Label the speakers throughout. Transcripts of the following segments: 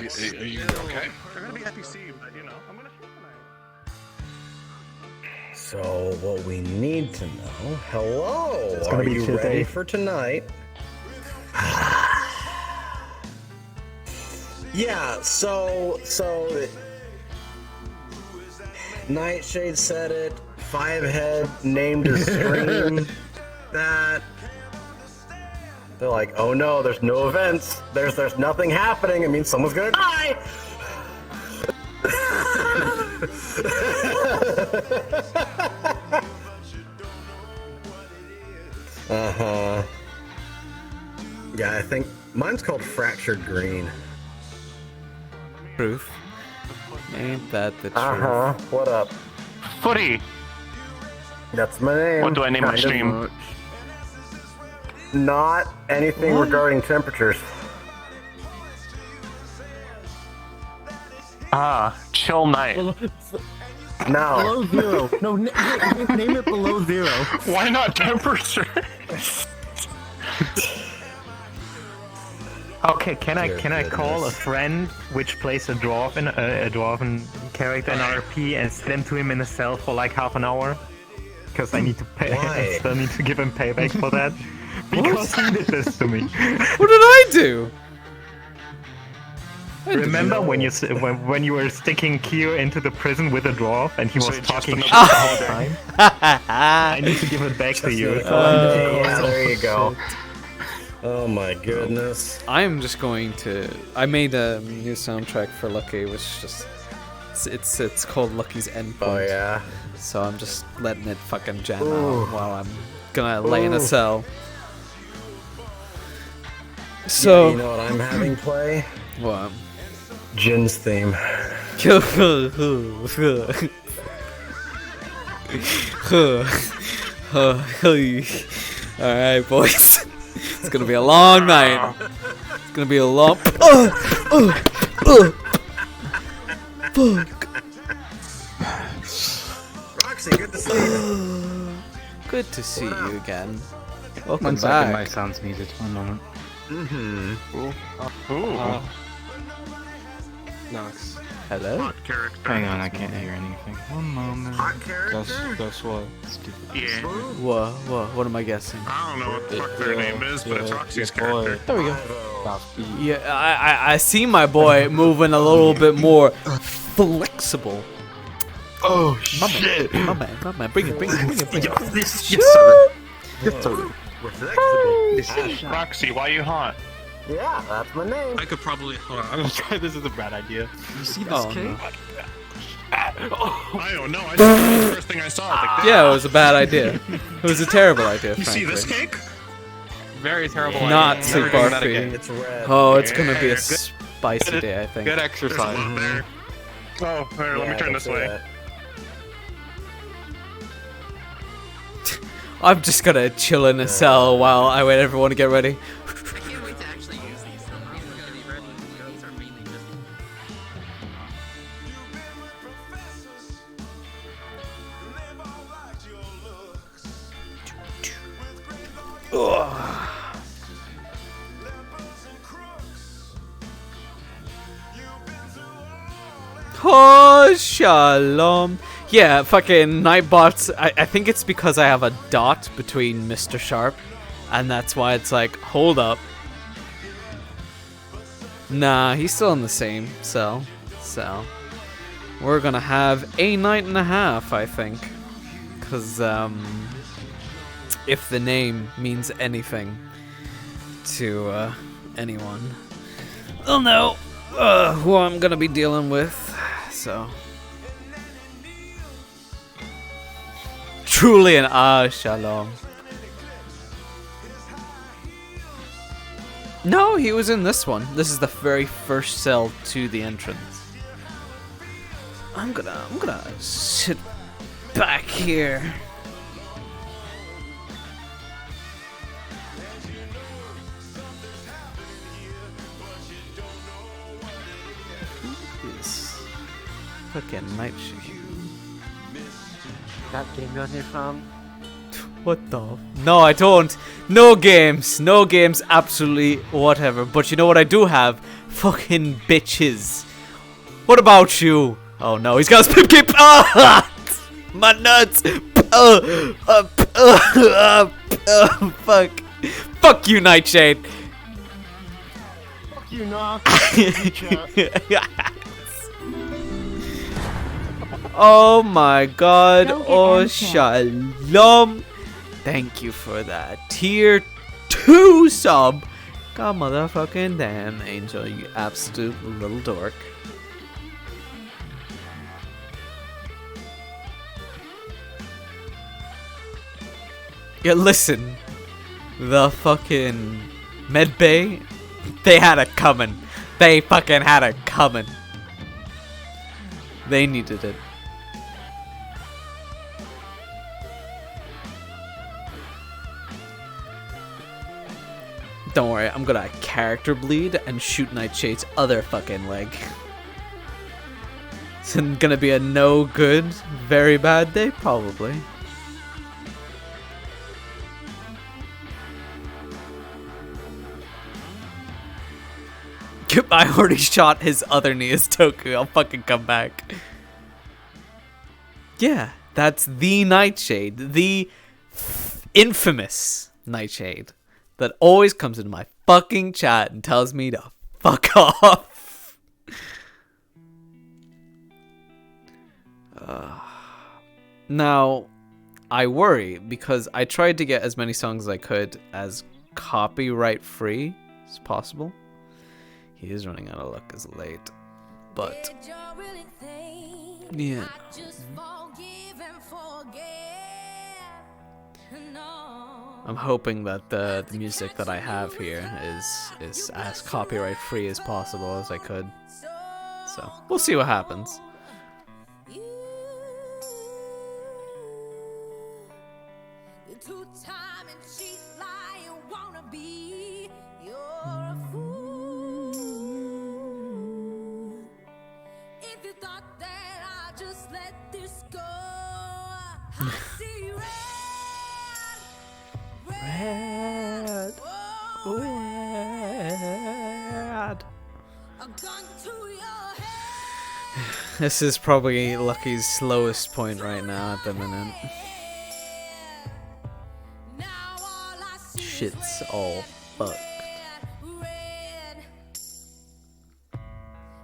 Speaker 1: Are you okay?
Speaker 2: They're gonna be FEC, but you know, I'm gonna shoot tonight.
Speaker 3: So what we need to know. Hello.
Speaker 4: It's gonna
Speaker 3: Are
Speaker 4: be
Speaker 3: you
Speaker 4: today.
Speaker 3: ready for tonight? Yeah. So Nightshade said it. Fivehead named a stream that. They're like, oh no, there's no events. There's nothing happening. It means someone's gonna die. Uh-huh. Yeah, I think mine's called Fractured Green.
Speaker 5: Truth. Ain't that the truth?
Speaker 3: Uh-huh. What up?
Speaker 2: Footy.
Speaker 3: That's my name.
Speaker 2: What do I name my
Speaker 3: Kind of.
Speaker 2: stream?
Speaker 3: Not anything regarding temperatures.
Speaker 2: Chill night.
Speaker 3: No.
Speaker 4: Below zero. No, name it below zero.
Speaker 2: Why not temperature?
Speaker 4: Okay, can I call a friend which plays a dwarven character in RP and send him to him in a cell for like half an hour? Because I need to pay.
Speaker 3: Why?
Speaker 4: I still need to give him payback for that. Because he did this to me.
Speaker 5: What did I do?
Speaker 4: Remember when you were sticking Kier into the prison with a dwarf and he was
Speaker 2: just
Speaker 4: talking shit
Speaker 2: another
Speaker 4: the whole time? I need to give it back to you.
Speaker 3: Yeah, there you go. Oh my goodness.
Speaker 5: I'm just going to. I made a new soundtrack for Lucky, which just it's called Lucky's Endpoint.
Speaker 3: Oh yeah.
Speaker 5: So I'm just letting it fucking jam out while I'm gonna lay in a cell. So
Speaker 3: You know what I'm having play?
Speaker 5: what?
Speaker 3: Jin's theme.
Speaker 5: Alright, boys. It's gonna be a long night. It's gonna be a long. Fuck.
Speaker 3: Roxy, good to see you.
Speaker 5: Good to see you again. Welcome
Speaker 6: One second, my
Speaker 5: back.
Speaker 6: sound's needed. One moment.
Speaker 2: Ooh.
Speaker 6: Nice.
Speaker 5: Hello.
Speaker 2: Hot character.
Speaker 6: Hang on, I can't hear anything. One moment.
Speaker 3: Hot character?
Speaker 6: Guess what? Stupid.
Speaker 2: Yeah.
Speaker 5: What am I guessing?
Speaker 2: I don't know what the fuck their name is, but it's Roxy's character.
Speaker 5: There we go. Yeah, I see my boy moving a little bit more flexible.
Speaker 6: Oh
Speaker 5: shit! My man, bring it.
Speaker 6: Yes, sir. Yes, sir.
Speaker 3: We're flexible.
Speaker 2: Roxy, why you hot?
Speaker 3: Yeah, that's my name.
Speaker 6: I could probably. Hold on. I'm gonna try. This is a bad idea. You see this
Speaker 5: Oh,
Speaker 6: cake?
Speaker 5: no.
Speaker 2: I don't know. I just the first thing I saw. I was like,
Speaker 5: Yeah, it was a bad idea. It was a terrible idea,
Speaker 2: you see
Speaker 5: frankly.
Speaker 2: this cake?
Speaker 6: Very terrible.
Speaker 5: Not
Speaker 6: idea.
Speaker 5: too
Speaker 6: Never doing that
Speaker 5: barfy.
Speaker 6: again.
Speaker 3: It's red.
Speaker 5: Oh, it's gonna be a
Speaker 2: Yeah, good-
Speaker 5: spicy day, I think.
Speaker 6: Good
Speaker 2: There's
Speaker 6: exercise.
Speaker 2: one there. Oh, here, let me turn this way.
Speaker 5: I'm just gonna chill in a cell while I wait everyone to get ready.
Speaker 7: I can't wait to actually use these. I'm not even gonna be ready. These are mainly just.
Speaker 5: Oh, shalom. Yeah, fucking Nightbots. I think it's because I have a dot between Mr.Sharp, and that's why it's like, hold up. Nah, he's still in the same cell. So, we're gonna have a night and a half, I think. Because, if the name means anything to anyone, they'll know who I'm gonna be dealing with. So, truly an shalom. No, he was in this one. This is the very first cell to the entrance. I'm gonna sit back here. Who is fucking Nightshade?
Speaker 8: That game you on here from?
Speaker 5: What the? No, I don't. No games, absolutely whatever. But you know what I do have? fucking bitches. What about you? Oh no, he's got his pip keep. Ah! My nuts. Fuck. Fuck you, Nightshade.
Speaker 6: Fuck you, Knock.
Speaker 5: Oh my god.
Speaker 1: Don't get
Speaker 5: Oh,
Speaker 1: upset.
Speaker 5: shalom. Thank you for that. Tier 2 sub. God motherfucking damn, Angel, you absolute little dork. Yeah, listen. The fucking medbay, they had it coming. They fucking had it coming. They needed it. Don't worry, I'm gonna character bleed and shoot Nightshade's other fucking leg. It's gonna be a no good, very bad day, probably. I already shot his other knee as Toku. I'll fucking come back. Yeah, that's the Nightshade. The infamous Nightshade. That always comes into my fucking chat and tells me to fuck off. Now, I worry because I tried to get as many songs as I could as copyright free as possible. He is running out of luck as late, but yeah. I'm hoping that the music that I have here is as copyright free as possible as I could. So we'll see what happens. This is probably Lucky's slowest point right now at the minute. Shit's all fucked.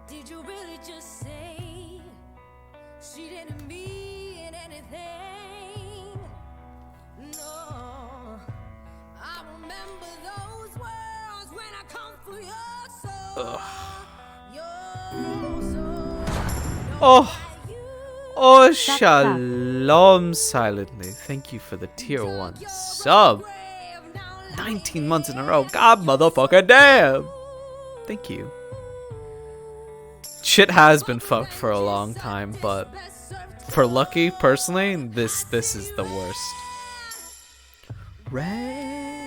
Speaker 8: Did you really just say she didn't mean anything? No, I remember those words when I come for your soul. Your soul.
Speaker 5: Oh, shalom silently. Thank you for the tier 1 sub. 19 months in a row. God motherfucking damn. Thank you. Shit has been fucked for a long time, but for Lucky, personally, this is the worst. Red.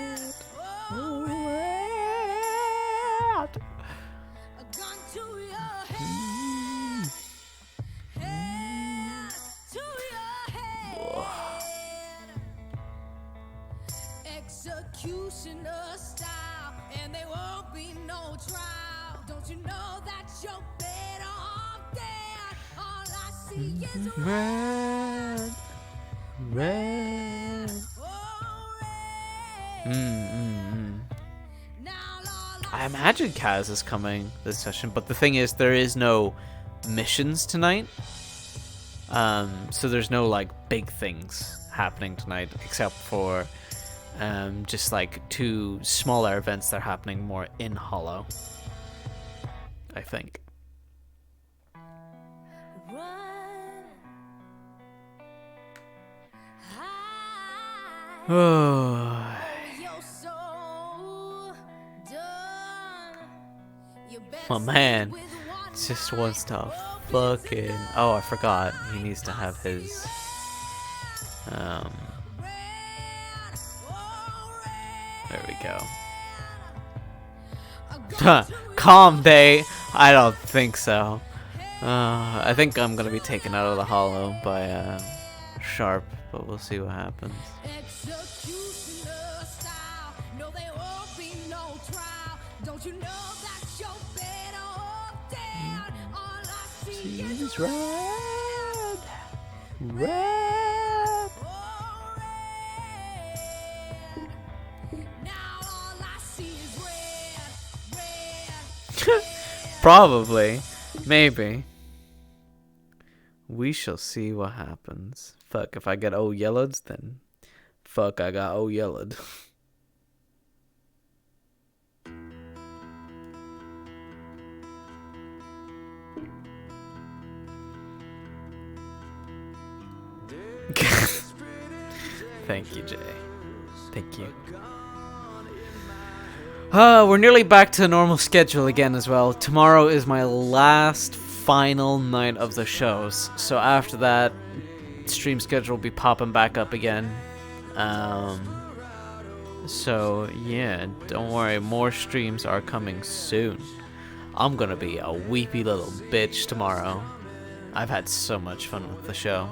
Speaker 8: Executioner style, and there won't be no trial. Don't you know that you're better off dead? All I see is red,
Speaker 5: Red. I imagine Kaz is coming this session, but the thing is, there is no missions tonight. So there's no like big things happening tonight, except for just like 2 smaller events that are happening more in Hollow, I think. My man just wants to fucking... Oh, I forgot. He needs to have his... There we go. Calm day. I don't think so. I think I'm gonna be taken out of the Hollow by Sharp, but we'll see what happens.
Speaker 8: Executioner style. No, there won't be no trial. Don't you know that you're better
Speaker 5: is red. Red.
Speaker 8: Now all I see is red.
Speaker 5: Probably. Maybe. We shall see what happens. Fuck, if I get O yellowed, then fuck, I got O yellowed. Thank you, Jay. Thank you. We're nearly back to the normal schedule again as well. Tomorrow is my last final night of the shows. So after that, stream schedule will be popping back up again. So yeah, don't worry, more streams are coming soon. I'm gonna be a weepy little bitch tomorrow. I've had so much fun with the show.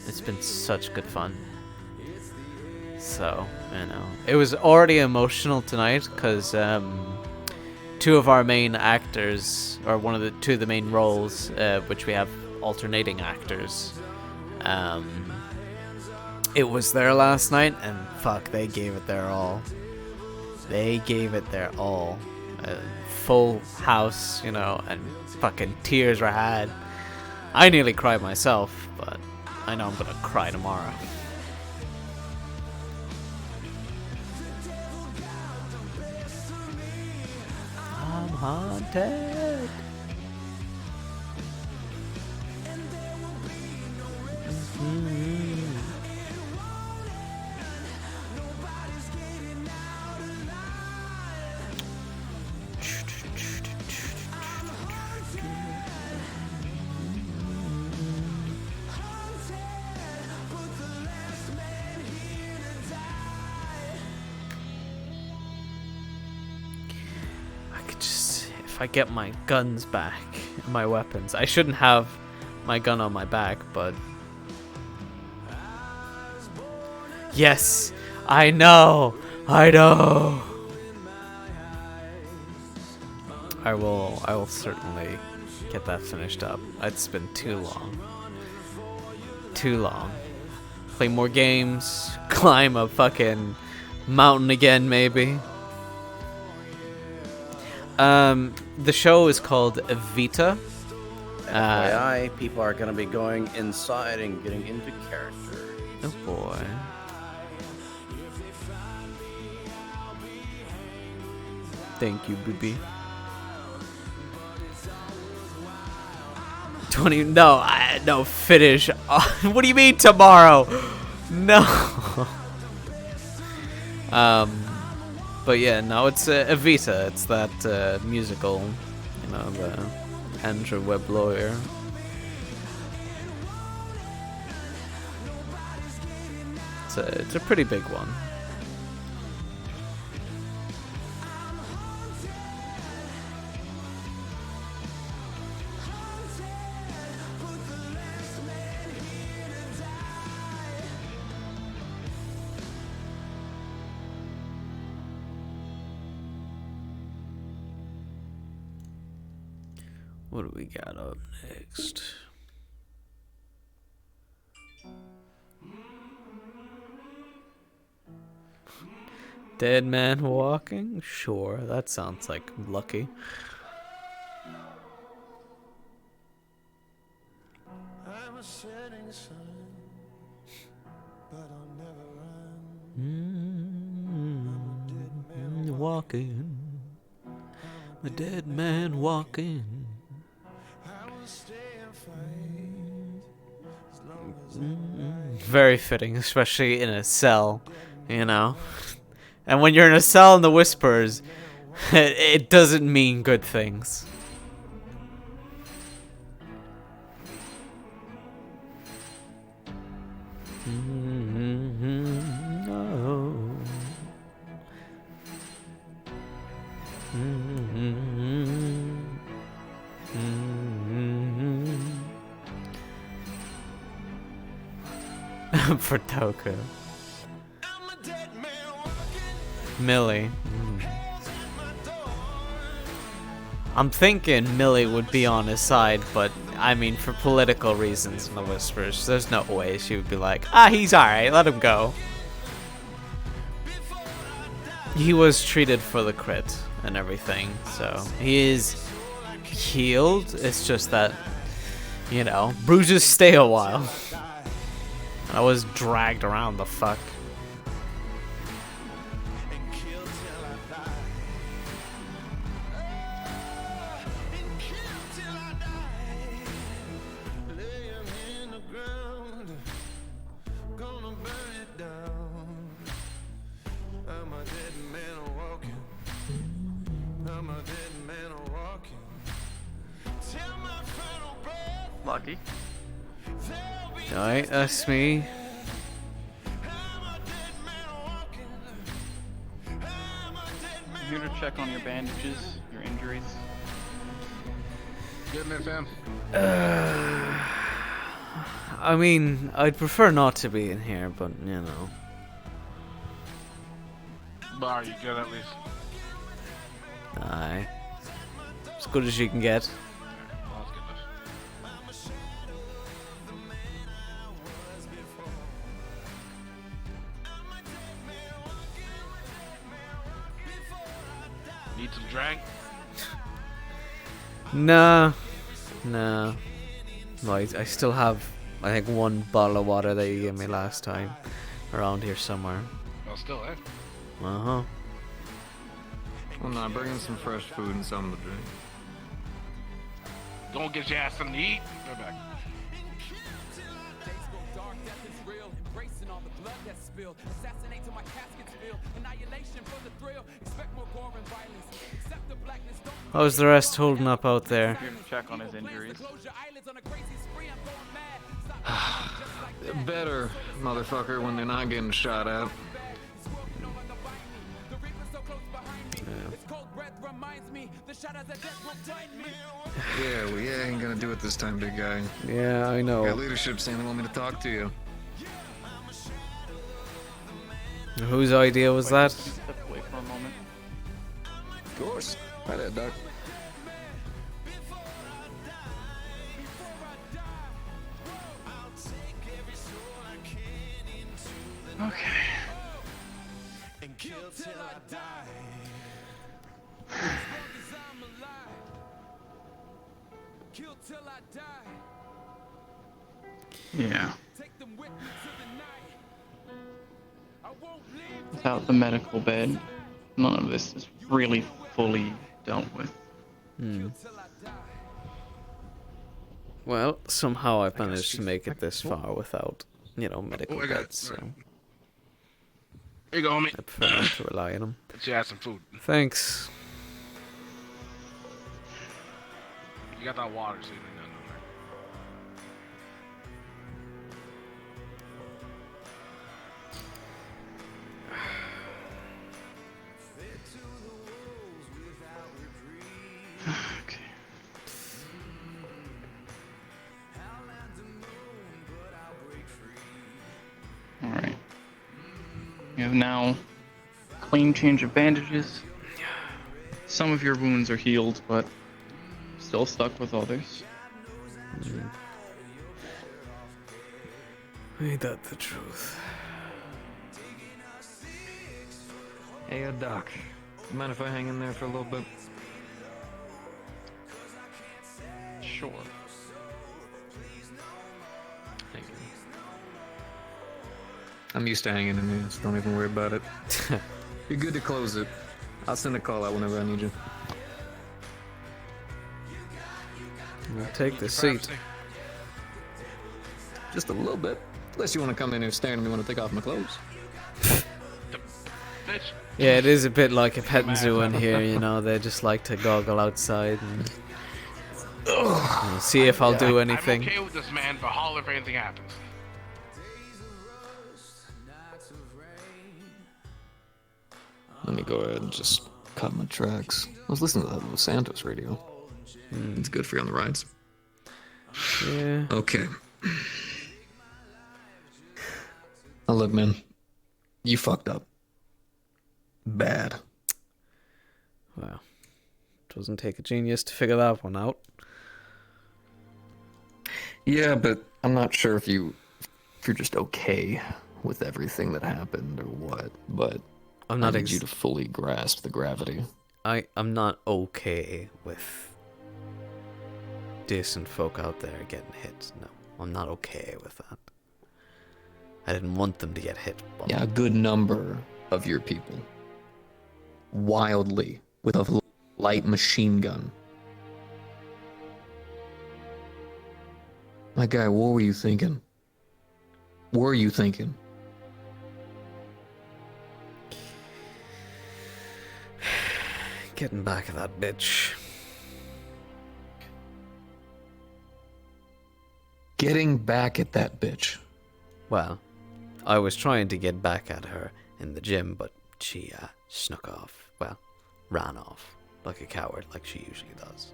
Speaker 5: It's been such good fun. So, you know, it was already emotional tonight because two of our main actors, or two of the main roles, which we have alternating actors, it was their last night, and fuck, they gave it their all. They gave it their all. Full house, you know, and fucking tears were had. I nearly cried myself, but I know I'm gonna cry tomorrow. I'm haunted. If I get my guns back, my weapons. I shouldn't have my gun on my back, but... Yes! I know! I know! I will certainly get that finished up. It's been too long. Too long. Play more games, climb a fucking mountain again, maybe. The show is called Evita.
Speaker 3: FYI, people are going to be going inside and getting into character.
Speaker 5: Oh boy. Thank you, BB. 20. No, finish. What do you mean tomorrow? No. But yeah, no, it's Evita. It's that musical, you know, the Andrew Webb lawyer. It's a pretty big one. What do we got up next? Dead man walking? Sure, that sounds like lucky.
Speaker 1: I'm a setting sun, but I'll never run. I'm a dead man
Speaker 5: Walking. A dead man walking. Very fitting, especially in a cell, you know. And when you're in a cell in the Whispers, it doesn't mean good things. For Toku. Millie. I'm thinking Millie would be on his side, but I mean, for political reasons in the Whispers, there's no way she would be like, he's alright, let him go. He was treated for the crit and everything, so he is healed. It's just that, you know, bruises stay a while. I was dragged around the fuck.
Speaker 6: Lucky.
Speaker 5: Alright, that's me.
Speaker 6: I'm here to check on your bandages, your injuries.
Speaker 2: Getting there, fam.
Speaker 5: I mean, I'd prefer not to be in here, but you know.
Speaker 2: Bar, you good at least?
Speaker 5: Aye. As good as you can get.
Speaker 2: Well, that's good enough. Need some drink?
Speaker 5: Nah. Nah. Right, I still have, I think, one bottle of water that you gave me last time. Around here somewhere.
Speaker 2: Well, still, eh?
Speaker 5: Uh-huh.
Speaker 9: Well, no, bring in some fresh food and something to drink.
Speaker 2: Don't get your ass something to eat. Go back.
Speaker 5: How's the rest holding up out there?
Speaker 6: Here to check on his injuries.
Speaker 9: Better, motherfucker, when they're not getting shot at. Yeah, well, yeah, ain't gonna do it this time, big guy.
Speaker 5: Yeah, I know.
Speaker 9: Got leadership saying they want me to talk to you.
Speaker 5: Whose idea was that?
Speaker 6: Step away for a moment.
Speaker 9: Of course. Right there, Doc.
Speaker 6: Okay. Yeah. Without the medical bed, none of this is really fully dealt with.
Speaker 5: Well, somehow I've managed to make it this far without, you know, medical
Speaker 2: I got it.
Speaker 5: beds, so
Speaker 2: Here you go, homie.
Speaker 5: I prefer not to rely on them.
Speaker 2: Let you have some food.
Speaker 5: Thanks.
Speaker 2: You got that water, so you ain't nothing on there.
Speaker 6: Okay. Alright. You have now a clean change of bandages. Some of your wounds are healed, but still stuck with others.
Speaker 5: Ain't that the truth?
Speaker 9: Hey, Doc. Mind if I hang in there for a little bit?
Speaker 6: Sure.
Speaker 9: Thank you. I'm used to hanging in here, so don't even worry about it. You're good to close it. I'll send a call out whenever I need you.
Speaker 5: We'll take the seat.
Speaker 9: Just a little bit. Unless you want to come in here staring at me when I take off my clothes.
Speaker 2: Bitch.
Speaker 5: Yeah, it is a bit like a petting zoo in here, you know, they just like to goggle outside and you know, see if I'll do anything.
Speaker 2: I'm okay with this man, but holler if anything happens.
Speaker 9: Let me go ahead and just cut my tracks. I was listening to that Los Santos radio. It's good for you on the rides.
Speaker 5: Yeah.
Speaker 9: Okay. Now look, man. You fucked up. Bad.
Speaker 5: Well, Doesn't take a genius to figure that one out.
Speaker 9: Yeah, but I'm not sure if you're just okay with everything that happened or what. But
Speaker 5: I'm not
Speaker 9: I need you to fully grasp the gravity.
Speaker 5: I'm not okay with decent folk out there getting hit. No, I'm not okay with that. I didn't want them to get hit.
Speaker 9: Yeah, a good number of your people. Wildly, with a light machine gun. My guy, what were you thinking? What were you thinking?
Speaker 5: Getting back at that bitch.
Speaker 9: Getting back at that bitch.
Speaker 5: Well, I was trying to get back at her in the gym, but she snuck off. Well, ran off like a coward, like she usually does.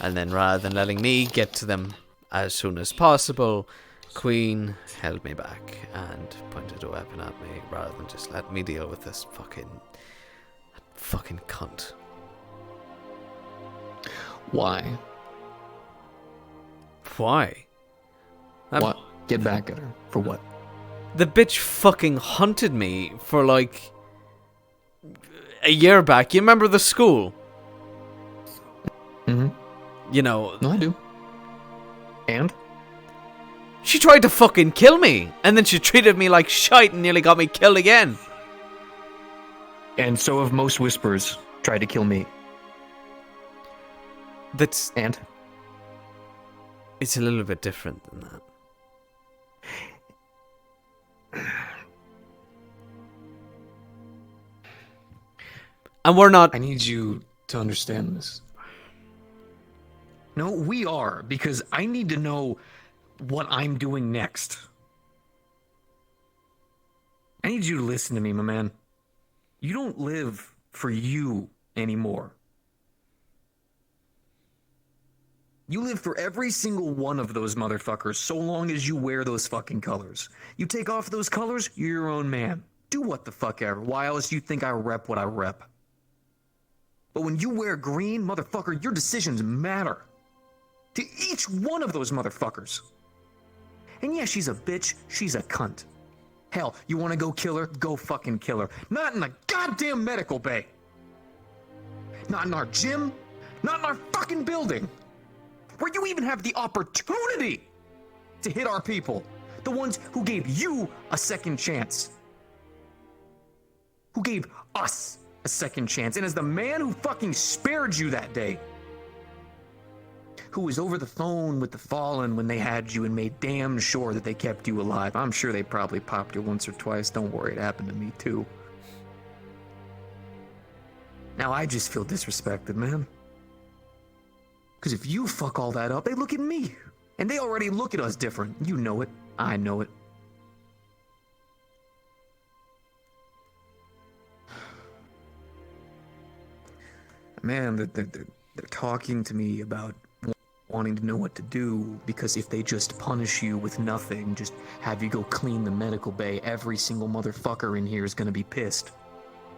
Speaker 5: And then rather than letting me get to them as soon as possible, Queen held me back and pointed a weapon at me rather than just let me deal with this fucking cunt.
Speaker 9: Why?
Speaker 5: Why?
Speaker 9: What? Get back at her. For what?
Speaker 5: The bitch fucking hunted me for like a year back. You remember the school?
Speaker 9: Mm-hmm.
Speaker 5: You know.
Speaker 9: No, I do. And?
Speaker 5: She tried to fucking kill me, and then she treated me like shite and nearly got me killed again.
Speaker 9: And so have most whispers tried to kill me.
Speaker 5: That's...
Speaker 9: And?
Speaker 5: It's a little bit different than that. And we're not...
Speaker 9: I need you to understand this. No, we are, because I need to know what I'm doing next. I need you to listen to me, my man. You don't live for you anymore. You live for every single one of those motherfuckers so long as you wear those fucking colors. You take off those colors, you're your own man. Do what the fuck ever. Why else you think I rep what I rep? But when you wear green, motherfucker, your decisions matter. To each one of those motherfuckers. And yeah, she's a bitch. She's a cunt. Hell, you want to go kill her? Go fucking kill her. Not in the goddamn medical bay. Not in our gym. Not in our fucking building. Where you even have the opportunity to hit our people. The ones who gave you a second chance. Who gave us a second chance. And as the man who fucking spared you that day, who was over the phone with the fallen when they had you and made damn sure that they kept you alive. I'm sure they probably popped you once or twice. Don't worry, it happened to me too. Now I just feel disrespected, man. Because if you fuck all that up, they look at me. And they already look at us different. You know it. I know it. Man, they're talking to me about wanting to know what to do, because if they just punish you with nothing, just have you go clean the medical bay, every single motherfucker in here is gonna be pissed.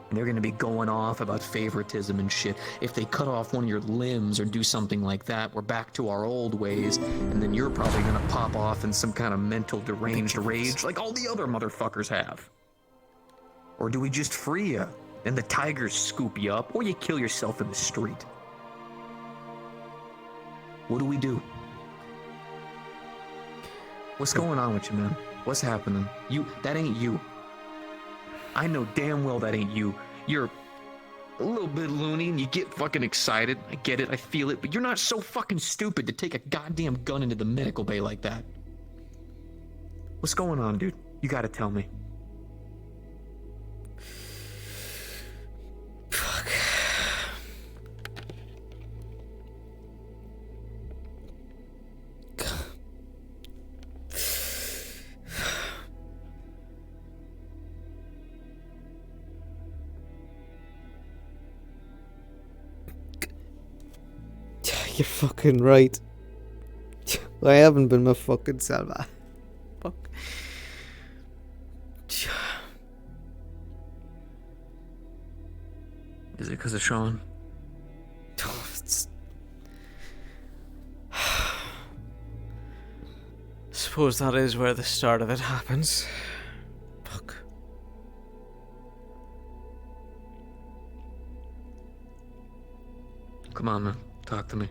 Speaker 9: And they're gonna be going off about favoritism and shit. If they cut off one of your limbs or do something like that, we're back to our old ways, and then you're probably gonna pop off in some kind of mental deranged rage like all the other motherfuckers have. Or do we just free you, and the tigers scoop you up, or you kill yourself in the street? What do we do? What's going on with you, man? What's happening? That ain't you. I know damn well that ain't you. You're a little bit loony and you get fucking excited. I get it, I feel it, but you're not so fucking stupid to take a goddamn gun into the medical bay like that. What's going on, dude? You gotta tell me.
Speaker 5: Fuck. You're fucking right. I haven't been my fucking self. Fuck.
Speaker 9: Is it because of Sean?
Speaker 5: Oh suppose that is where the start of it happens. Fuck.
Speaker 9: Come on, man. Talk to me.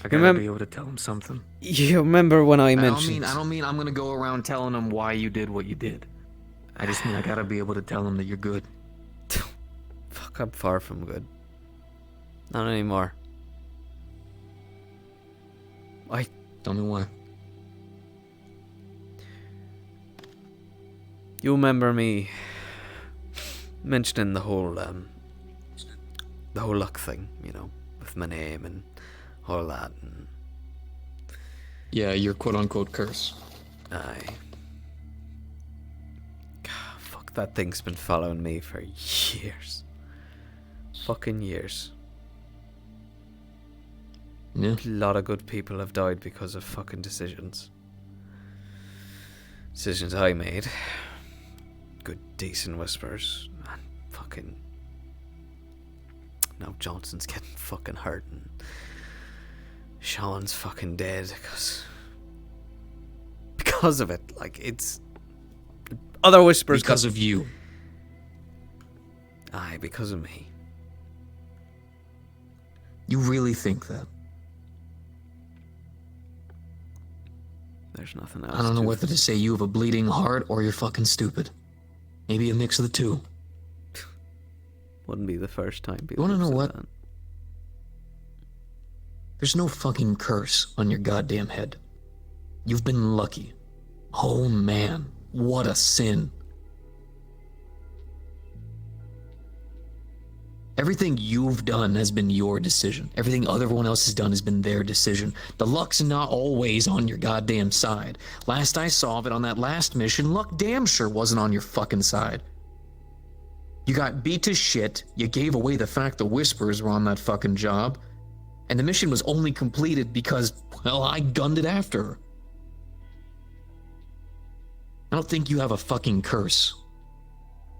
Speaker 9: I gotta be able to tell him something.
Speaker 5: You remember when I mentioned...
Speaker 9: I don't mean I'm gonna go around telling him why you did what you did. I just mean I gotta be able to tell him that you're good.
Speaker 5: Fuck, I'm far from good. Not anymore.
Speaker 9: Tell me why.
Speaker 5: You remember me mentioning the whole luck thing, you know, with my name and all that. And
Speaker 9: yeah, your quote-unquote curse.
Speaker 5: aye. God, fuck, that thing's been following me for years. Fucking years.
Speaker 9: Yeah.
Speaker 5: A lot of good people have died because of fucking decisions. Decisions I made. Good, decent whispers. And fucking... Now Johnson's getting fucking hurt and... Sean's fucking dead because of it. Like, it's... Other whispers...
Speaker 9: Because of you.
Speaker 5: Aye, because of me.
Speaker 9: You really think that?
Speaker 5: There's nothing else.
Speaker 9: I don't know whether to say you have a bleeding heart or you're fucking stupid. Maybe a mix of the two.
Speaker 5: Wouldn't be the first time people...
Speaker 9: You wanna know
Speaker 5: have said
Speaker 9: what?
Speaker 5: that.
Speaker 9: There's no fucking curse on your goddamn head. You've been lucky. Oh man, what a sin. Everything you've done has been your decision. Everything everyone else has done has been their decision. The luck's not always on your goddamn side. Last I saw of it on that last mission, luck damn sure wasn't on your fucking side. You got beat to shit, you gave away the fact the Whispers were on that fucking job, and the mission was only completed because, well, I gunned it after her. I don't think you have a fucking curse.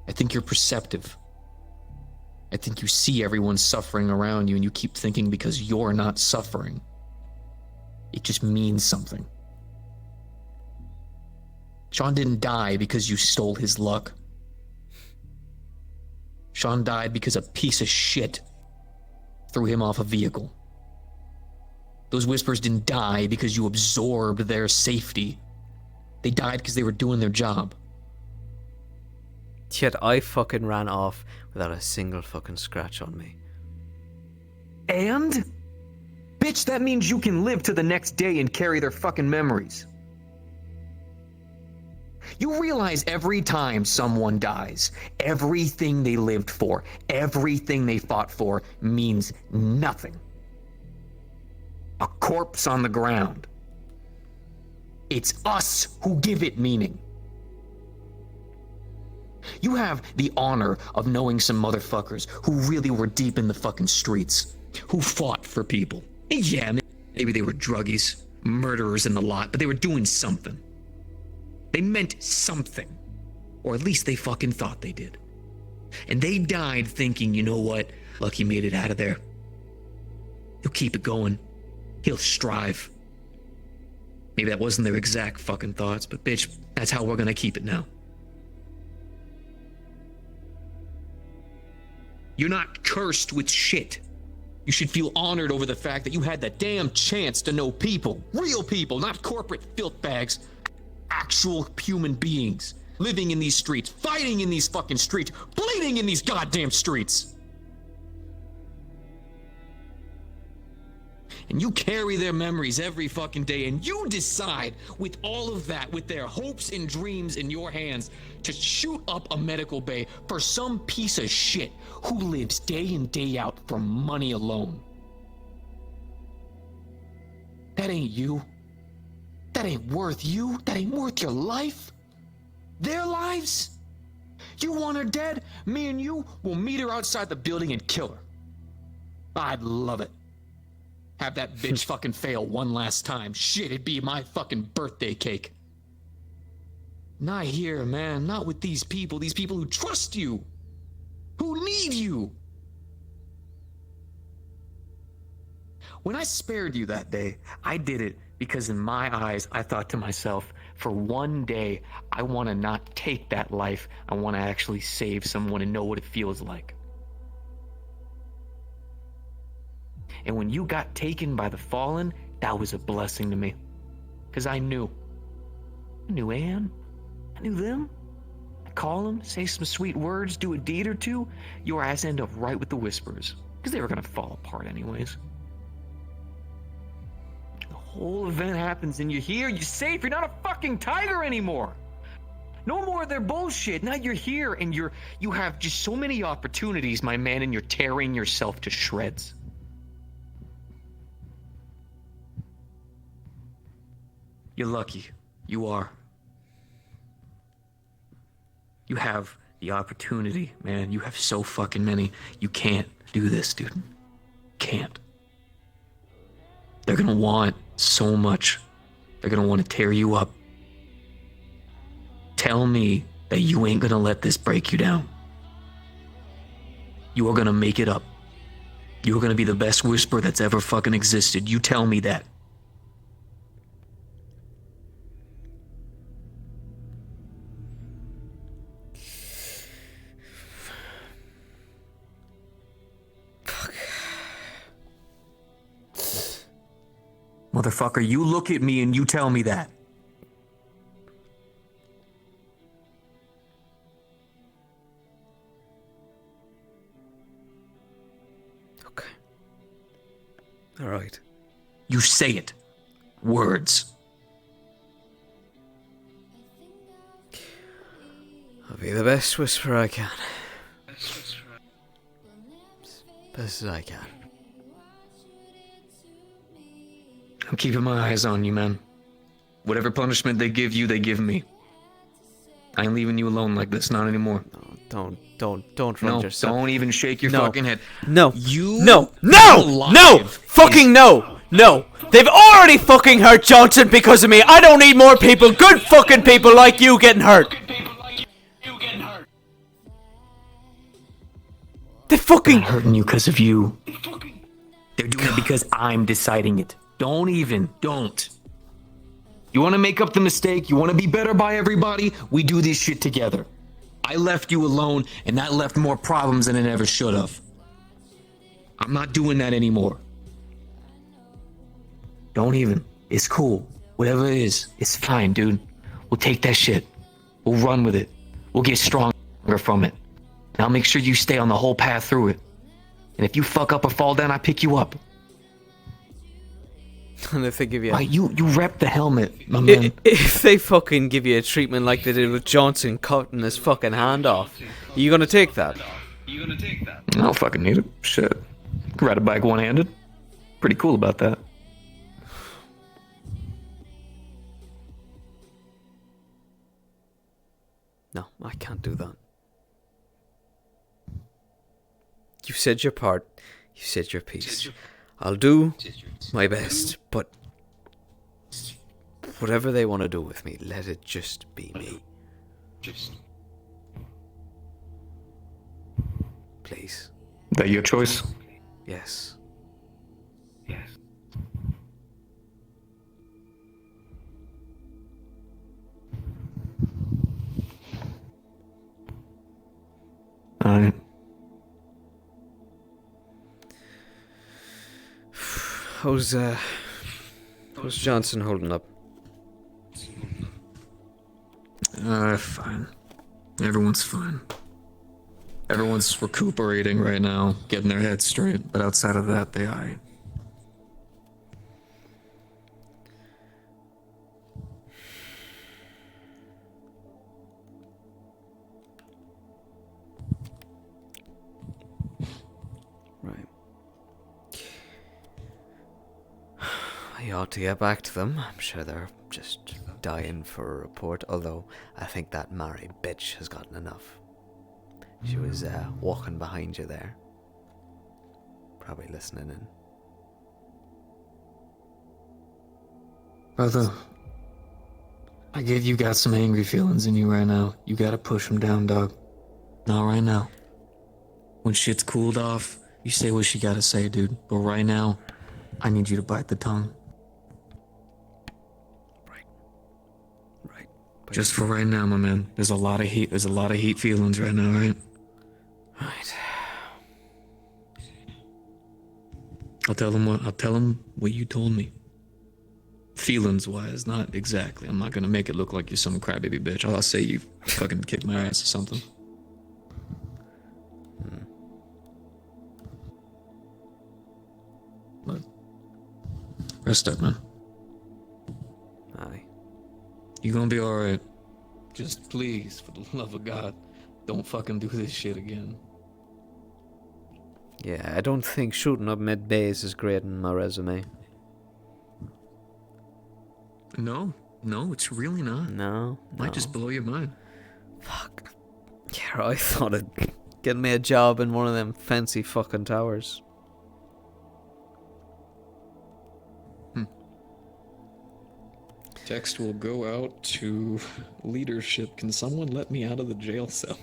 Speaker 9: I think you're perceptive. I think you see everyone suffering around you and you keep thinking because you're not suffering, it just means something. Sean didn't die because you stole his luck. Sean died because a piece of shit threw him off a vehicle. Those Whispers didn't die because you absorbed their safety. They died because they were doing their job.
Speaker 5: Yet I fucking ran off without a single fucking scratch on me.
Speaker 9: And? Bitch, that means you can live to the next day and carry their fucking memories. You realize every time someone dies, everything they lived for, everything they fought for means nothing. A corpse on the ground. It's us who give it meaning. You have the honor of knowing some motherfuckers who really were deep in the fucking streets, who fought for people. And yeah, maybe they were druggies, murderers and the lot, but they were doing something. They meant something. Or at least they fucking thought they did. And they died thinking, you know what? Lucky made it out of there. He'll keep it going. He'll strive. Maybe that wasn't their exact fucking thoughts, but bitch, that's how we're gonna keep it now. You're not cursed with shit. You should feel honored over the fact that you had the damn chance to know people. Real people, not corporate filth bags. Actual human beings. Living in these streets, fighting in these fucking streets, bleeding in these goddamn streets. And you carry their memories every fucking day, and you decide, with all of that, with their hopes and dreams in your hands, to shoot up a medical bay for some piece of shit who lives day in, day out for money alone. That ain't you. That ain't worth you. That ain't worth your life. Their lives? You want her dead? Me and you will meet her outside the building and kill her. I'd love it. Have that bitch fucking fail one last time. Shit, it'd be my fucking birthday cake. Not here, man. Not with these people who trust you. Who need you. When I spared you that day, I did it because in my eyes, I thought to myself, for one day, I want to not take that life. I want to actually save someone and know what it feels like. And when you got taken by the Fallen, that was a blessing to me. Because I knew. I knew Anne. I knew them. I call them, say some sweet words, do a deed or two, your ass end up right with the Whisperers. Because they were going to fall apart anyways. The whole event happens and you're here, you're safe, you're not a fucking tiger anymore. No more of their bullshit. Now you're here and you have just so many opportunities, my man, and you're tearing yourself to shreds. You're lucky. You are. You have the opportunity, man. You have so fucking many. You can't do this, dude. Can't. They're gonna want so much. They're gonna want to tear you up. Tell me that you ain't gonna let this break you down. You are gonna make it up. You're gonna be the best Whisperer that's ever fucking existed. You tell me that. Motherfucker, you look at me and you tell me that.
Speaker 5: Okay. All right.
Speaker 9: You say it. Words.
Speaker 5: I'll be the best Whisperer I can. Best as I can.
Speaker 9: I'm keeping my eyes on you, man. Whatever punishment they give you, they give me. I ain't leaving you alone like this, not anymore.
Speaker 5: No, don't run yourself.
Speaker 9: Don't even shake your fucking head.
Speaker 5: No.
Speaker 9: You
Speaker 5: No.
Speaker 9: alive
Speaker 5: Fucking no. No. They've already fucking hurt Johnson because of me. I don't need more people, good fucking people like you getting hurt. They fucking
Speaker 9: They're hurting you because of you. They're doing it because I'm deciding it. Don't. You want to make up the mistake? You want to be better by everybody? We do this shit together. I left you alone, and that left more problems than it ever should have. I'm not doing that anymore. Don't even. It's cool. Whatever it is, it's fine, dude. We'll take that shit. We'll run with it. We'll get stronger from it. And I'll make sure you stay on the whole path through it. And if you fuck up or fall down, I pick you up.
Speaker 5: And if they give you
Speaker 9: Right, you rep the helmet, my man.
Speaker 5: if they fucking give you a treatment like they did with Johnson cutting his fucking hand off, are you gonna take that?
Speaker 9: I don't fucking need it. Shit. Can ride a bike one-handed. Pretty cool about that.
Speaker 5: No, I can't do that. You said your part. You said your piece. I'll do my best, but whatever they want to do with me, let it just be me. Please.
Speaker 9: That your choice?
Speaker 5: Yes.
Speaker 9: Alright.
Speaker 5: How's Johnson holding up?
Speaker 9: Fine. Everyone's fine. Everyone's recuperating right now, getting their heads straight, but outside of that, they aight.
Speaker 5: Right. I ought to get back to them. I'm sure they're just dying for a report, although I think that Mary bitch has gotten enough. She was walking behind you there. Probably listening in.
Speaker 9: Brother, I get you got some angry feelings in you right now. You gotta push them down, dog. Not right now. When shit's cooled off, you say what you gotta say, dude. But right now, I need you to bite the tongue.
Speaker 5: Right.
Speaker 9: Just for right now, my man. There's a lot of heat. There's a lot of heat feelings right now, right?
Speaker 5: Right.
Speaker 9: I'll tell him what you told me. Feelings wise, not exactly. I'm not gonna make it look like you're some crybaby bitch. I'll say you fucking kicked my ass or something. But rest up, man.
Speaker 5: Aye.
Speaker 9: You gonna be alright. Just please, for the love of God, don't fucking do this shit again.
Speaker 5: Yeah, I don't think shooting up mid-base is great in my resume.
Speaker 9: No, it's really not.
Speaker 5: No.
Speaker 9: Might just blow your mind.
Speaker 5: Fuck. Yeah, I thought it'd get me a job in one of them fancy fucking towers.
Speaker 9: Text will go out to leadership. Can someone let me out of the jail cell?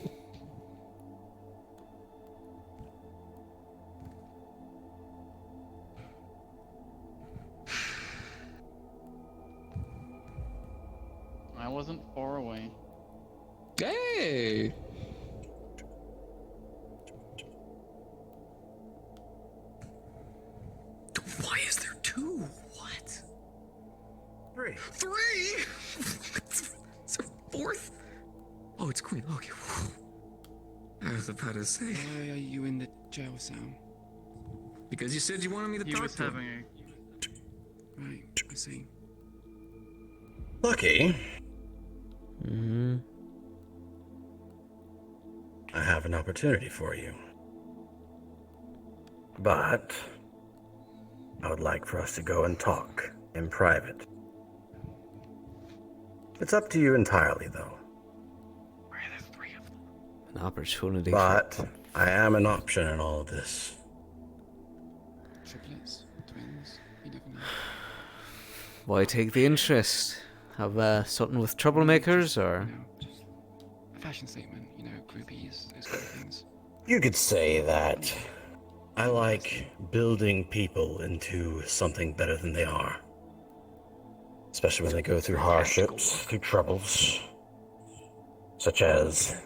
Speaker 6: I wasn't far away.
Speaker 9: Hey! Why is there two? What?
Speaker 3: Three.
Speaker 9: Three? Is there a fourth? Oh, it's Queen. Okay. I was about to say.
Speaker 10: Why are you in the jail cell?
Speaker 9: Because you said you wanted me to
Speaker 6: He
Speaker 9: talk
Speaker 6: was
Speaker 9: to him.
Speaker 6: having a
Speaker 10: Right, I see.
Speaker 3: Lucky,
Speaker 5: Mm-hmm.
Speaker 3: I have an opportunity for you. But I would like for us to go and talk in private. It's up to you entirely, though.
Speaker 10: Why are there three of them?
Speaker 5: An opportunity.
Speaker 3: But I am an option in all of this.
Speaker 10: Triplets? Twins? You never know.
Speaker 5: Why take the interest? Have something with troublemakers, or?
Speaker 10: You know, just a fashion statement, you know, groupies, those kind of things.
Speaker 3: You could say that I like building people into something better than they are. Especially when they go through hardships, through troubles. Such as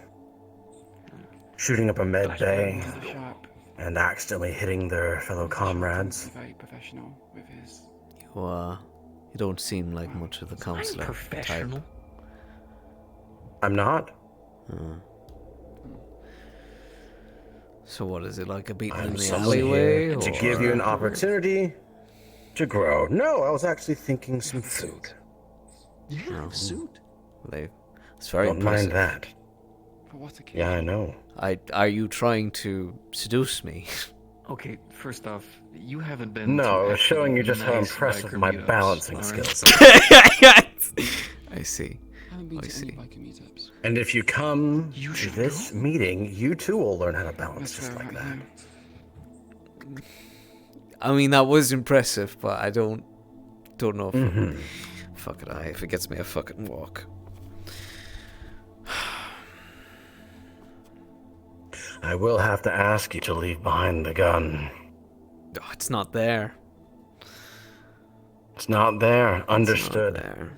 Speaker 3: shooting up a med bay
Speaker 10: Mr. Sharp
Speaker 3: and accidentally hitting their fellow comrades.
Speaker 10: very professional with his...
Speaker 5: You don't seem like much of the counselor type.
Speaker 9: Professional.
Speaker 3: I'm not.
Speaker 5: So what is it, like a beating in
Speaker 3: I'm
Speaker 5: the
Speaker 3: simply
Speaker 5: alleyway?
Speaker 3: here to
Speaker 5: or-
Speaker 3: give you an opportunity to grow. No, I was actually thinking some food.
Speaker 9: Yeah, suit.
Speaker 5: It's very
Speaker 3: Don't
Speaker 5: impressive.
Speaker 3: mind that.
Speaker 10: For what occasion?
Speaker 3: Yeah, I know.
Speaker 5: Are you trying to seduce me?
Speaker 9: Okay, first off, you haven't been.
Speaker 3: No,
Speaker 9: to
Speaker 3: I was
Speaker 9: actually
Speaker 3: showing you just how
Speaker 9: nice
Speaker 3: impressive
Speaker 9: biker
Speaker 3: my
Speaker 9: meetups,
Speaker 3: balancing
Speaker 9: all right?
Speaker 3: skills are.
Speaker 5: I see.
Speaker 10: I haven't been
Speaker 5: I
Speaker 10: to
Speaker 5: see.
Speaker 10: any biker meetups.
Speaker 3: And if you come
Speaker 9: You
Speaker 3: to
Speaker 9: should
Speaker 3: this
Speaker 9: go.
Speaker 3: meeting, you too will learn how to balance
Speaker 10: That's
Speaker 3: just
Speaker 10: where
Speaker 3: like
Speaker 10: I'm
Speaker 3: that.
Speaker 10: here.
Speaker 5: I mean, that was impressive, but I don't know if fuck it, if it gets me a fucking walk.
Speaker 3: I will have to ask you to leave behind the gun.
Speaker 5: Oh, it's not there.
Speaker 3: It's not there.
Speaker 5: It's not
Speaker 3: Understood.
Speaker 5: there.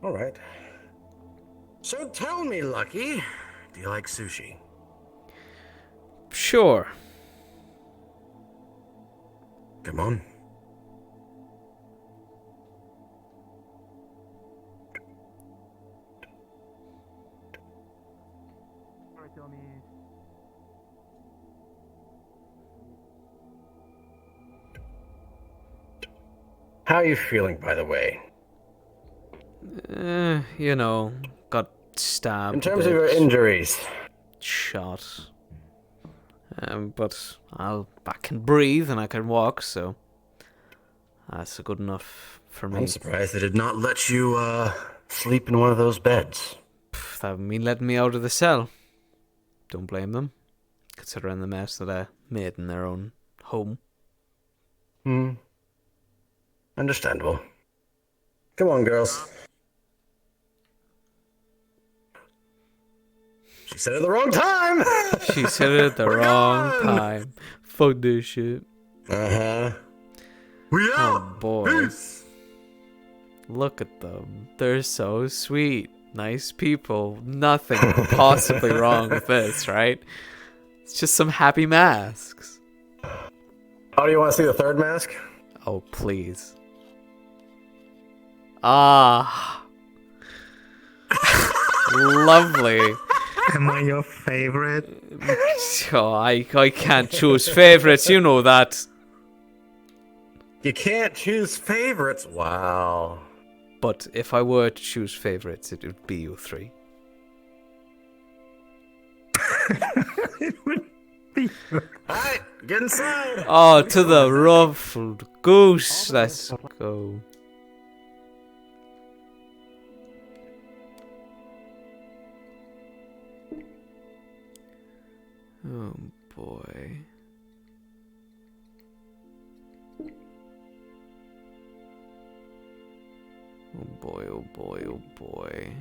Speaker 3: All right. So tell me, Lucky, do you like sushi?
Speaker 5: Sure.
Speaker 3: Come on. How are you feeling, by the way?
Speaker 5: You know, got stabbed.
Speaker 3: In
Speaker 5: a
Speaker 3: terms of
Speaker 5: bit,
Speaker 3: your injuries,
Speaker 5: shot. But I can breathe and I can walk, so that's good enough for me.
Speaker 3: I'm surprised they did not let you sleep in one of those beds.
Speaker 5: That would mean letting me out of the cell. Don't blame them, considering the mess that I made in their own home.
Speaker 3: Understandable. Come on, girls. She said it at the wrong time.
Speaker 5: She said it at the
Speaker 3: We're
Speaker 5: wrong
Speaker 3: gone.
Speaker 5: time. Fuck this shit.
Speaker 3: Uh-huh. We
Speaker 5: Oh
Speaker 3: out.
Speaker 5: boy.
Speaker 3: Peace.
Speaker 5: Look at them. They're so sweet. Nice people. Nothing possibly wrong with this, right? It's just some happy masks.
Speaker 3: Oh, do you want to see the third mask?
Speaker 5: Oh, please. Ah. Lovely.
Speaker 4: Am I your favorite?
Speaker 5: Oh, I can't choose favorites, you know that.
Speaker 3: You can't choose favorites. Wow.
Speaker 5: But if I were to choose favorites, it would be you three.
Speaker 4: It would be.
Speaker 3: Alright, get inside.
Speaker 5: Oh, to the ruffled goose. Let's go. Oh boy. Oh boy, oh boy, oh boy.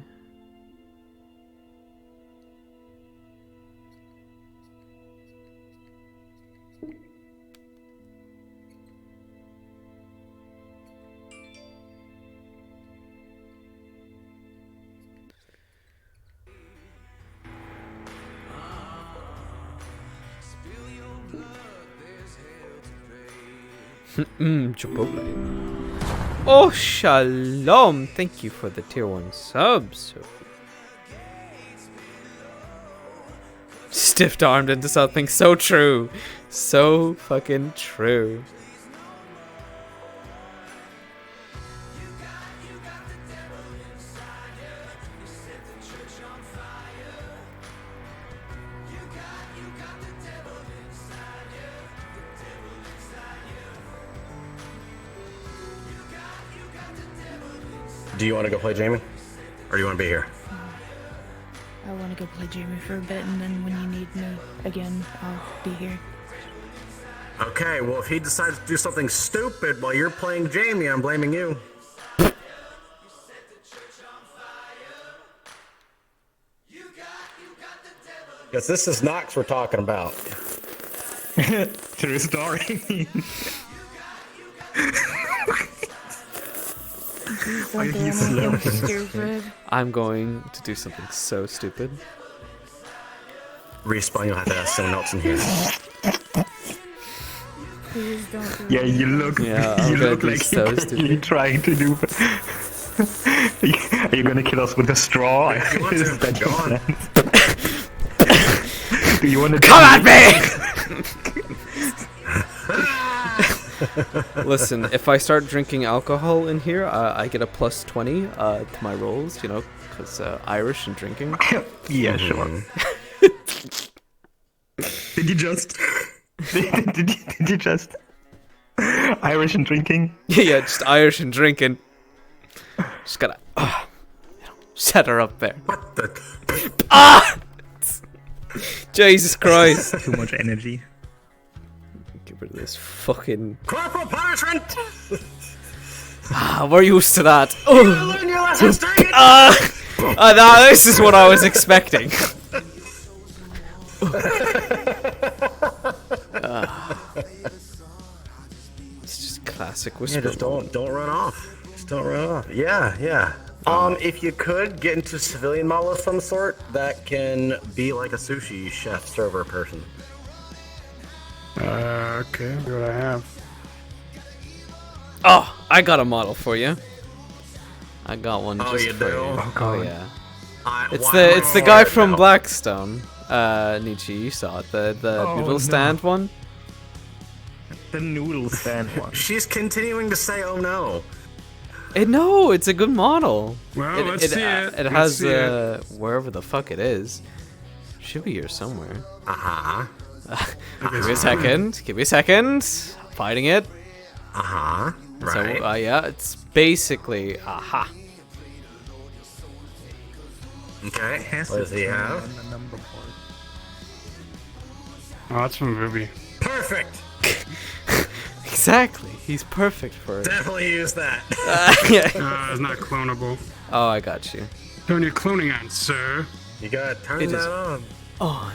Speaker 5: Chipotle. Oh, shalom. Thank you for the tier 1 subs. Stiffed armed into something so true. So fucking true.
Speaker 3: Do you want to go play Jamie? Or do you want to be here?
Speaker 11: I want to go play Jamie for a bit, and then when you need me again, I'll be here.
Speaker 3: Okay, well, if he decides to do something stupid while you're playing Jamie, I'm blaming you. Because this is Nox we're talking about.
Speaker 4: True story.
Speaker 11: Don't do anything stupid.
Speaker 5: I'm going to do something so stupid.
Speaker 3: Respawn, you'll have to ask someone else in here.
Speaker 11: Please don't do
Speaker 4: Yeah, you look.
Speaker 5: Yeah,
Speaker 4: you
Speaker 5: I'm gonna
Speaker 4: look
Speaker 5: be
Speaker 4: like
Speaker 5: so
Speaker 4: you're
Speaker 5: stupid.
Speaker 4: trying to do. Are you gonna kill us with a straw?
Speaker 3: If you want
Speaker 4: Is
Speaker 3: to,
Speaker 4: that your
Speaker 3: go on.
Speaker 4: plan? Do you want to
Speaker 5: Come at me! Listen, if I start drinking alcohol in here, I get a plus 20 to my rolls, you know, because Irish and drinking.
Speaker 4: Yeah, sure. Did you just? Did you just? Irish and drinking?
Speaker 5: Yeah, just Irish and drinking. Just gotta, you know, set her up there.
Speaker 3: What the?
Speaker 5: Ah! Jesus Christ.
Speaker 4: Too much energy.
Speaker 5: Get rid of this fucking...
Speaker 3: Corporal punishment!
Speaker 5: Ah, we're used to that. Oh.
Speaker 3: Learn your lessons, dang it!
Speaker 5: No, this is what I was expecting. It's just classic whisper.
Speaker 3: Yeah, just don't run off. Just don't run off. Yeah. If you could get into civilian model of some sort, that can be like a sushi chef server person.
Speaker 2: Okay, what do I have?
Speaker 5: Oh, I got a model for you. I got one.
Speaker 3: Oh,
Speaker 5: just
Speaker 3: you
Speaker 5: for
Speaker 3: do?
Speaker 5: you.
Speaker 3: Oh,
Speaker 5: Oh yeah. It's
Speaker 3: Why
Speaker 5: the
Speaker 3: am I
Speaker 5: it's the guy
Speaker 3: scared
Speaker 5: from
Speaker 3: now?
Speaker 5: Blackstone. Nietzsche, you saw it. The noodle stand one.
Speaker 4: The noodle stand one.
Speaker 3: She's continuing to say, "Oh no."
Speaker 5: No, it's a good model.
Speaker 2: Well, let's see it.
Speaker 5: It
Speaker 2: Let's
Speaker 5: has
Speaker 2: see it.
Speaker 5: wherever the fuck it is. Should be here somewhere.
Speaker 3: Uh-huh.
Speaker 5: Give me a second. Give me a second. Fighting it.
Speaker 3: Uh-huh. Right.
Speaker 5: So yeah, it's basically aha.
Speaker 3: Okay. What does he have?
Speaker 2: Oh, that's from Ruby.
Speaker 3: Perfect.
Speaker 5: Exactly. He's perfect for it.
Speaker 3: Definitely use that.
Speaker 5: Yeah.
Speaker 2: It's not clonable.
Speaker 5: Oh, I got you.
Speaker 2: Turn your cloning on, sir.
Speaker 3: You gotta turn
Speaker 5: It is
Speaker 3: that on.
Speaker 5: on.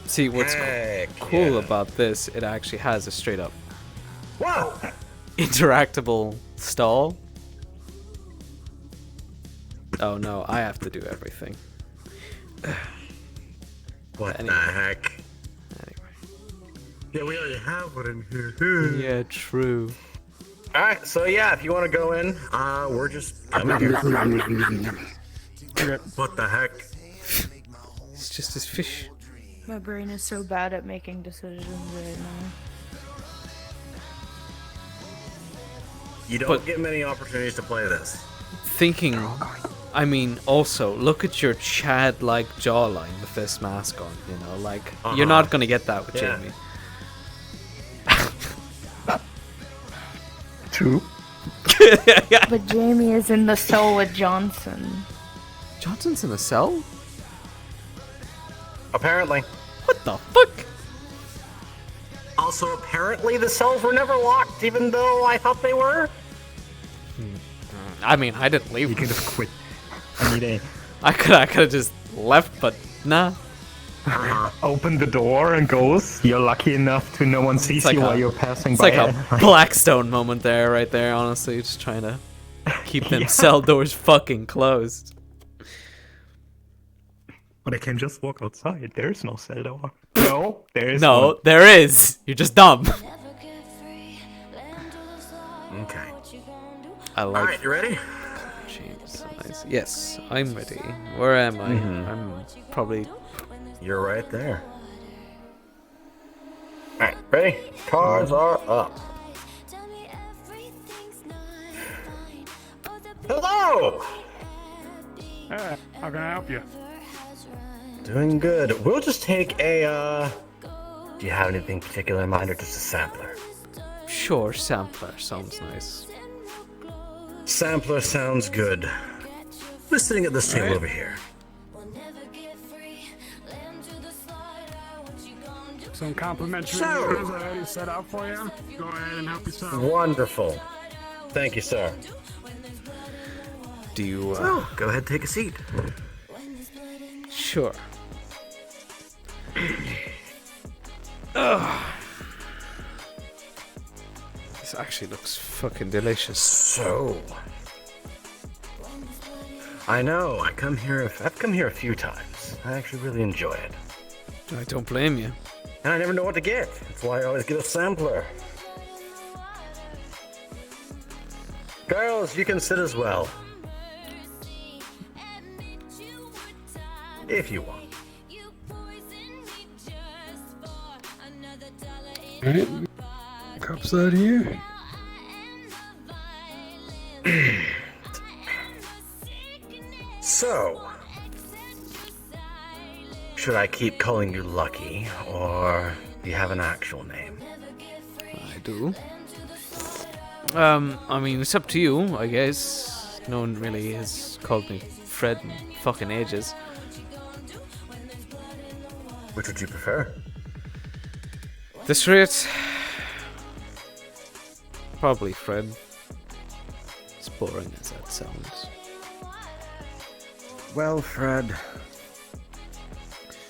Speaker 5: See, what's
Speaker 3: Heck
Speaker 5: cool
Speaker 3: yeah.
Speaker 5: about this, it actually has a straight up
Speaker 3: Wow.
Speaker 5: interactable stall. Oh no, I have to do everything.
Speaker 3: What
Speaker 5: Anyway.
Speaker 3: the heck?
Speaker 5: Anyway.
Speaker 3: Yeah, we already have one in here.
Speaker 5: Yeah, true.
Speaker 3: Alright, so yeah, if you want to go in, we're just coming here. What the heck?
Speaker 5: It's just this fish.
Speaker 11: My brain is so bad at making decisions right now.
Speaker 3: You don't
Speaker 5: But-
Speaker 3: get many opportunities to play this.
Speaker 5: Thinking, I mean, also, look at your Chad-like jawline with this mask on, you know, like, you're not gonna get that with
Speaker 3: Yeah.
Speaker 5: Jamie.
Speaker 4: True.
Speaker 11: But Jamie is in the cell with Johnson.
Speaker 5: Johnson's in a cell?
Speaker 3: Apparently.
Speaker 5: What the fuck?
Speaker 3: Also, apparently the cells were never locked, even though I thought they were.
Speaker 5: I mean, I didn't leave.
Speaker 4: You could have quit. I need
Speaker 5: I could have just left, but nah.
Speaker 4: open the door and goes. You're lucky enough to no one sees
Speaker 5: like
Speaker 4: you
Speaker 5: a-
Speaker 4: while you're passing
Speaker 5: It's
Speaker 4: by.
Speaker 5: like a Blackstone moment there, right there, honestly. Just trying to keep them cell doors fucking closed.
Speaker 4: But I can just walk outside. There's no cell door. No, there is
Speaker 5: No,
Speaker 4: one.
Speaker 5: there is. You're just dumb.
Speaker 3: Okay.
Speaker 5: I like
Speaker 3: Alright, you ready?
Speaker 5: James. Nice. Yes, I'm ready. Where am I? I'm probably.
Speaker 3: You're right there. Alright, ready? Cards are up. Hello!
Speaker 2: How can I help you?
Speaker 3: Doing good. We'll just take a, do you have anything particular in mind or just a sampler?
Speaker 5: Sure, sampler sounds nice.
Speaker 3: Sampler sounds good. Who's sitting at this table over here?
Speaker 2: Some complimentary
Speaker 3: So-
Speaker 2: meals already set out for you. Go ahead and help yourself.
Speaker 3: Wonderful. Thank you, sir.
Speaker 5: Do you?
Speaker 3: Oh, go ahead, take a seat.
Speaker 5: Sure. Ugh. This actually looks fucking delicious.
Speaker 3: So, I know. I've come here a few times. I actually really enjoy it,
Speaker 5: I don't blame you.
Speaker 3: and I never know what to get. That's why I always get a sampler. Girls, you can sit as well, if you want.
Speaker 2: Alright. Cups out here.
Speaker 3: So, should I keep calling you Lucky, or do you have an actual name?
Speaker 5: I do. I mean, it's up to you, I guess. No one really has called me Fred in fucking ages.
Speaker 3: Which would you prefer?
Speaker 5: This rate, probably Fred. As boring as that sounds.
Speaker 3: Well, Fred,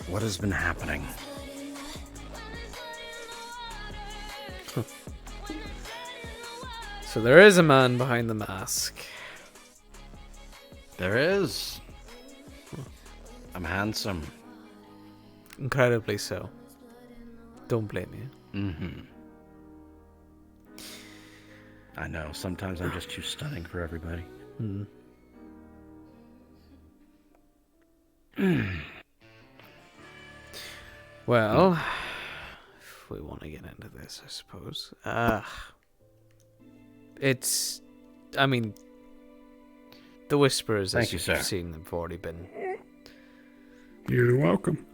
Speaker 3: what has been happening?
Speaker 5: So there is a man behind the mask.
Speaker 3: There is. I'm handsome.
Speaker 5: Incredibly so. Don't blame you.
Speaker 3: Mm-hmm. I know, sometimes I'm just too stunning for everybody.
Speaker 5: Well, if we want to get into this, I suppose. It's, I mean, the Whisperers,
Speaker 3: Thank
Speaker 5: as
Speaker 3: you,
Speaker 5: you've
Speaker 3: sir.
Speaker 5: seen, have already been
Speaker 2: You're welcome.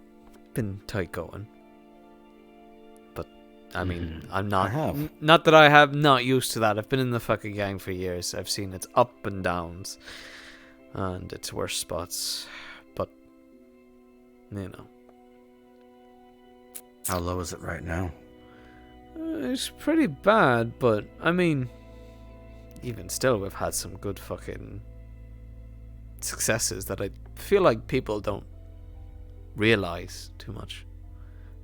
Speaker 5: tight going. But I mean, I'm
Speaker 3: I
Speaker 5: not.
Speaker 3: have.
Speaker 5: Not that I have not used to that. I've been in the fucking gang for years. I've seen its up and downs, and its worst spots. But you know,
Speaker 3: How low is it right now?
Speaker 5: it's pretty bad. But I mean, even still, we've had some good fucking successes that I feel like people don't realize too much.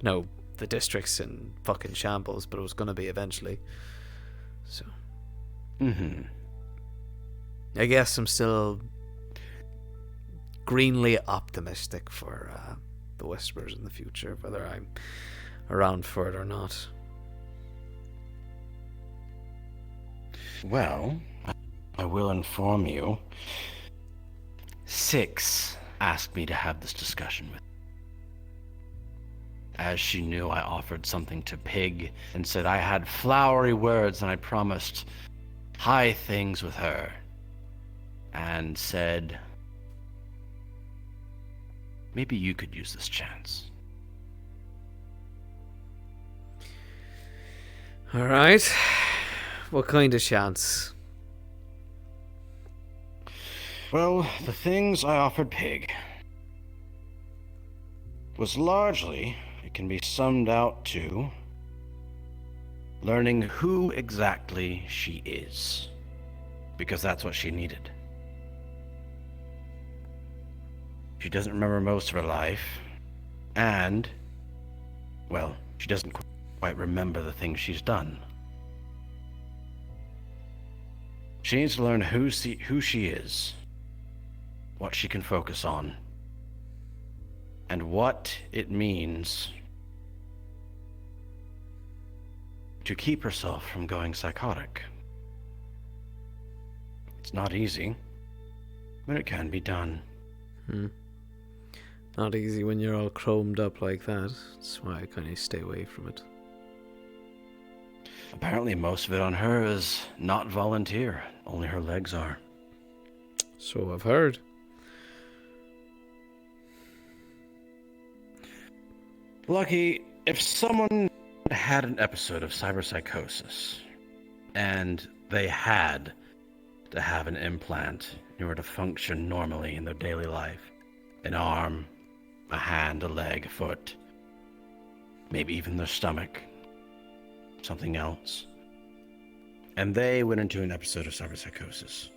Speaker 5: No, the district's in fucking shambles, but it was going to be eventually. So. I guess I'm still greenly optimistic for the Whispers in the future, whether I'm around for it or not.
Speaker 3: Well, I will inform you. Six asked me to have this discussion with. As she knew, I offered something to Pig and said I had flowery words and I promised high things with her. And said, maybe you could use this chance.
Speaker 5: Alright. What kind of chance?
Speaker 3: Well, the things I offered Pig was largely, it can be summed out to, learning who exactly she is. Because that's what she needed. She doesn't remember most of her life, and, well, she doesn't quite remember the things she's done. She needs to learn who she is, what she can focus on, and what it means to keep herself from going psychotic. It's not easy, but it can be done.
Speaker 5: Not easy when you're all chromed up like that. That's why I kind of stay away from it.
Speaker 3: Apparently most of it on her is not volunteer. Only her legs are.
Speaker 5: So I've heard.
Speaker 3: Lucky, if someone had an episode of cyberpsychosis, and they had to have an implant in order to function normally in their daily life, an arm, a hand, a leg, a foot, maybe even their stomach, something else, and they went into an episode of cyberpsychosis,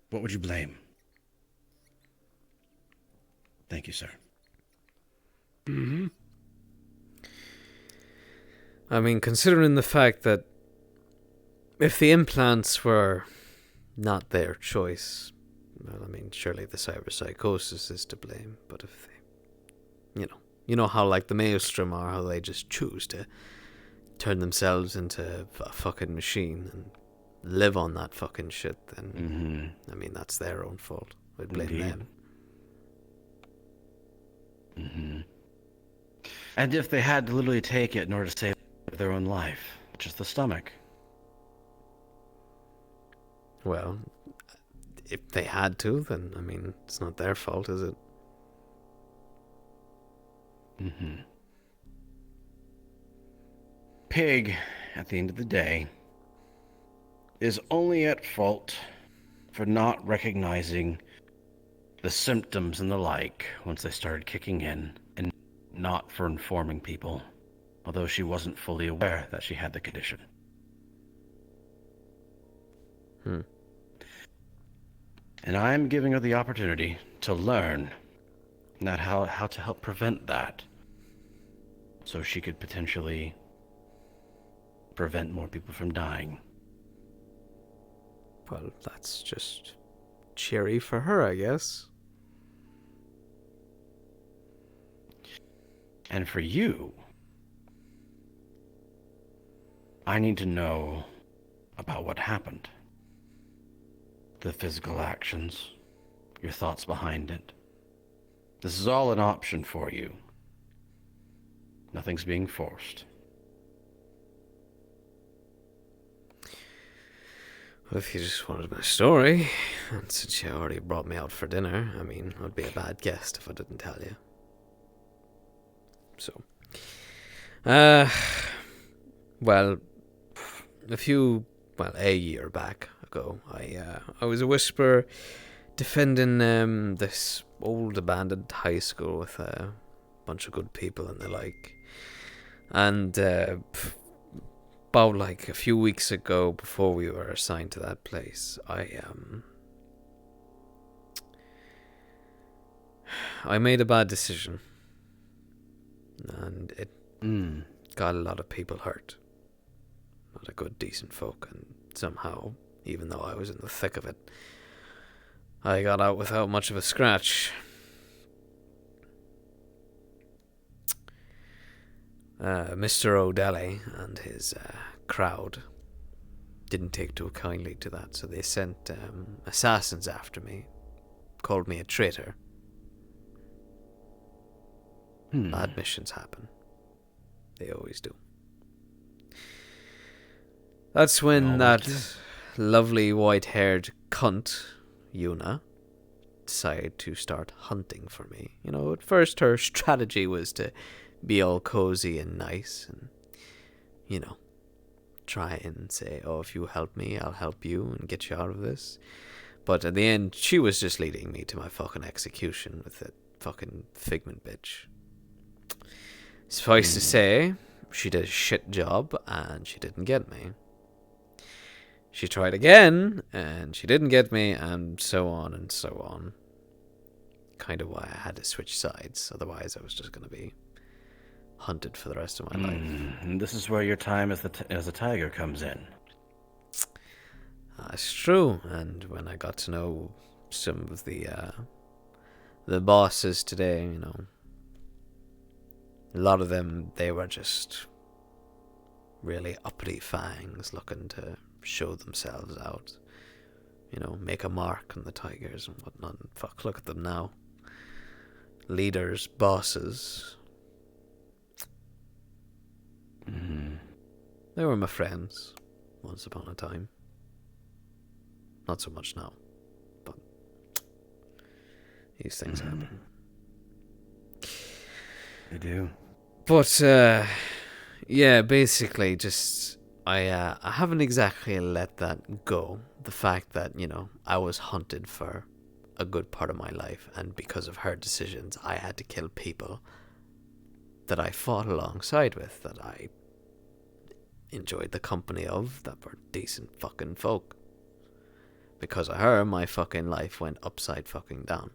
Speaker 3: what would you blame? Thank you, sir.
Speaker 5: I mean, considering the fact that if the implants were not their choice, well, I mean, surely the cyberpsychosis is to blame. But if they, you know how like the Maelstrom are, how they just choose to turn themselves into a fucking machine and live on that fucking shit, then I mean, that's their own fault. I'd blame them.
Speaker 3: And if they had to literally take it in order to save their own life, which is the stomach.
Speaker 5: Well, if they had to, then, I mean, it's not their fault, is it?
Speaker 3: Pig, at the end of the day, is only at fault for not recognizing the symptoms and the like once they started kicking in, and not for informing people, although she wasn't fully aware that she had the condition. And I'm giving her the opportunity to learn not how to help prevent that, so she could potentially prevent more people from dying.
Speaker 5: Well, that's just cheery for her, I guess.
Speaker 3: And for you, I need to know about what happened. The physical actions, your thoughts behind it. This is all an option for you. Nothing's being forced.
Speaker 5: Well, if you just wanted my story, and since you already brought me out for dinner, I mean, I'd be a bad guest if I didn't tell you. So, well, a year back ago, I was a whisper defending this old abandoned high school with a bunch of good people and the like. And about like a few weeks ago, before we were assigned to that place, I I made a bad decision. And it got a lot of people hurt. Not a good, decent folk. And somehow, even though I was in the thick of it, I got out without much of a scratch. Mr. O'Delly and his crowd didn't take too kindly to that, so they sent assassins after me, called me a traitor. Bad missions happen. They always do. That's when that lovely white-haired cunt, Yuna, decided to start hunting for me. You know, at first her strategy was to be all cozy and nice and, you know, try and say, oh, if you help me, I'll help you and get you out of this. But at the end, she was just leading me to my fucking execution with that fucking Figment bitch. Suffice to say, she did a shit job and she didn't get me. She tried again and she didn't get me, and so on and so on. Kind of why I had to switch sides, otherwise I was just going to be hunted for the rest of my life.
Speaker 3: And this is where your time as a tiger comes in.
Speaker 5: That's true, and when I got to know some of the bosses today, you know, a lot of them, they were just really uppity fangs looking to show themselves out. You know, make a mark on the tigers and whatnot. And fuck, look at them now. Leaders, bosses. They were my friends once upon a time. Not so much now, but these things happen.
Speaker 3: They do.
Speaker 5: But yeah, basically, just I haven't exactly let that go. The fact that, you know, I was hunted for a good part of my life, and because of her decisions, I had to kill people that I fought alongside with, that I enjoyed the company of, that were decent fucking folk. Because of her, my fucking life went upside fucking down.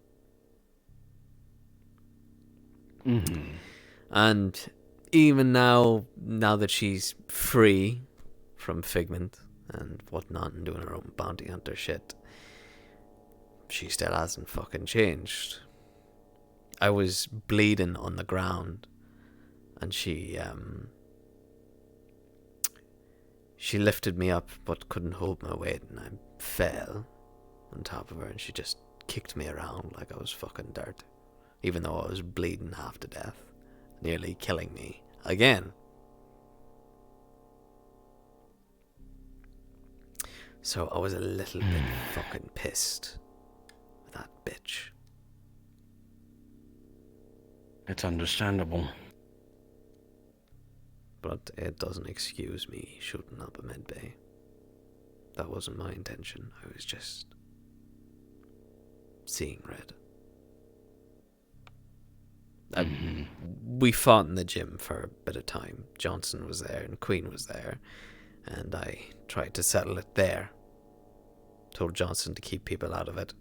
Speaker 5: And even now that she's free from Figment and whatnot and doing her own bounty hunter shit, she still hasn't fucking changed. I was bleeding on the ground and she lifted me up but couldn't hold my weight, and I fell on top of her and she just kicked me around like I was fucking dirt, even though I was bleeding half to death, nearly killing me again. So I was a little bit fucking pissed with that bitch.
Speaker 3: It's understandable.
Speaker 5: But it doesn't excuse me shooting up a medbay. That wasn't my intention. I was just seeing red. We fought in the gym for a bit of time. Johnson was there and Queen was there, and I tried to settle it there. Told Johnson to keep people out of it,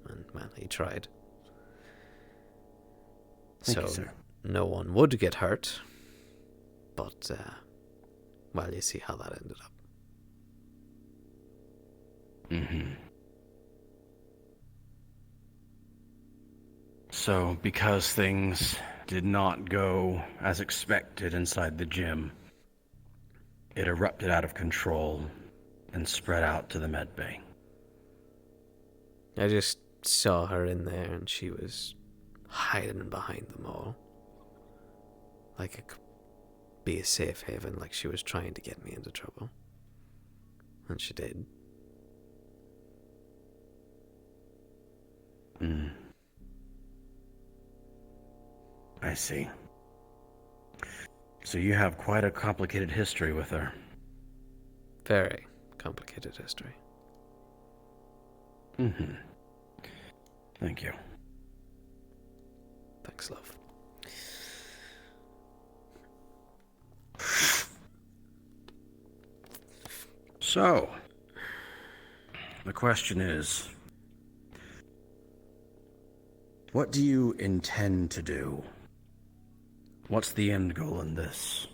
Speaker 5: and well, he tried.
Speaker 3: Thank you, sir.
Speaker 5: No one would get hurt, but well, you see how that ended up.
Speaker 3: So, because things did not go as expected inside the gym, it erupted out of control and spread out to the med bay.
Speaker 5: I just saw her in there and she was hiding behind them all. Like it could be a safe haven, like she was trying to get me into trouble. And she did.
Speaker 3: I see. So you have quite a complicated history with her.
Speaker 5: Very complicated history.
Speaker 3: Thank you.
Speaker 5: Thanks, love.
Speaker 3: So, the question is, What do you intend to do? What's the end goal in this?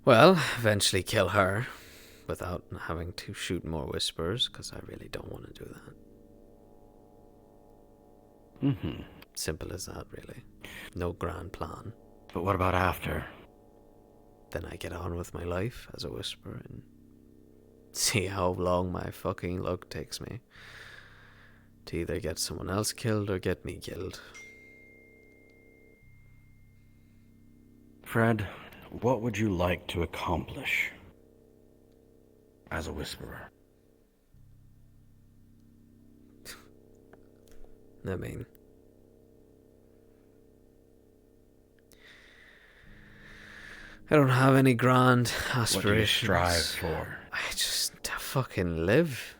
Speaker 5: Well, eventually kill her without having to shoot more whispers, because I really don't want to do that.
Speaker 3: Mm-hmm.
Speaker 5: Simple as that, really. No grand plan.
Speaker 3: But what about after?
Speaker 5: Then I get on with my life as a whisperer and see how long my fucking luck takes me to either get someone else killed or get me killed.
Speaker 3: Fred, what would you like to accomplish as a whisperer?
Speaker 5: I mean, I don't have any grand aspirations.
Speaker 3: What do you strive for?
Speaker 5: I just fucking live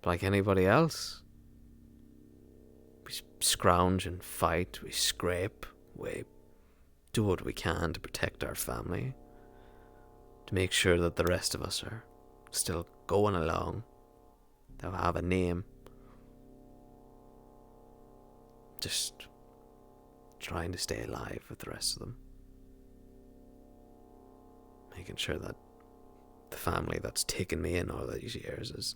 Speaker 5: like anybody else. We scrounge and fight, we scrape, we do what we can to protect our family, to make sure that the rest of us are still going along, they'll have a name. Just trying to stay alive with the rest of them. Making sure that the family that's taken me in all these years is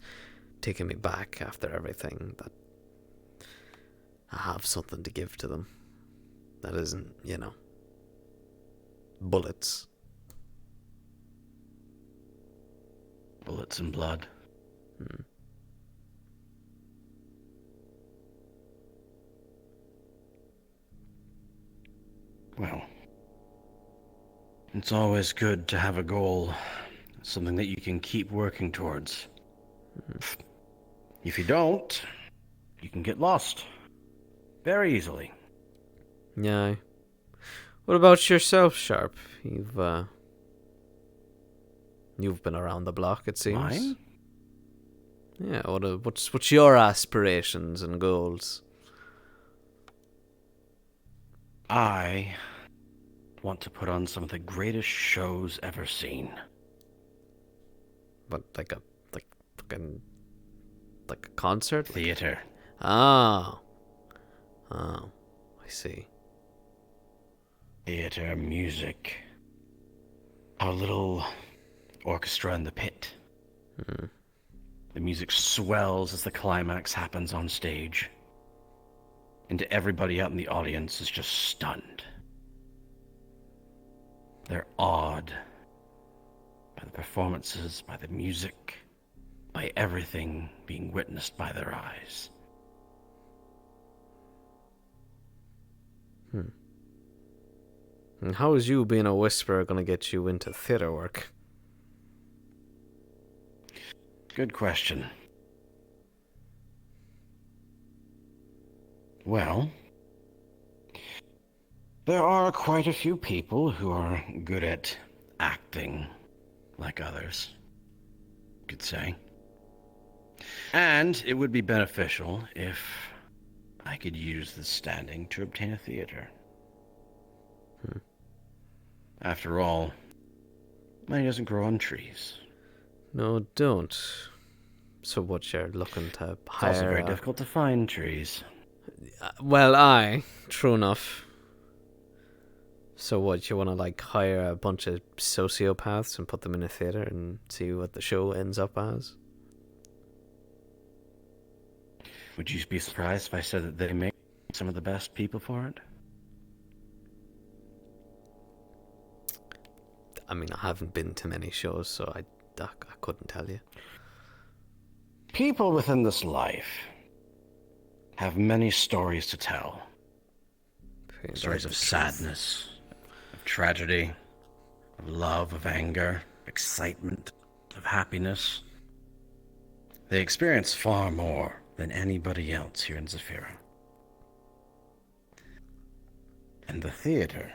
Speaker 5: taking me back after everything, that I have something to give to them that isn't, bullets.
Speaker 3: Bullets and blood. Well, it's always good to have a goal, something that you can keep working towards. If you don't, you can get lost very easily.
Speaker 5: Yeah. What about yourself, Sharp? You've been around the block, it seems.
Speaker 3: Mine?
Speaker 5: Yeah. What's your aspirations and goals?
Speaker 3: I want to put on some of the greatest shows ever seen.
Speaker 5: But like a concert?
Speaker 3: Theater.
Speaker 5: Oh, I see.
Speaker 3: Theater, music. Our little orchestra in the pit. The music swells as the climax happens on stage. And everybody out in the audience is just stunned. They're awed by the performances, by the music, by everything being witnessed by their eyes.
Speaker 5: And how is you being a whisperer gonna get you into theater work?
Speaker 3: Good question. Well, there are quite a few people who are good at acting like others, you could say. And it would be beneficial if I could use this standing to obtain a theater. After all, money doesn't grow on trees.
Speaker 5: No, don't. So what, you're looking to hire?
Speaker 3: It's also very difficult to find trees.
Speaker 5: Well, true enough. So what, you want to hire a bunch of sociopaths and put them in a theater and see what the show ends up as?
Speaker 3: Would you be surprised if I said that they make some of the best people for it?
Speaker 5: I mean, I haven't been to many shows, so I couldn't tell you.
Speaker 3: People within this life have many stories to tell. Stories of sadness, of tragedy, of love, of anger, excitement, of happiness. They experience far more than anybody else here in Zafira. And the theater,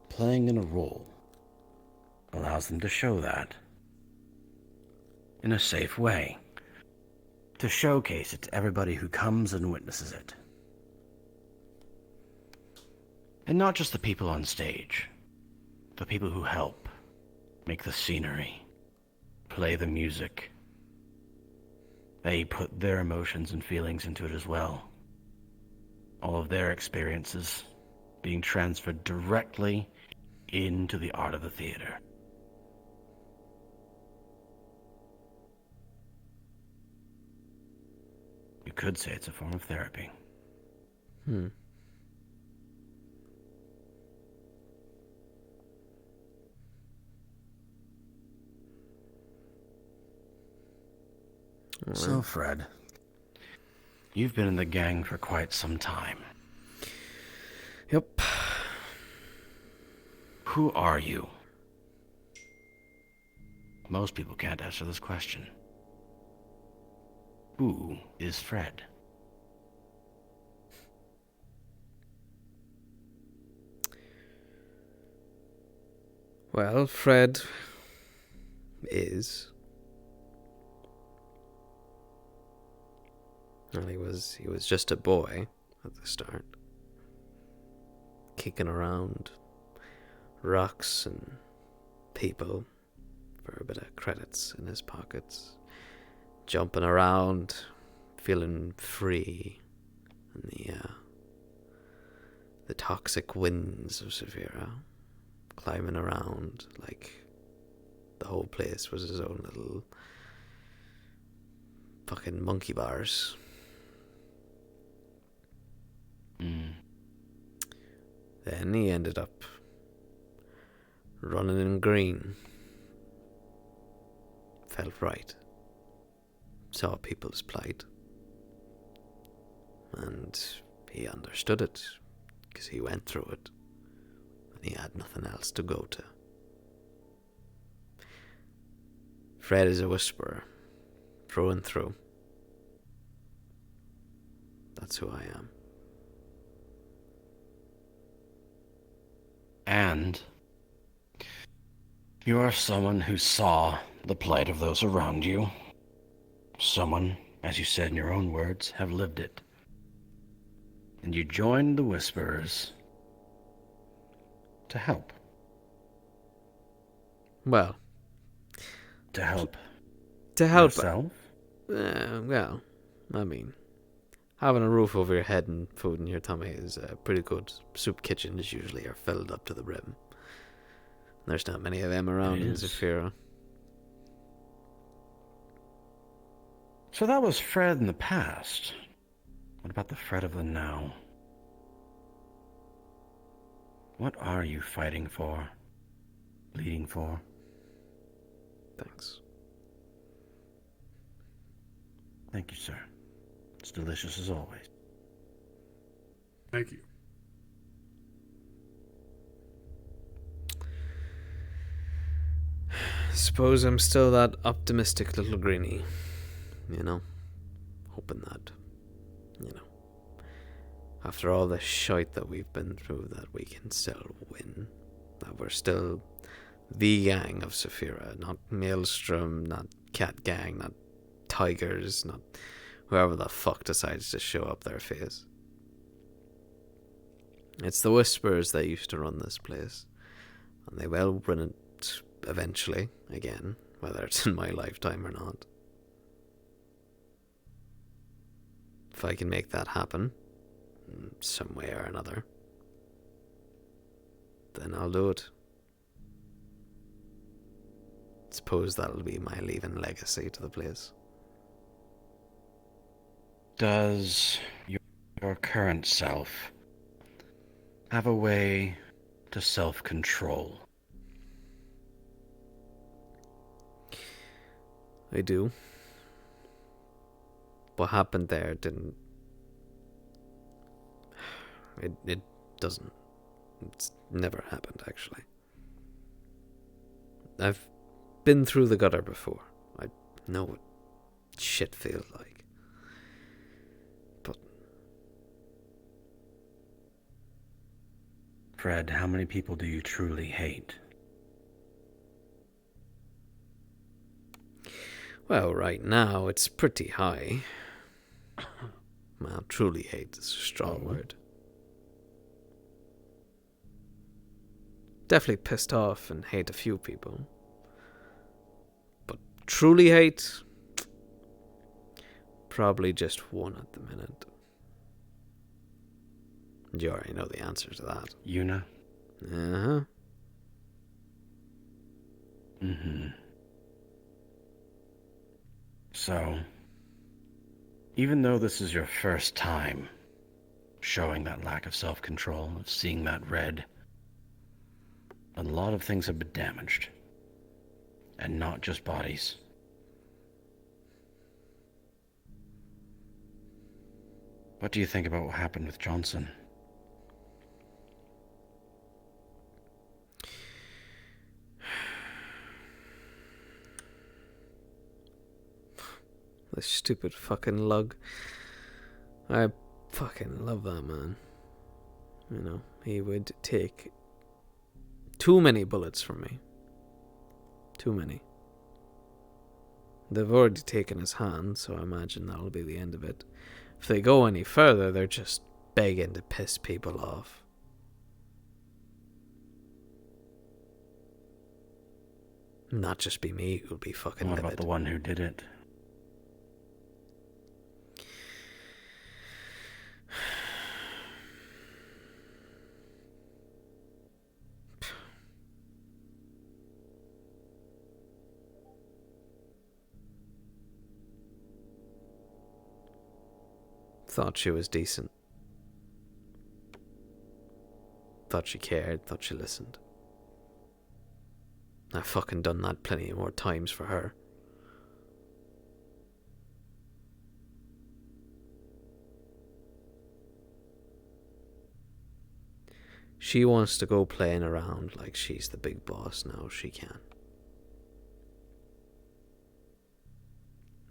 Speaker 3: playing in a role, allows them to show that in a safe way, to showcase it to everybody who comes and witnesses it. And not just the people on stage, the people who help make the scenery, play the music, They put their emotions and feelings into it as well. All of their experiences being transferred directly into the art of the theater. You could say it's a form of therapy. So, Fred, you've been in the gang for quite some time.
Speaker 5: Yep.
Speaker 3: Who are you? Most people can't answer this question. Who is Fred?
Speaker 5: Well, Fred is... Well, he was just a boy at the start. Kicking around rocks and people for a bit of credits in his pockets. Jumping around, feeling free in the toxic winds of Severa. Climbing around like the whole place was his own little fucking monkey bars. Then he ended up running in green. Felt right. Saw people's plight. And he understood it, because he went through it. And he had nothing else to go to. Fred is a whisperer, through and through. That's who I am.
Speaker 3: And you are someone who saw the plight of those around you. Someone, as you said in your own words, have lived it. And you joined the Whisperers to help.
Speaker 5: Well,
Speaker 3: To help
Speaker 5: yourself?
Speaker 3: yourself?
Speaker 5: Well, I mean, having a roof over your head and food in your tummy is pretty good. Soup kitchens usually are filled up to the brim. There's not many of them around in Zafira.
Speaker 3: So that was Fred in the past. What about the Fred of the now? What are you fighting for? Bleeding for?
Speaker 5: Thanks.
Speaker 3: Thank you, sir. It's delicious as always.
Speaker 2: Thank you.
Speaker 5: Suppose I'm still that optimistic little greenie, you know? Hoping that, you know, after all the shite that we've been through, that we can still win. That we're still the gang of Saphira, not Maelstrom, not Cat Gang, not Tigers, not whoever the fuck decides to show up their face. It's the Whisperers that used to run this place, and they will run it eventually, again, whether it's in my lifetime or not. If I can make that happen, some way or another, then I'll do it. Suppose that'll be my leaving legacy to the place.
Speaker 3: Does your current self have a way to self-control?
Speaker 5: I do. What happened there didn't... It doesn't. It's never happened, actually. I've been through the gutter before. I know what shit feels like. But...
Speaker 3: Fred, how many people do you truly hate?
Speaker 5: Well, right now, it's pretty high. Well, truly hate is a strong word. Definitely pissed off and hate a few people. But truly hate... Probably just one at the minute. You already know the answer to that.
Speaker 12: Yuna?
Speaker 5: Uh-huh.
Speaker 12: Mm-hmm. So, even though this is your first time showing that lack of self-control, of seeing that red, a lot of things have been damaged. And not just bodies. What do you think about what happened with Johnson?
Speaker 5: The stupid fucking lug. I fucking love that man. You know, he would take too many bullets from me. Too many. They've already taken his hand, so I imagine that'll be the end of it. If they go any further, they're just begging to piss people off. Not just be me who'll be fucking
Speaker 12: What
Speaker 5: livid.
Speaker 12: about the one who did it?
Speaker 5: Thought she was decent. Thought she cared, thought she listened. I've fucking done that plenty more times for her. She wants to go playing around like she's the big boss now. She can.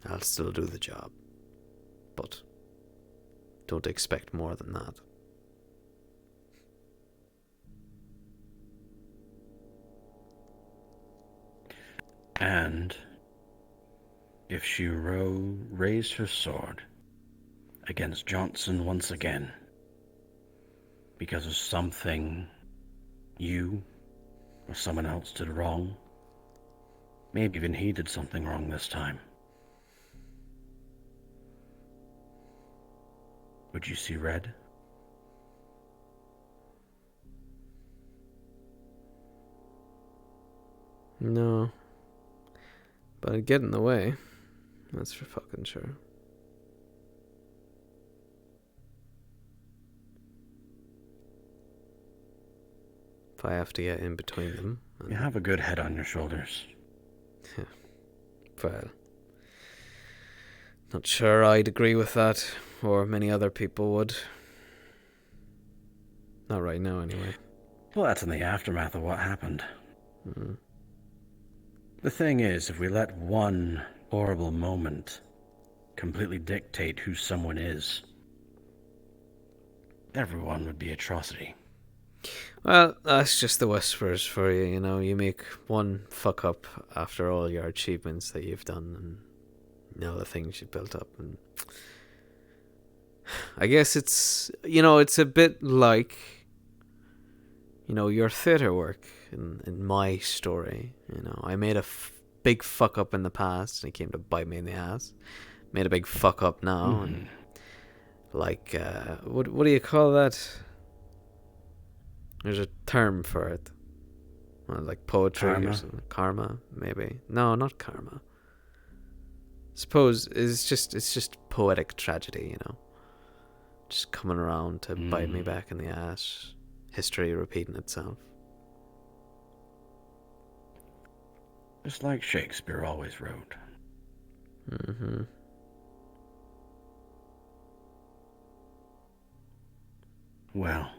Speaker 5: I'll still do the job. But don't expect more than that.
Speaker 12: And if she raised her sword against Johnson once again because of something you or someone else did wrong, maybe even he did something wrong this time, would you see red?
Speaker 5: No. But I'd get in the way. That's for fucking sure. If I have to get in between them.
Speaker 12: You have a good head on your shoulders.
Speaker 5: Well, not sure I'd agree with that, or many other people would. Not right now, anyway.
Speaker 12: Well, that's in the aftermath of what happened.
Speaker 5: Mm.
Speaker 12: The thing is, if we let one horrible moment completely dictate who someone is, everyone would be atrocity.
Speaker 5: Well, that's just the whispers for you, you know. You make one fuck up after all your achievements that you've done and you know the things you've built up. And I guess it's, you know, it's a bit like, you know, your theatre work in my story. You know, I made a big fuck up in the past and it came to bite me in the ass. Made a big fuck up now. And like, what do you call that? There's a term for it. Well, like poetry
Speaker 12: Karma?
Speaker 5: or something. Karma, maybe. No, not karma. Suppose it's just poetic tragedy, you know. Just coming around to bite me back in the ass. History repeating itself.
Speaker 12: Just like Shakespeare always wrote.
Speaker 5: Mm-hmm.
Speaker 12: Well,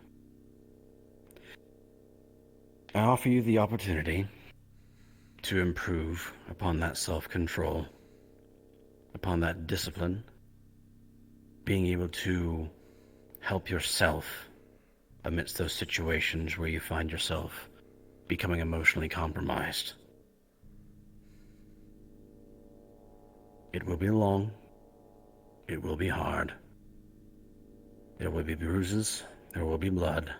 Speaker 12: I offer you the opportunity to improve upon that self-control, upon that discipline, being able to help yourself amidst those situations where you find yourself becoming emotionally compromised. It will be long. It will be hard. There will be bruises. There will be blood.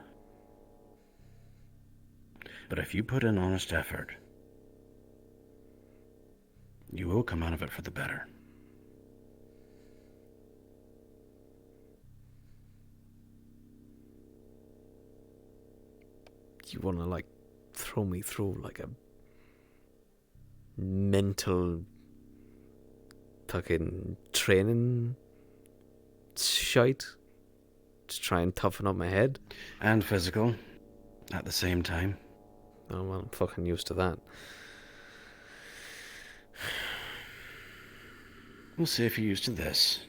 Speaker 12: But if you put in honest effort, you will come out of it for the better.
Speaker 5: You want to, like, throw me through, like, a mental fucking training shite to try and toughen up my head?
Speaker 12: And physical at the same time.
Speaker 5: Oh, well, I'm fucking used to that.
Speaker 12: We'll see if you're used to this.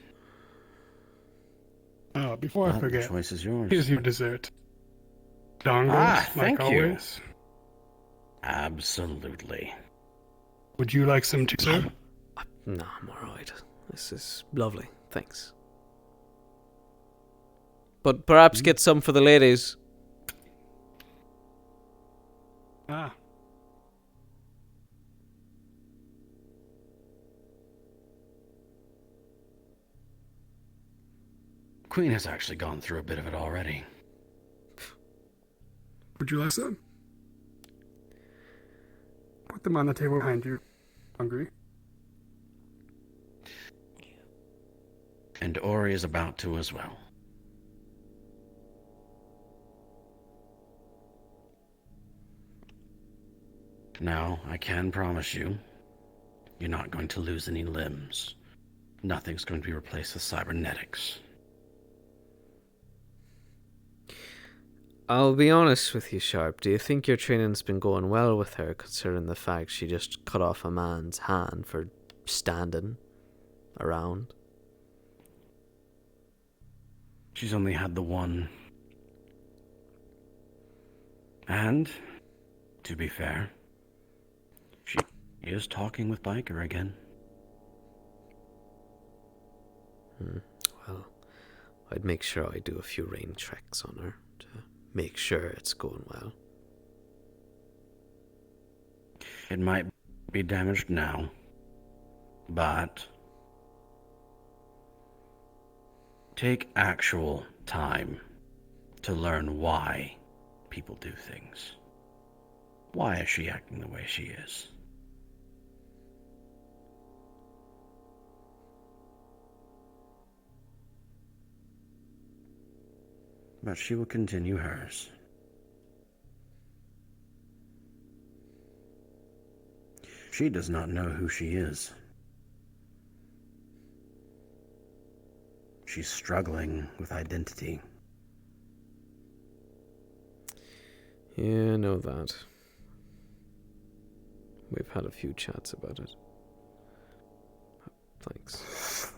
Speaker 2: Before I
Speaker 12: Well, the
Speaker 2: forget,
Speaker 12: choice is yours.
Speaker 2: here's your dessert. Dongles,
Speaker 12: Thank
Speaker 2: like
Speaker 12: you.
Speaker 2: always.
Speaker 12: Absolutely.
Speaker 2: Would you like some too, sir?
Speaker 5: No, I'm alright. This is lovely. Thanks. But perhaps get some for the ladies.
Speaker 2: Ah.
Speaker 12: Queen has actually gone through a bit of it already.
Speaker 2: Would you like some? Put them on the table behind you. Hungry?
Speaker 12: And Ori is about to as well. Now, I can promise you, you're not going to lose any limbs. Nothing's going to be replaced with cybernetics.
Speaker 5: I'll be honest with you, Sharp. Do you think your training's been going well with her, considering the fact she just cut off a man's hand for standing around?
Speaker 12: She's only had the one. And, to be fair, she is talking with Biker again.
Speaker 5: Well, I'd make sure I do a few rain checks on her to make sure it's going well.
Speaker 12: It might be damaged now, but take actual time to learn why people do things. Why is she acting the way she is? But she will continue hers. She does not know who she is. She's struggling with identity.
Speaker 5: Yeah, I know that. We've had a few chats about it. Thanks.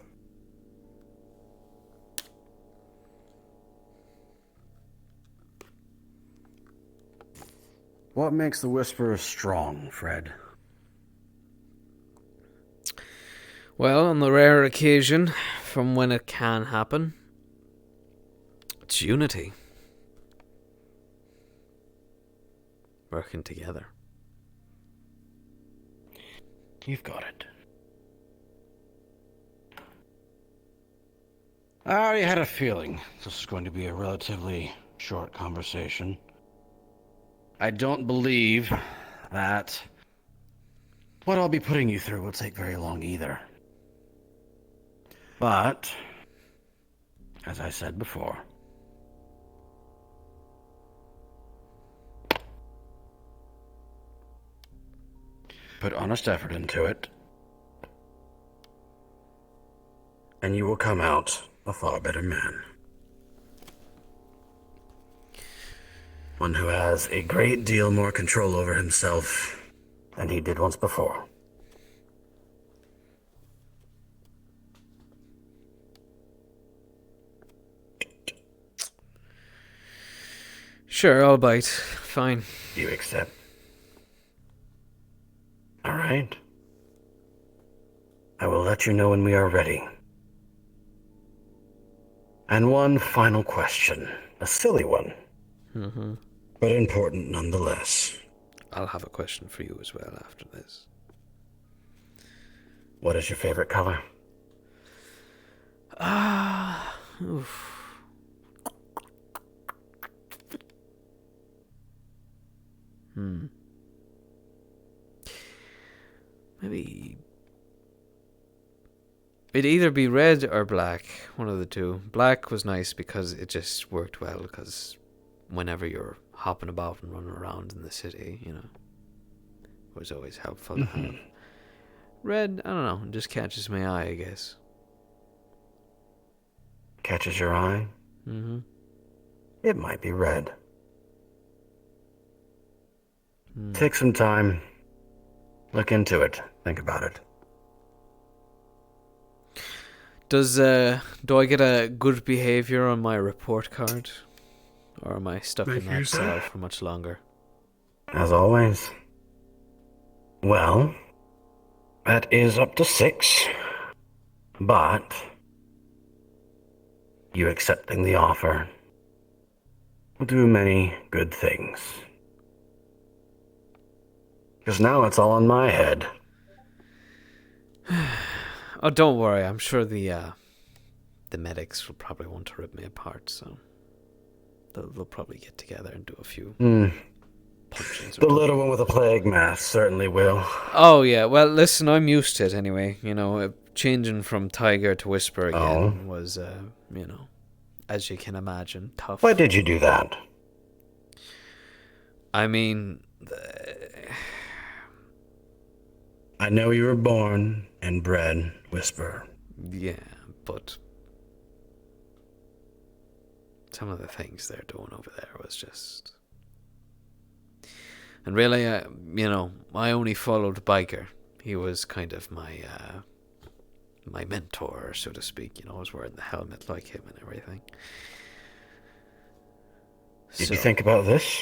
Speaker 12: What makes the Whisperer strong, Fred?
Speaker 5: Well, on the rare occasion, from when it can happen, it's unity. Working together.
Speaker 12: You've got it. I already had a feeling this was going to be a relatively short conversation. I don't believe that what I'll be putting you through will take very long either. But, as I said before, put honest effort into it, and you will come out a far better man. One who has a great deal more control over himself than he did once before.
Speaker 5: Sure, I'll bite. Fine.
Speaker 12: You accept? All right. I will let you know when we are ready. And one final question. A silly one.
Speaker 5: Mm-hmm.
Speaker 12: But important nonetheless.
Speaker 5: I'll have a question for you as well after this.
Speaker 12: What is your favorite color?
Speaker 5: Oof. Maybe it'd either be red or black, one of the two. Black was nice because it just worked well, because whenever you're hopping about and running around in the city, was always helpful to have. Red, I don't know, just catches my eye, I guess.
Speaker 3: Catches your eye?
Speaker 5: Mm-hmm.
Speaker 3: It might be red. Take some time. Look into it. Think about it.
Speaker 5: Do I get a good behavior on my report card? Or am I stuck in that cell for much longer?
Speaker 3: As always. Well, that is up to 6. But you accepting the offer will do many good things. Because now it's all on my head.
Speaker 5: Oh, don't worry. I'm sure the medics will probably want to rip me apart, so they'll probably get together and do a few punches.
Speaker 3: The little one with a plague mask certainly will.
Speaker 5: Oh, yeah. Well, listen, I'm used to it anyway. Changing from Tiger to Whisper again was, as you can imagine, tough.
Speaker 3: Why did you do that?
Speaker 5: I mean...
Speaker 3: I know you were born and bred Whisper.
Speaker 5: Yeah, but some of the things they're doing over there was just... And really, I only followed Biker. He was kind of my mentor, so to speak. I was wearing the helmet like him and everything.
Speaker 3: Did you think about this?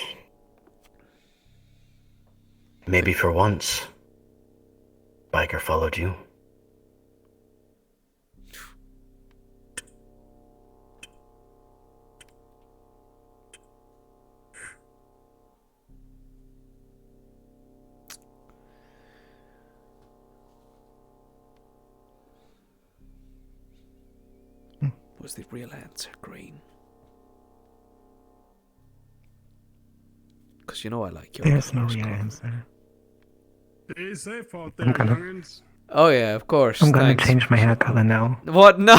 Speaker 3: Maybe for once, Biker followed you.
Speaker 5: Was the real answer green? Because I like your
Speaker 13: There's no
Speaker 5: colors
Speaker 13: real
Speaker 5: color.
Speaker 13: answer.
Speaker 2: Stay safe out
Speaker 13: I'm
Speaker 2: there,
Speaker 13: gonna-
Speaker 2: youngins.
Speaker 5: Oh yeah, of course.
Speaker 13: I'm gonna
Speaker 5: Thanks.
Speaker 13: change my hair color now.
Speaker 5: What? No.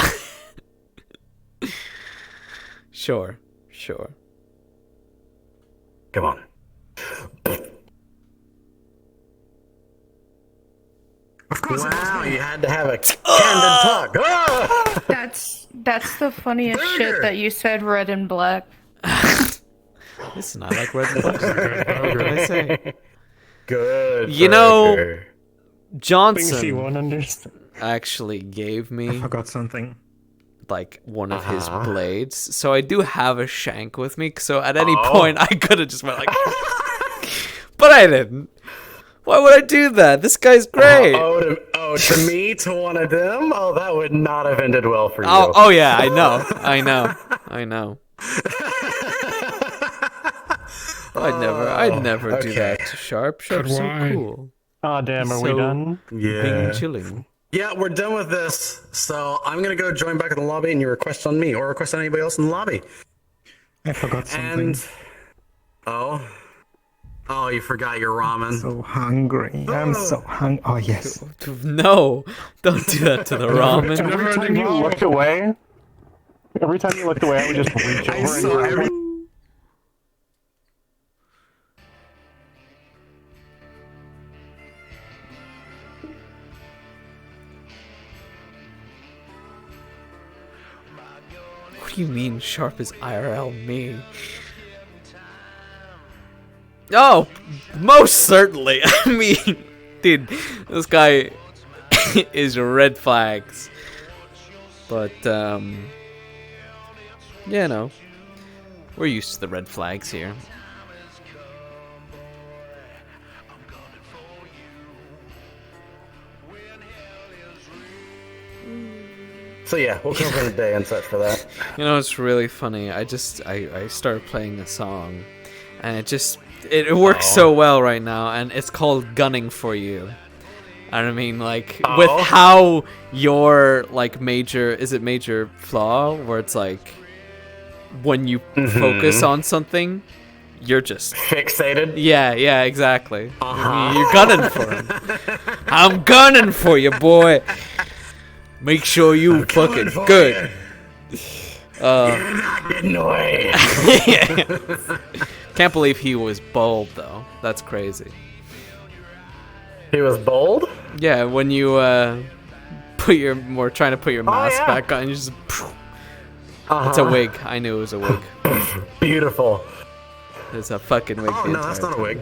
Speaker 5: Sure.
Speaker 3: Come on. Wow, you had to have a candid talk. Ah!
Speaker 11: That's the funniest shit that you said, red and black.
Speaker 5: Listen, I like red and black. What can I say?
Speaker 3: Good.
Speaker 5: Johnson
Speaker 13: Things you won't understand.
Speaker 5: actually gave me
Speaker 13: I forgot something.
Speaker 5: like one of his blades, so I do have a shank with me. So at any point, I could have just went like, but I didn't. Why would I do that? This guy's great.
Speaker 3: To me, to one of them? Oh, that would not have ended well for you.
Speaker 5: Oh yeah, I know. I'd never do that to Sharp. Sharp's so
Speaker 2: why?
Speaker 5: cool.
Speaker 13: Oh damn, are we
Speaker 5: So
Speaker 13: done?
Speaker 3: Yeah.
Speaker 5: Being chilling.
Speaker 3: Yeah, we're done with this. So I'm going to go join back in the lobby and you request on me or request on anybody else in the lobby.
Speaker 13: I forgot something.
Speaker 3: And... Oh, you forgot your ramen.
Speaker 13: So hungry. I'm so hungry. Oh yes.
Speaker 5: No, don't do that to the ramen.
Speaker 13: Every time you looked away, I would just reach over and grab it.
Speaker 5: What do you mean Sharp is IRL me? Oh, most certainly. I mean, dude, this guy is red flags. But, we're used to the red flags here.
Speaker 3: So yeah, we'll come for the day and such for that.
Speaker 5: It's really funny. I started playing a song, and it works so well right now, and it's called "Gunning for You." And I mean, with how your major flaw, where it's like when you focus on something, you're just
Speaker 3: fixated.
Speaker 5: Yeah, exactly. You're gunning for him. I'm gunning for you, boy. Make sure you fucking good.
Speaker 3: You're not getting away.
Speaker 5: Can't believe he was bald though. That's crazy.
Speaker 3: He was bald?
Speaker 5: Yeah, when you were trying to put your mask back on, you just. It's a wig. I knew it was a wig.
Speaker 3: Beautiful.
Speaker 5: It's a fucking wig.
Speaker 3: Oh, no, that's not a wig.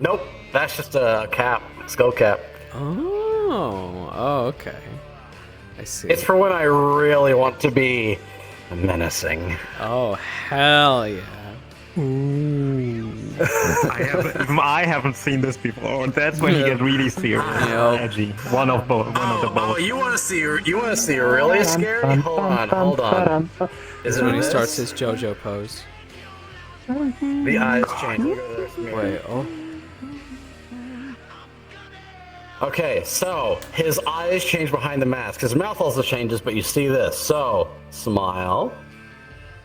Speaker 3: Nope, that's just a cap, skull cap.
Speaker 5: Oh, okay. I see.
Speaker 3: It's for when I really want to be menacing.
Speaker 5: Oh, hell yeah.
Speaker 4: I haven't seen this before. That's when you get really serious. Edgy. One of both.
Speaker 3: Oh, you want to see really scary? Hold on.
Speaker 5: This is when he starts his JoJo pose.
Speaker 3: The eyes change.
Speaker 5: Wait, oh.
Speaker 3: Okay, so his eyes change behind the mask. His mouth also changes, but you see this. So, smile,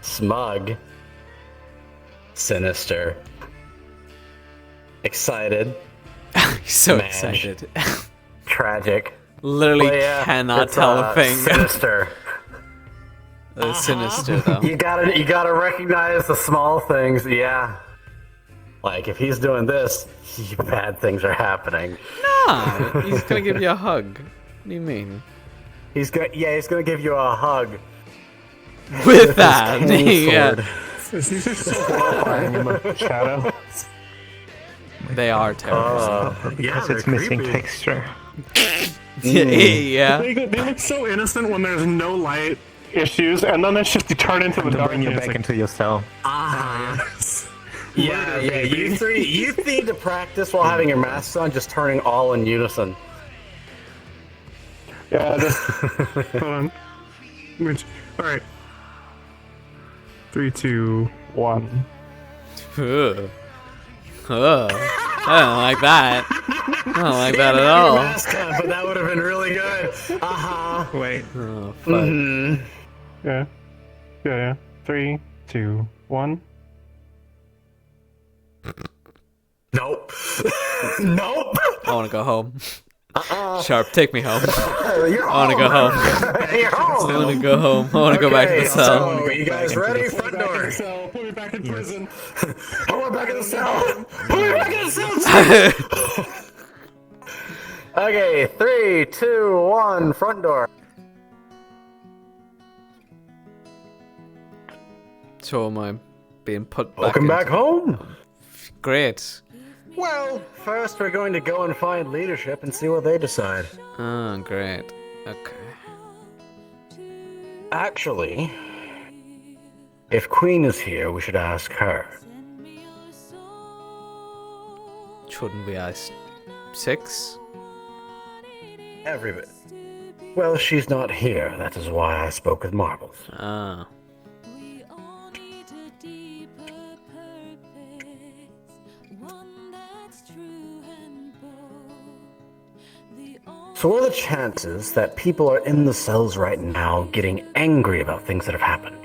Speaker 3: smug, sinister, excited.
Speaker 5: He's so
Speaker 3: mad,
Speaker 5: excited.
Speaker 3: Tragic.
Speaker 5: Literally cannot tell a thing.
Speaker 3: Sinister.
Speaker 5: Sinister though.
Speaker 3: You gotta recognize the small things. Yeah. Like if he's doing this, bad things are happening.
Speaker 5: Nah, he's gonna give you a hug. What do you mean?
Speaker 3: He's gonna give you a hug.
Speaker 5: With that, yeah.
Speaker 13: Shadow.
Speaker 5: They are terrible.
Speaker 4: Because it's missing texture.
Speaker 5: Yeah.
Speaker 13: They look so innocent when there's no light issues, and then it's just you turn into the
Speaker 4: To
Speaker 13: dark.
Speaker 4: bring you back into your cell.
Speaker 3: Yeah. You three need to practice while having your masks on, just turning all in unison.
Speaker 13: Yeah, just hold on. All right. 3, 2, 1.
Speaker 5: I don't like that. I don't like that at all.
Speaker 3: Mask on, but that would have been really good.
Speaker 4: Wait.
Speaker 5: Oh, fuck.
Speaker 13: Yeah. 3, 2, 1.
Speaker 3: Nope. Nope.
Speaker 5: I want to go home. Sharp, take me home.
Speaker 3: I
Speaker 5: want to go home.
Speaker 3: You're home.
Speaker 5: I want to go home. I want to go back to the cell.
Speaker 3: So, you guys ready? Front door.
Speaker 13: Put me back in prison.
Speaker 3: I want back in the cell. Put me back in the cell. Okay, 3, 2, 1. Front door.
Speaker 5: So am I being put back
Speaker 3: Welcome back home.
Speaker 5: Great.
Speaker 3: Well, first we're going to go and find leadership and see what they decide.
Speaker 5: Oh, great. Okay.
Speaker 3: Actually, if Queen is here, we should ask her.
Speaker 5: Shouldn't we ask 6?
Speaker 3: Everybody. Well, she's not here. That is why I spoke with Marbles.
Speaker 5: Ah.
Speaker 3: So what are the chances that people are in the cells right now getting angry about things that have happened?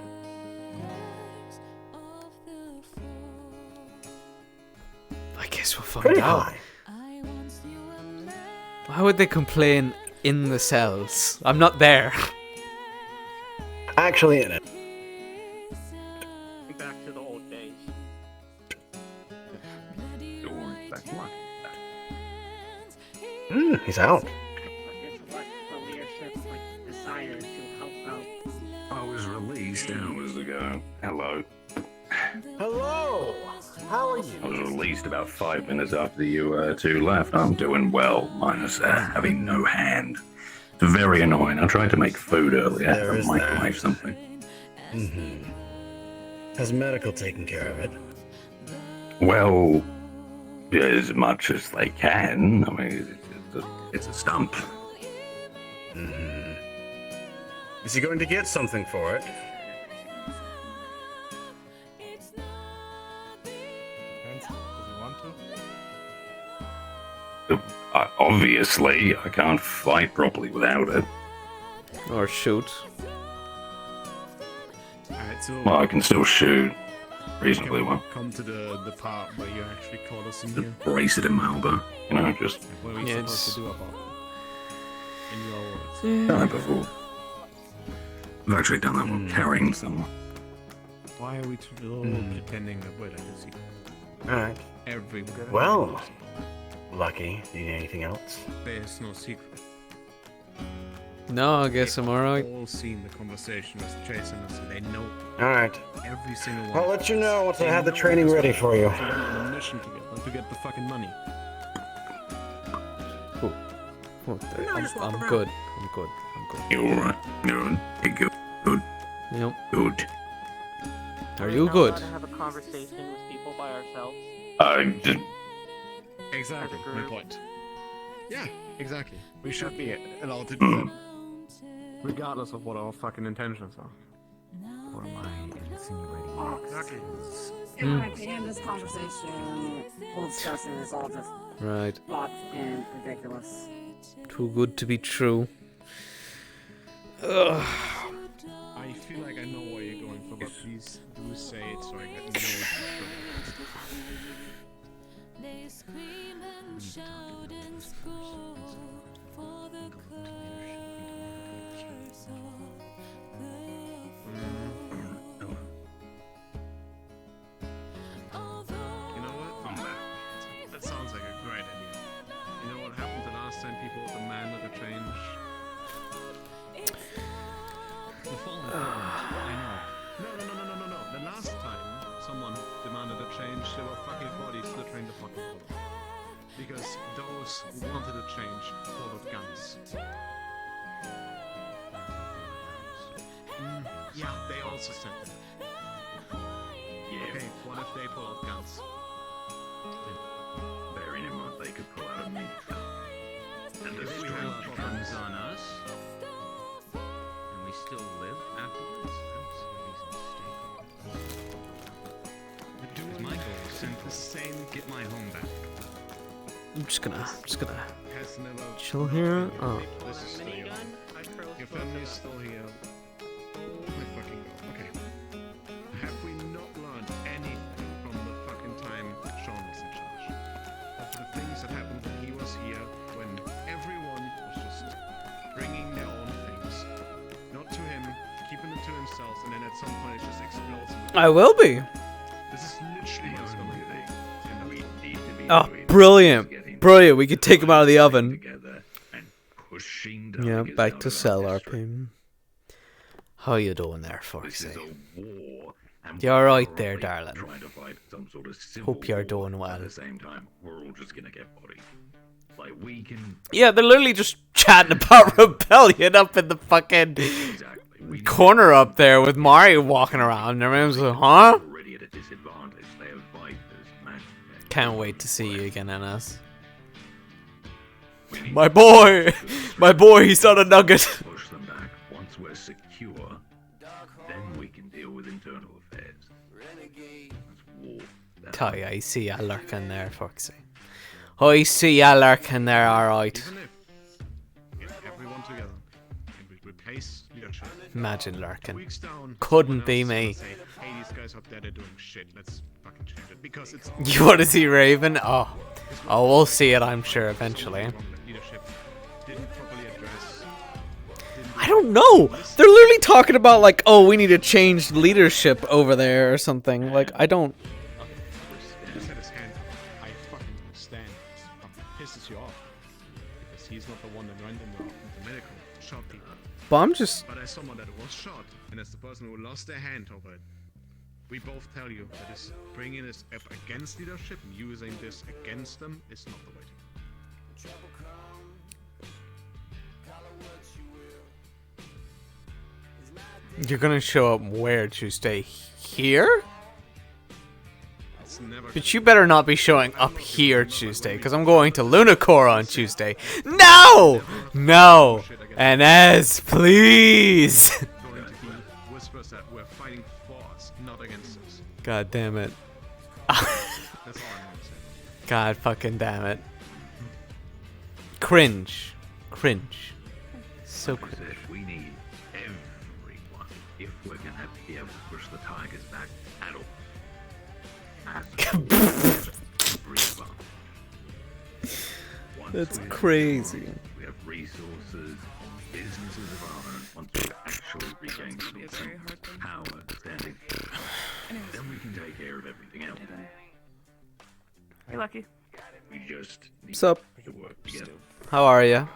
Speaker 5: I guess we'll find
Speaker 3: Pretty
Speaker 5: out.
Speaker 3: high.
Speaker 5: Why would they complain in the cells? I'm not there.
Speaker 3: Actually in it.
Speaker 7: Back to the old days.
Speaker 3: He's out.
Speaker 14: I was released hours ago. Hello.
Speaker 3: Hello. How are you?
Speaker 14: I was released about 5 minutes after you two left. I'm doing well, minus having no hand. It's very annoying. I tried to make food earlier.
Speaker 3: There is
Speaker 14: microwave something.
Speaker 3: Has medical taken care of it?
Speaker 14: Well, as much as they can. I mean, it's a stump.
Speaker 3: Is he going to get something for it?
Speaker 14: Obviously, I can't fight properly without it.
Speaker 5: Or shoot.
Speaker 2: Alright, so
Speaker 14: Well, I can still shoot reasonably well.
Speaker 2: come to the part where you actually call us in
Speaker 14: The
Speaker 2: here.
Speaker 14: bracelet in my elbow, you know, just
Speaker 2: What are we
Speaker 5: Yeah,
Speaker 2: supposed
Speaker 5: it's-
Speaker 2: to do about it? In your words.
Speaker 14: done it before. I've actually done that while carrying someone.
Speaker 2: Why are we all pretending that we're like a secret?
Speaker 3: Alright.
Speaker 2: Everyone.
Speaker 3: Well, Lucky, do you need anything else?
Speaker 2: There's no secret.
Speaker 5: No, I guess I'm alright.
Speaker 2: They've all seen the conversation that's chasing us, and they know.
Speaker 3: Alright.
Speaker 2: Every single one.
Speaker 3: I'll let you know once I
Speaker 2: They
Speaker 3: have the
Speaker 2: know
Speaker 3: training
Speaker 2: what's
Speaker 3: ready
Speaker 2: going
Speaker 3: for you.
Speaker 2: on. They're on a mission to get the fucking money.
Speaker 5: I'm good. I'm good.
Speaker 14: You're alright. Good. Good. Good.
Speaker 5: Yep.
Speaker 14: Good.
Speaker 5: Are you good?
Speaker 7: To have a conversation with people by ourselves.
Speaker 2: Exactly. My point. Yeah, exactly. We should be allowed to do that, regardless of what our fucking intentions are.
Speaker 15: What am I insinuating?
Speaker 2: Exactly.
Speaker 16: In my opinion, this conversation, full discussion, is all just
Speaker 5: Right.
Speaker 16: fucked and ridiculous.
Speaker 5: Too good to be true. Ugh.
Speaker 2: I feel like I know where you're going for, but please do say it so I know it's true.
Speaker 8: They scream and shout in school for the curse of the
Speaker 2: You know what? I'm back. That sounds like a great idea. You know what happened the last time people demanded a change? The fallen I know. No. The last time someone demanded a change, they were fucking bodies littering the fucking floor. Because those who wanted a change pulled out guns. Yeah, they also said that. Yeah. Okay, what if they pull out guns?
Speaker 14: Bearing in mind they could pull out a me. And
Speaker 2: If we
Speaker 14: destroy
Speaker 2: have guns on us, and we still live afterwards, I don't see a reason to stay here. My goal is to same get my home back.
Speaker 5: I'm just gonna
Speaker 2: Has never
Speaker 5: chill here. Oh.
Speaker 2: This is still your Your family is still here. My fucking god. Okay. Have we not learned anything from the fucking time Sean was in charge? Of the things that happened when he was here, when everyone was just bringing their own things, not to him, keeping it to himself, and then at some point it just explodes.
Speaker 5: I will be.
Speaker 2: This is literally what's going to be. And we need to be
Speaker 5: Oh, brilliant. Brilliant. We could take him out of the oven.
Speaker 14: pushing
Speaker 5: Yeah, back to cell RP. How you doing there, Foxy? You alright there, darling? Hope you're doing well.
Speaker 14: At the same time, we're all just gonna get bodied. Like we can.
Speaker 5: Yeah, they're literally just chatting about rebellion up in the fucking corner up there with Mario walking around. And everyone's like, huh? Can't wait to see you again, NS. My boy! My boy, he's not a nugget.
Speaker 14: Push them back. Once we're secure, then we can deal with internal affairs. That's war.
Speaker 5: I see ya lurking there, Foxy. I see ya lurking there, alright.
Speaker 2: Everyone together. And we replace leadership.
Speaker 5: Imagine lurking.
Speaker 2: Weeks down,
Speaker 5: Couldn't be
Speaker 2: someone
Speaker 5: me.
Speaker 2: else is gonna say, hey, these guys up there, they're doing shit. Let's fucking change it. Because it's.
Speaker 5: You want to see Raven? Oh, we'll see it, I'm sure, eventually.
Speaker 2: Leadership didn't properly address.
Speaker 5: I don't know. They're literally talking about like, oh, we need to change leadership over there or something. Like, I don't.
Speaker 2: He just had his hand up. I fucking understand. It pisses you off. Because he's not the one that went into the medical, shot people.
Speaker 5: But I'm just.
Speaker 2: But as someone that was shot, and as the person who lost their hand over it, we both tell you that is bringing this up against leadership and using this against them is not the way to go.
Speaker 5: You're gonna show up where, Tuesday? Here? But you better not be showing up here, Tuesday, because I'm going to Lunacore on Tuesday. No! No! NS, please!
Speaker 2: Going to be whispers that we're fighting for us, not against us.
Speaker 5: God damn it.
Speaker 2: That's all I'm gonna say.
Speaker 5: God fucking damn it. Cringe. Cringe. So cringe.
Speaker 14: We need everyone if we're gonna be able to push the Tigers back at all.
Speaker 5: That's crazy.
Speaker 14: We have resources, businesses of our own. Once we actually regain some power, standing.
Speaker 17: Hey, Lucky.
Speaker 14: We just
Speaker 5: What's up?
Speaker 14: to work together.
Speaker 5: How are you?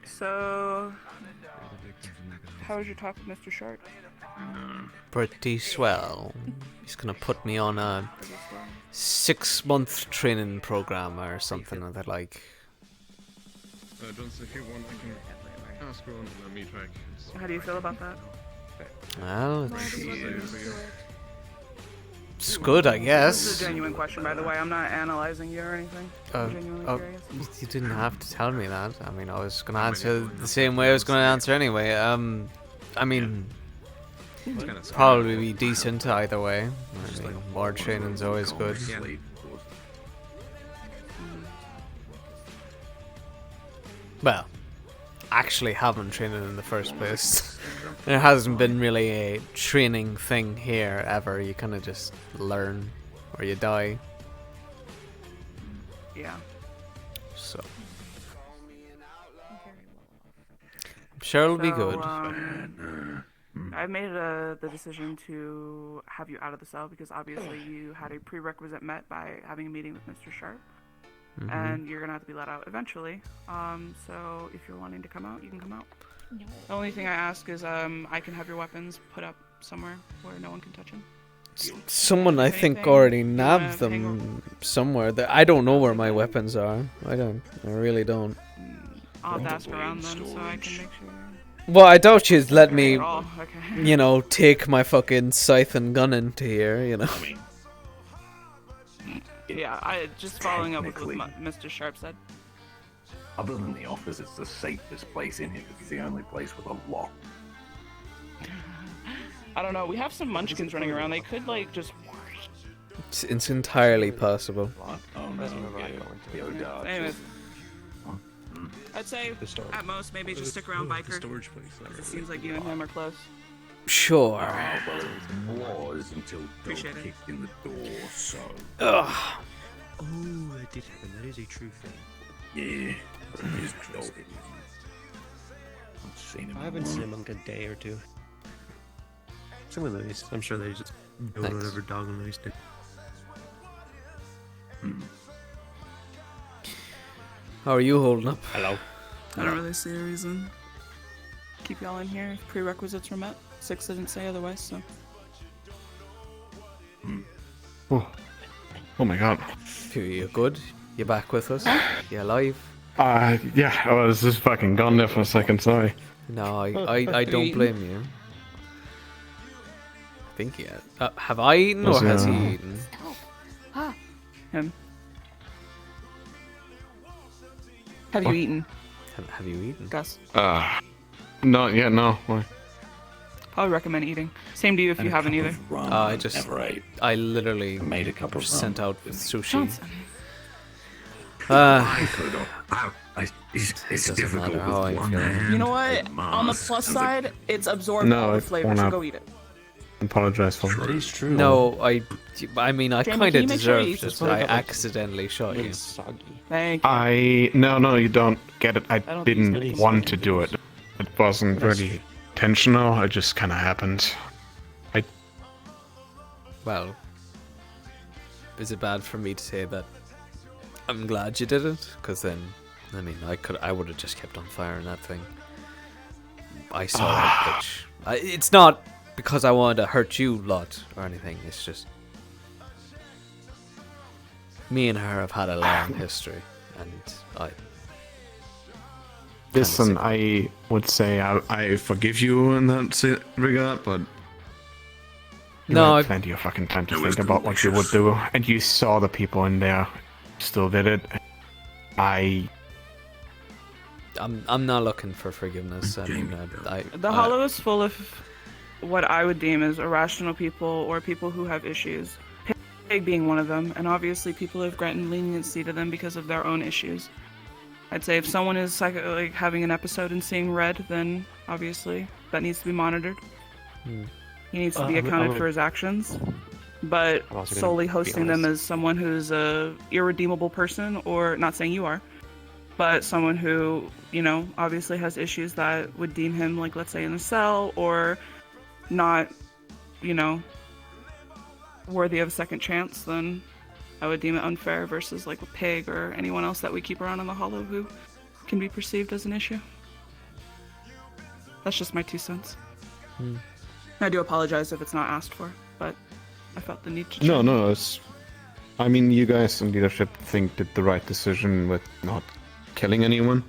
Speaker 17: So, how was your talk with Mr. Sharp?
Speaker 5: Pretty swell. He's gonna put me on a 6-month training program or something of that like.
Speaker 2: Johnson, if you want, I can ask Ron and me track.
Speaker 17: How do you feel about that?
Speaker 5: Well, it's good, I guess.
Speaker 17: This is a genuine question, by the way. I'm not analyzing you or anything. I'm genuinely curious.
Speaker 5: You didn't have to tell me that. I mean, I was gonna answer the same way I was gonna answer anyway. I mean, probably be decent either way. I mean, more training's always good. Well, actually having training in the first place. There hasn't been really a training thing here ever. You kind of just learn or you die.
Speaker 17: Yeah.
Speaker 5: So. I'm sure it'll be good.
Speaker 17: I've made the decision to have you out of the cell because obviously you had a prerequisite met by having a meeting with Mr. Sharp.
Speaker 5: Mhm.
Speaker 17: And you're gonna have to be let out eventually. So if you're wanting to come out, you can come out.
Speaker 11: No.
Speaker 17: The only thing I ask is I can have your weapons put up somewhere where no one can touch them.
Speaker 5: Someone I think already nabbed them somewhere. I don't know where my weapons are. I really don't.
Speaker 17: I'll have to ask around them so I can make sure.
Speaker 5: Well, I doubt she'd let me,
Speaker 17: Oh, okay.
Speaker 5: you know, take my fucking scythe and gun into here, you know.
Speaker 17: Yeah, I just following up with what Mr. Sharp said.
Speaker 14: Other than the office, it's the safest place in here because it's the only place with a lock.
Speaker 17: I don't know. We have some munchkins running around. They could like just.
Speaker 5: It's entirely possible.
Speaker 14: Oh no,
Speaker 17: Anyways, I'd say at most maybe just stick around, biker.
Speaker 2: Storage place.
Speaker 17: It seems like you and him are close.
Speaker 5: Sure.
Speaker 14: Well, it was until Doug
Speaker 17: Appreciate it.
Speaker 14: kicked in the door, so.
Speaker 5: Ugh.
Speaker 18: Oh, that did happen. That is a true thing.
Speaker 14: Yeah, it is Doug. I've seen him.
Speaker 18: I haven't seen him in a day or two. Some of those, I'm sure they just do whatever dog and Louis did.
Speaker 5: How are you holding up?
Speaker 18: Hello.
Speaker 17: I don't really see a reason. Keep y'all in here if prerequisites were met. 6 didn't say otherwise, so.
Speaker 13: Oh, oh my god.
Speaker 5: You good? You back with us? You alive?
Speaker 13: Yeah, I was just fucking gone there for a second, sorry.
Speaker 5: No, I don't blame you. I think he has. Have I eaten or has he eaten?
Speaker 17: Him. Have you eaten?
Speaker 5: Have you eaten?
Speaker 17: Gus.
Speaker 13: Not yet, no. Why?
Speaker 17: I would recommend eating. Same to you if you haven't either.
Speaker 5: I literally
Speaker 14: made a couple of
Speaker 5: sent out with sushi.
Speaker 17: Johnson.
Speaker 14: It's difficult with
Speaker 5: how I
Speaker 14: one
Speaker 5: feel.
Speaker 14: hand.
Speaker 17: You know what?
Speaker 14: with
Speaker 17: On the
Speaker 14: masks.
Speaker 17: plus
Speaker 14: Sounds like-
Speaker 17: side, it's absorbed
Speaker 13: No,
Speaker 17: all the
Speaker 13: it
Speaker 17: flavor,
Speaker 13: won't
Speaker 17: so
Speaker 13: have-
Speaker 17: go eat it.
Speaker 13: Apologize for
Speaker 18: That is true.
Speaker 5: No, I mean, I
Speaker 17: Jamie,
Speaker 5: kind
Speaker 17: can
Speaker 5: of
Speaker 17: you make sure you
Speaker 5: deserved
Speaker 17: eat
Speaker 5: it.
Speaker 17: this
Speaker 5: I
Speaker 17: one?
Speaker 5: accidentally shot you.
Speaker 18: It's soggy.
Speaker 17: Thank you.
Speaker 13: No, you don't get it. I
Speaker 17: don't think it's
Speaker 13: didn't want to do it. It wasn't really intentional, it just kind of happened.
Speaker 5: Well, is it bad for me to say that I'm glad you did it? Because then, I mean, I would have just kept on firing that thing. I saw that bitch. It's not because I wanted to hurt you lot or anything. It's just me and her have had a long history, and
Speaker 13: Listen, I would say I forgive you in that regard, but you had plenty of fucking time to think about what you would do, and you saw the people in there, still did it.
Speaker 5: I'm not looking for forgiveness. I mean,
Speaker 17: The Hollow is full of what I would deem as irrational people or people who have issues. Pig being one of them, and obviously people have granted leniency to them because of their own issues. I'd say if someone is like having an episode and seeing red, then obviously that needs to be monitored. He needs to be accounted for his actions. But solely hosting them as someone who's a irredeemable person, or not saying you are, but someone who, you know, obviously has issues that would deem him, like, let's say, in a cell, or not, you know, worthy of a second chance, then I would deem it unfair versus like a Pig or anyone else that we keep around in the Hollow who can be perceived as an issue. That's just my 2 cents. I do apologize if it's not asked for, but I felt the need to.
Speaker 13: No, it's. I mean, you guys in leadership think did the right decision with not killing anyone.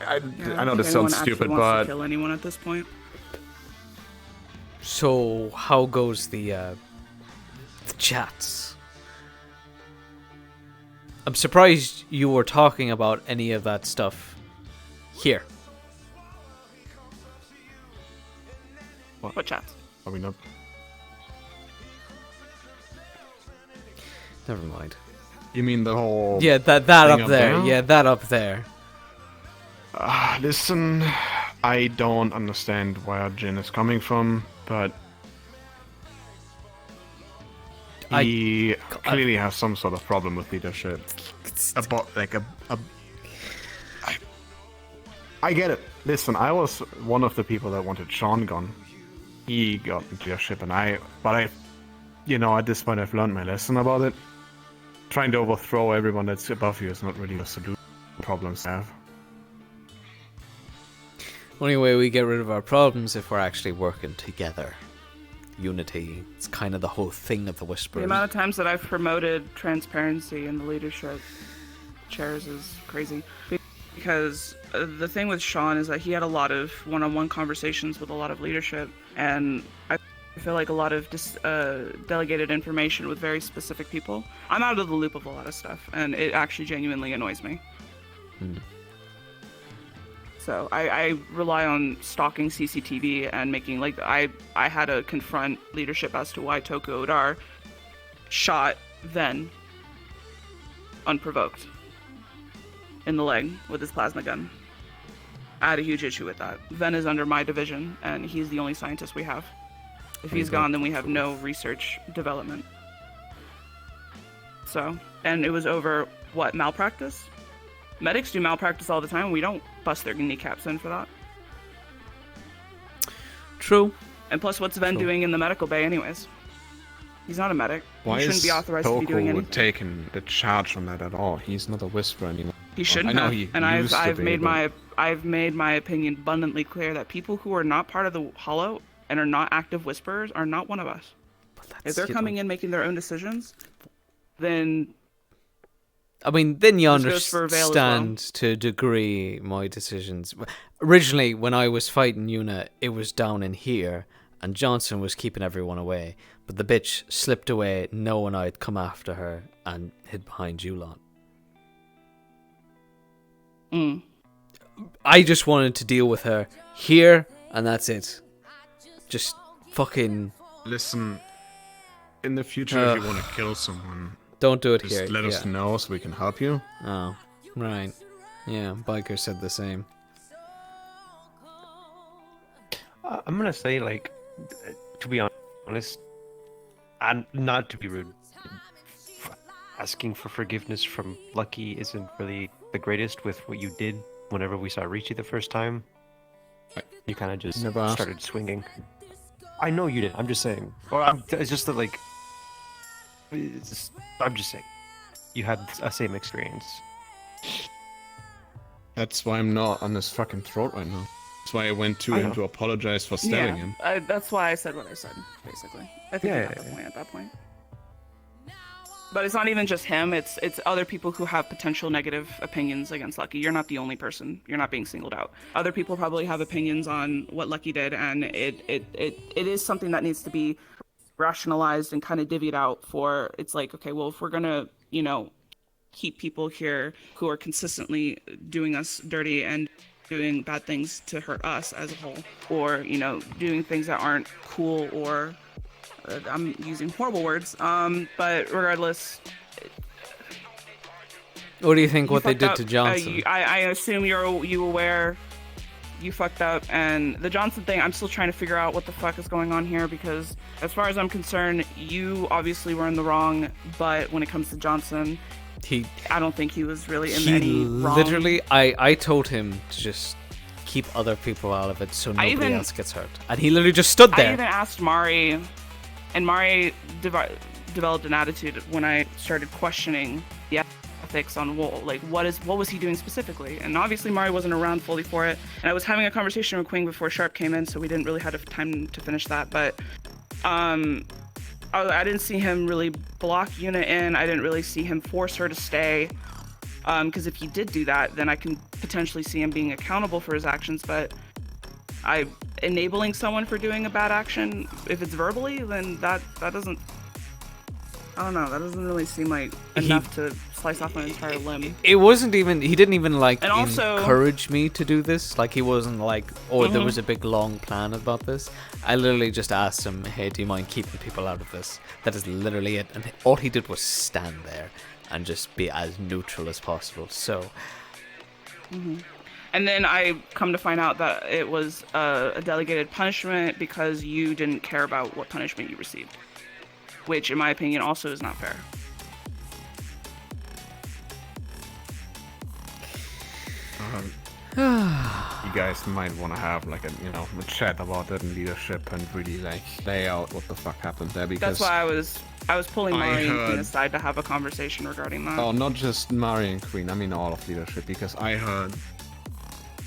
Speaker 13: I know this sounds stupid,
Speaker 17: wants
Speaker 13: but
Speaker 17: to kill anyone at this point.
Speaker 5: So how goes the chats? I'm surprised you were talking about any of that stuff here.
Speaker 17: What chats?
Speaker 13: Are we not?
Speaker 5: Never mind.
Speaker 13: You mean the whole?
Speaker 5: Yeah, that up there. Yeah, that up there.
Speaker 13: Listen, I don't understand where Jin is coming from, but he clearly has some sort of problem with leadership. I get it. Listen, I was one of the people that wanted Sean gone. He got leadership, but at this point I've learned my lesson about it. Trying to overthrow everyone that's above you is not really a solution to problems to have.
Speaker 5: Only way we get rid of our problems if we're actually working together. Unity. It's kind of the whole thing of the Whisperers.
Speaker 17: The amount of times that I've promoted transparency in the leadership chairs is crazy. Because the thing with Sean is that he had a lot of one-on-one conversations with a lot of leadership, and I feel like a lot of delegated information with very specific people. I'm out of the loop of a lot of stuff, and it actually genuinely annoys me. So I rely on stalking CCTV and making, like, I had to confront leadership as to why Toku Odar shot Ven unprovoked in the leg with his plasma gun. I had a huge issue with that. Ven is under my division, and he's the only scientist we have. If he's gone, then we have no research development. So, and it was over, what, malpractice? Medics do malpractice all the time. We don't bust their kneecaps in for that.
Speaker 5: True.
Speaker 17: And plus, what's Ven doing in the medical bay anyways? He's not a medic. He shouldn't be authorized to be doing anything.
Speaker 13: Taking the charge on that at all? He's not a Whisperer anymore.
Speaker 17: He shouldn't have. And I've made my opinion abundantly clear that people who are not part of the Hollow and are not active Whisperers are not one of us. If they're coming in making their own decisions, then
Speaker 5: I mean, then you understand to a degree my decisions. Originally, when I was fighting Yuna, it was down in here, and Johnson was keeping everyone away. But the bitch slipped away, knowing I'd come after her, and hid behind you lot. I just wanted to deal with her here, and that's it. Just fucking...
Speaker 13: Listen, in the future, if you want to kill someone...
Speaker 5: Don't do it
Speaker 13: just
Speaker 5: here.
Speaker 13: Just let us know so we can help you.
Speaker 5: Oh, right. Yeah, Biker said the same.
Speaker 18: I'm gonna say, like, to be honest, and not to be rude, asking for forgiveness from Lucky isn't really the greatest with what you did whenever we saw Richie the first time. You kind of just started swinging. I know you did. I'm just saying. Or it's just that, like, I'm just saying, you had a same experience.
Speaker 13: That's why I'm not on his fucking throat right now. That's why I went to him to apologize for stabbing him.
Speaker 17: That's why I said what I said, basically. I think I got the point at that point. But it's not even just him, it's other people who have potential negative opinions against Lucky. You're not the only person. You're not being singled out. Other people probably have opinions on what Lucky did, and it is something that needs to be rationalized and kind of divvied out for. It's like, okay, well, if we're gonna, keep people here who are consistently doing us dirty and doing bad things to hurt us as a whole, or, doing things that aren't cool, or I'm using horrible words, but regardless.
Speaker 5: What do you think what they did to Johnson?
Speaker 17: I assume you aware you fucked up, and the Johnson thing, I'm still trying to figure out what the fuck is going on here, because as far as I'm concerned, you obviously were in the wrong, but when it comes to Johnson, I don't think he was really in any wrong.
Speaker 5: Literally, I told him to just keep other people out of it so nobody else gets hurt, and he literally just stood there.
Speaker 17: I even asked Mari, and Mari developed an attitude when I started questioning the ethics on Wool. Like, what was he doing specifically? And obviously Mari wasn't around fully for it. And I was having a conversation with Queen before Sharp came in, so we didn't really have time to finish that. But I didn't see him really block Yuna in. I didn't really see him force her to stay. Because if he did do that, then I can potentially see him being accountable for his actions. But enabling someone for doing a bad action, if it's verbally, then that doesn't, I don't know, that doesn't really seem like enough to slice off an entire limb.
Speaker 5: It wasn't even, he didn't even like
Speaker 17: And also-
Speaker 5: encourage me to do this. Like he wasn't like, there was a big long plan about this. I literally just asked him, hey, do you mind keeping people out of this? That is literally it. And all he did was stand there and just be as neutral as possible. So.
Speaker 17: And then I come to find out that it was a delegated punishment because you didn't care about what punishment you received. Which, in my opinion, also is not fair.
Speaker 13: You guys might want to have like a chat about that in leadership and really like lay out what the fuck happened there, because
Speaker 17: that's why I was pulling Mari and Queen aside to have a conversation regarding that.
Speaker 13: Oh, not just Mari and Queen, I mean all of leadership, because I heard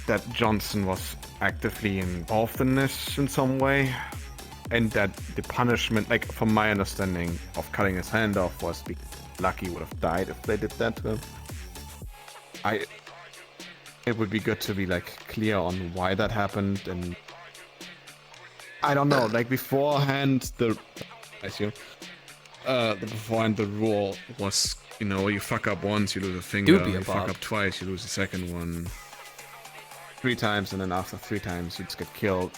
Speaker 13: that Johnson was actively involved in this in some way, and that the punishment, like from my understanding of cutting his hand off, was because Lucky would have died if they did that to him. It would be good to be like clear on why that happened, and I don't know, like beforehand the rule was, you fuck up once, you lose a finger. You fuck up twice, you lose the second one. 3 times, and then after 3 times, you just get killed.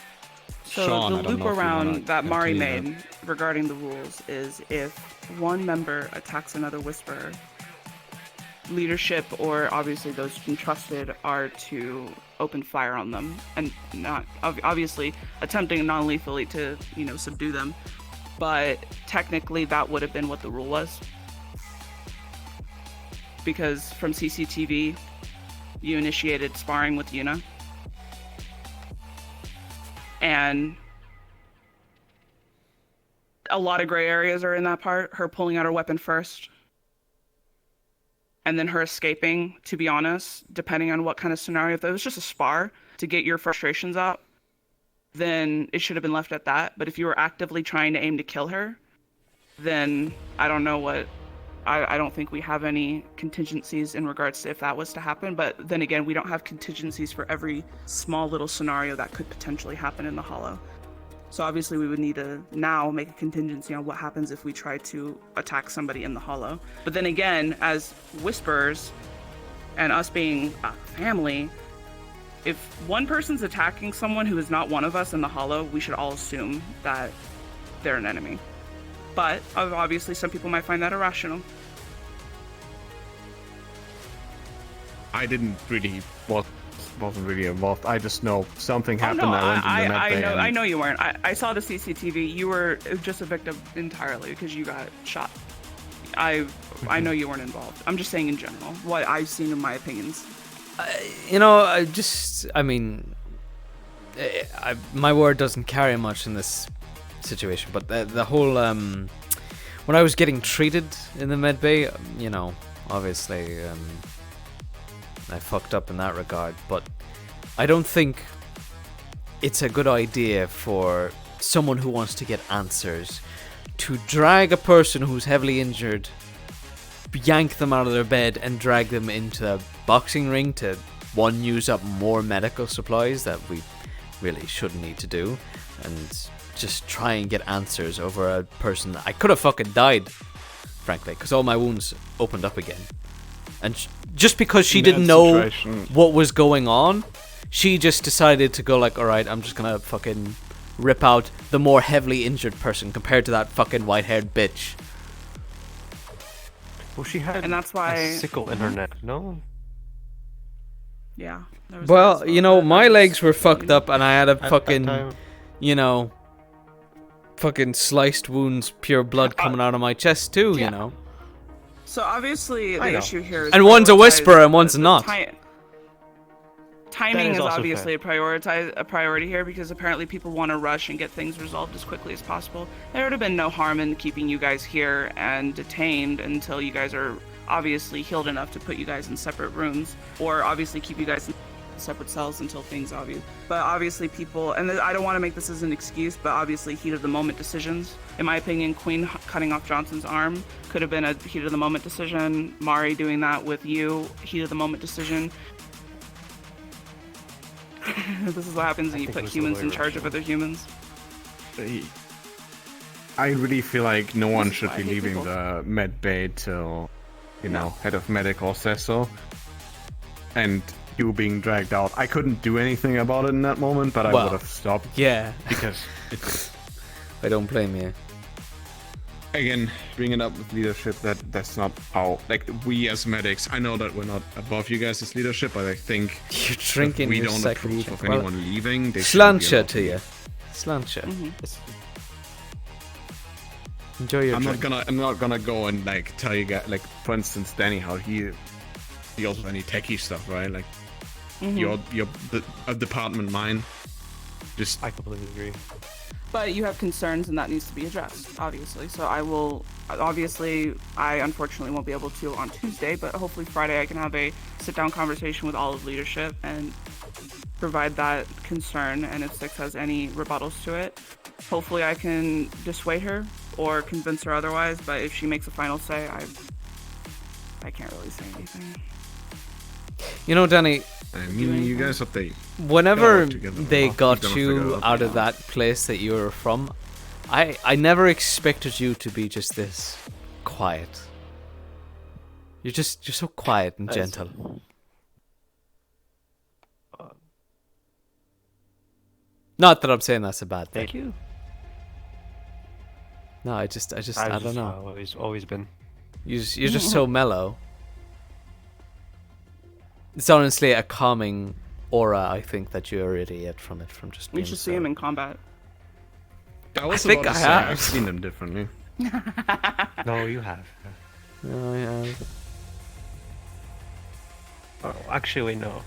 Speaker 17: So
Speaker 13: Sean,
Speaker 17: the loop around that Mari made regarding the rules is if one member attacks another Whisperer, leadership or obviously those entrusted are to open fire on them, and not obviously attempting non-lethally to subdue them, but technically that would have been what the rule was, because from CCTV you initiated sparring with Yuna, and a lot of gray areas are in that part. Her pulling out her weapon first, and then her escaping, to be honest, depending on what kind of scenario. If it was just a spar to get your frustrations out, then it should have been left at that. But if you were actively trying to aim to kill her, then I don't know what... I don't think we have any contingencies in regards to if that was to happen. But then again, we don't have contingencies for every small little scenario that could potentially happen in the Hollow. So obviously we would need to now make a contingency on what happens if we try to attack somebody in the Hollow. But then again, as Whisperers, and us being a family, if one person's attacking someone who is not one of us in the Hollow, we should all assume that they're an enemy. But obviously some people might find that irrational.
Speaker 13: I wasn't really involved. I just know something happened.
Speaker 17: No,
Speaker 13: I went in the med bay.
Speaker 17: I know you weren't. I saw the CCTV. You were just a victim entirely because you got shot. I know you weren't involved. I'm just saying in general what I've seen in my opinions.
Speaker 5: My word doesn't carry much in this situation, but the whole when I was getting treated in the med bay, obviously I fucked up in that regard, but I don't think it's a good idea for someone who wants to get answers to drag a person who's heavily injured, yank them out of their bed and drag them into a boxing ring to use up more medical supplies that we really shouldn't need to do, and just try and get answers over a person that I could have fucking died, frankly, because all my wounds opened up again. And just because she didn't know what was going on, she just decided to go like, alright, I'm just gonna fucking rip out the more heavily injured person compared to that fucking white-haired bitch.
Speaker 18: Well, she had
Speaker 17: and that's why
Speaker 18: a sickle in her neck, no?
Speaker 17: Yeah.
Speaker 5: Well, my legs were fucked up and I had a fucking, fucking sliced wounds, pure blood coming out of my chest too,
Speaker 17: So obviously the issue here is...
Speaker 5: And one's a Whisperer and one's not.
Speaker 17: timing
Speaker 18: is
Speaker 17: is
Speaker 18: also
Speaker 17: obviously a priority here because apparently people want to rush and get things resolved as quickly as possible. There would have been no harm in keeping you guys here and detained until you guys are obviously healed enough to put you guys in separate rooms, or obviously keep you guys in separate cells until things obvious. But obviously people, and I don't want to make this as an excuse, but obviously heat of the moment decisions. In my opinion, Queen cutting off Johnson's arm could have been a heat of the moment decision. Mari doing that with you, heat of the moment decision. This is what happens when you put humans in charge of other humans.
Speaker 13: I really feel like no one
Speaker 17: This is
Speaker 13: should
Speaker 17: why I
Speaker 13: be
Speaker 17: hate
Speaker 13: leaving
Speaker 17: people.
Speaker 13: the med bay till, you know, head of medical says so. And you being dragged out. I couldn't do anything about it in that moment, but I
Speaker 5: Well,
Speaker 13: would have stopped.
Speaker 5: Yeah.
Speaker 13: Because it's...
Speaker 5: I don't blame you.
Speaker 13: Again, bringing it up with leadership, that's not how... Like, we as medics, I know that we're not above you guys as leadership, but I think
Speaker 5: You're drinking
Speaker 13: if we
Speaker 5: your
Speaker 13: don't
Speaker 5: second
Speaker 13: approve
Speaker 5: drink.
Speaker 13: of
Speaker 5: Well,
Speaker 13: anyone leaving, they shouldn't be
Speaker 5: Slancha
Speaker 13: allowed
Speaker 5: to you. Slancha. Enjoy your
Speaker 13: I'm
Speaker 5: drink.
Speaker 13: not gonna go and like tell you guys, like, for instance, Danny, how he deals with any techie stuff, right? Like, you're a department mine. Just
Speaker 18: I completely agree.
Speaker 17: But you have concerns and that needs to be addressed, obviously. So I will, obviously, I unfortunately won't be able to on Tuesday, but hopefully Friday I can have a sit-down conversation with all of leadership and provide that concern, and if Six has any rebuttals to it, hopefully I can dissuade her or convince her otherwise, but if she makes a final say, I can't really say anything.
Speaker 5: You know, Danny,
Speaker 13: I mean, you guys have to
Speaker 5: whenever
Speaker 13: work together,
Speaker 5: they
Speaker 13: well,
Speaker 5: got
Speaker 13: you're gonna figure
Speaker 5: you
Speaker 13: it
Speaker 5: out of that place that you were from, I never expected you to be just this quiet. You're so quiet and
Speaker 18: That's-
Speaker 5: gentle. Not that I'm saying that's a bad thing.
Speaker 18: Thank you.
Speaker 5: No, I don't know.
Speaker 18: Always been.
Speaker 5: You're just so mellow. It's honestly a calming aura, I think, that you already get from it, from just
Speaker 17: We
Speaker 5: being
Speaker 17: should
Speaker 5: so...
Speaker 17: see him in combat.
Speaker 13: I
Speaker 5: think
Speaker 13: about to
Speaker 5: I
Speaker 13: say,
Speaker 5: have.
Speaker 13: I've seen them differently.
Speaker 18: No, you have.
Speaker 5: No, I have.
Speaker 18: Oh, actually, no.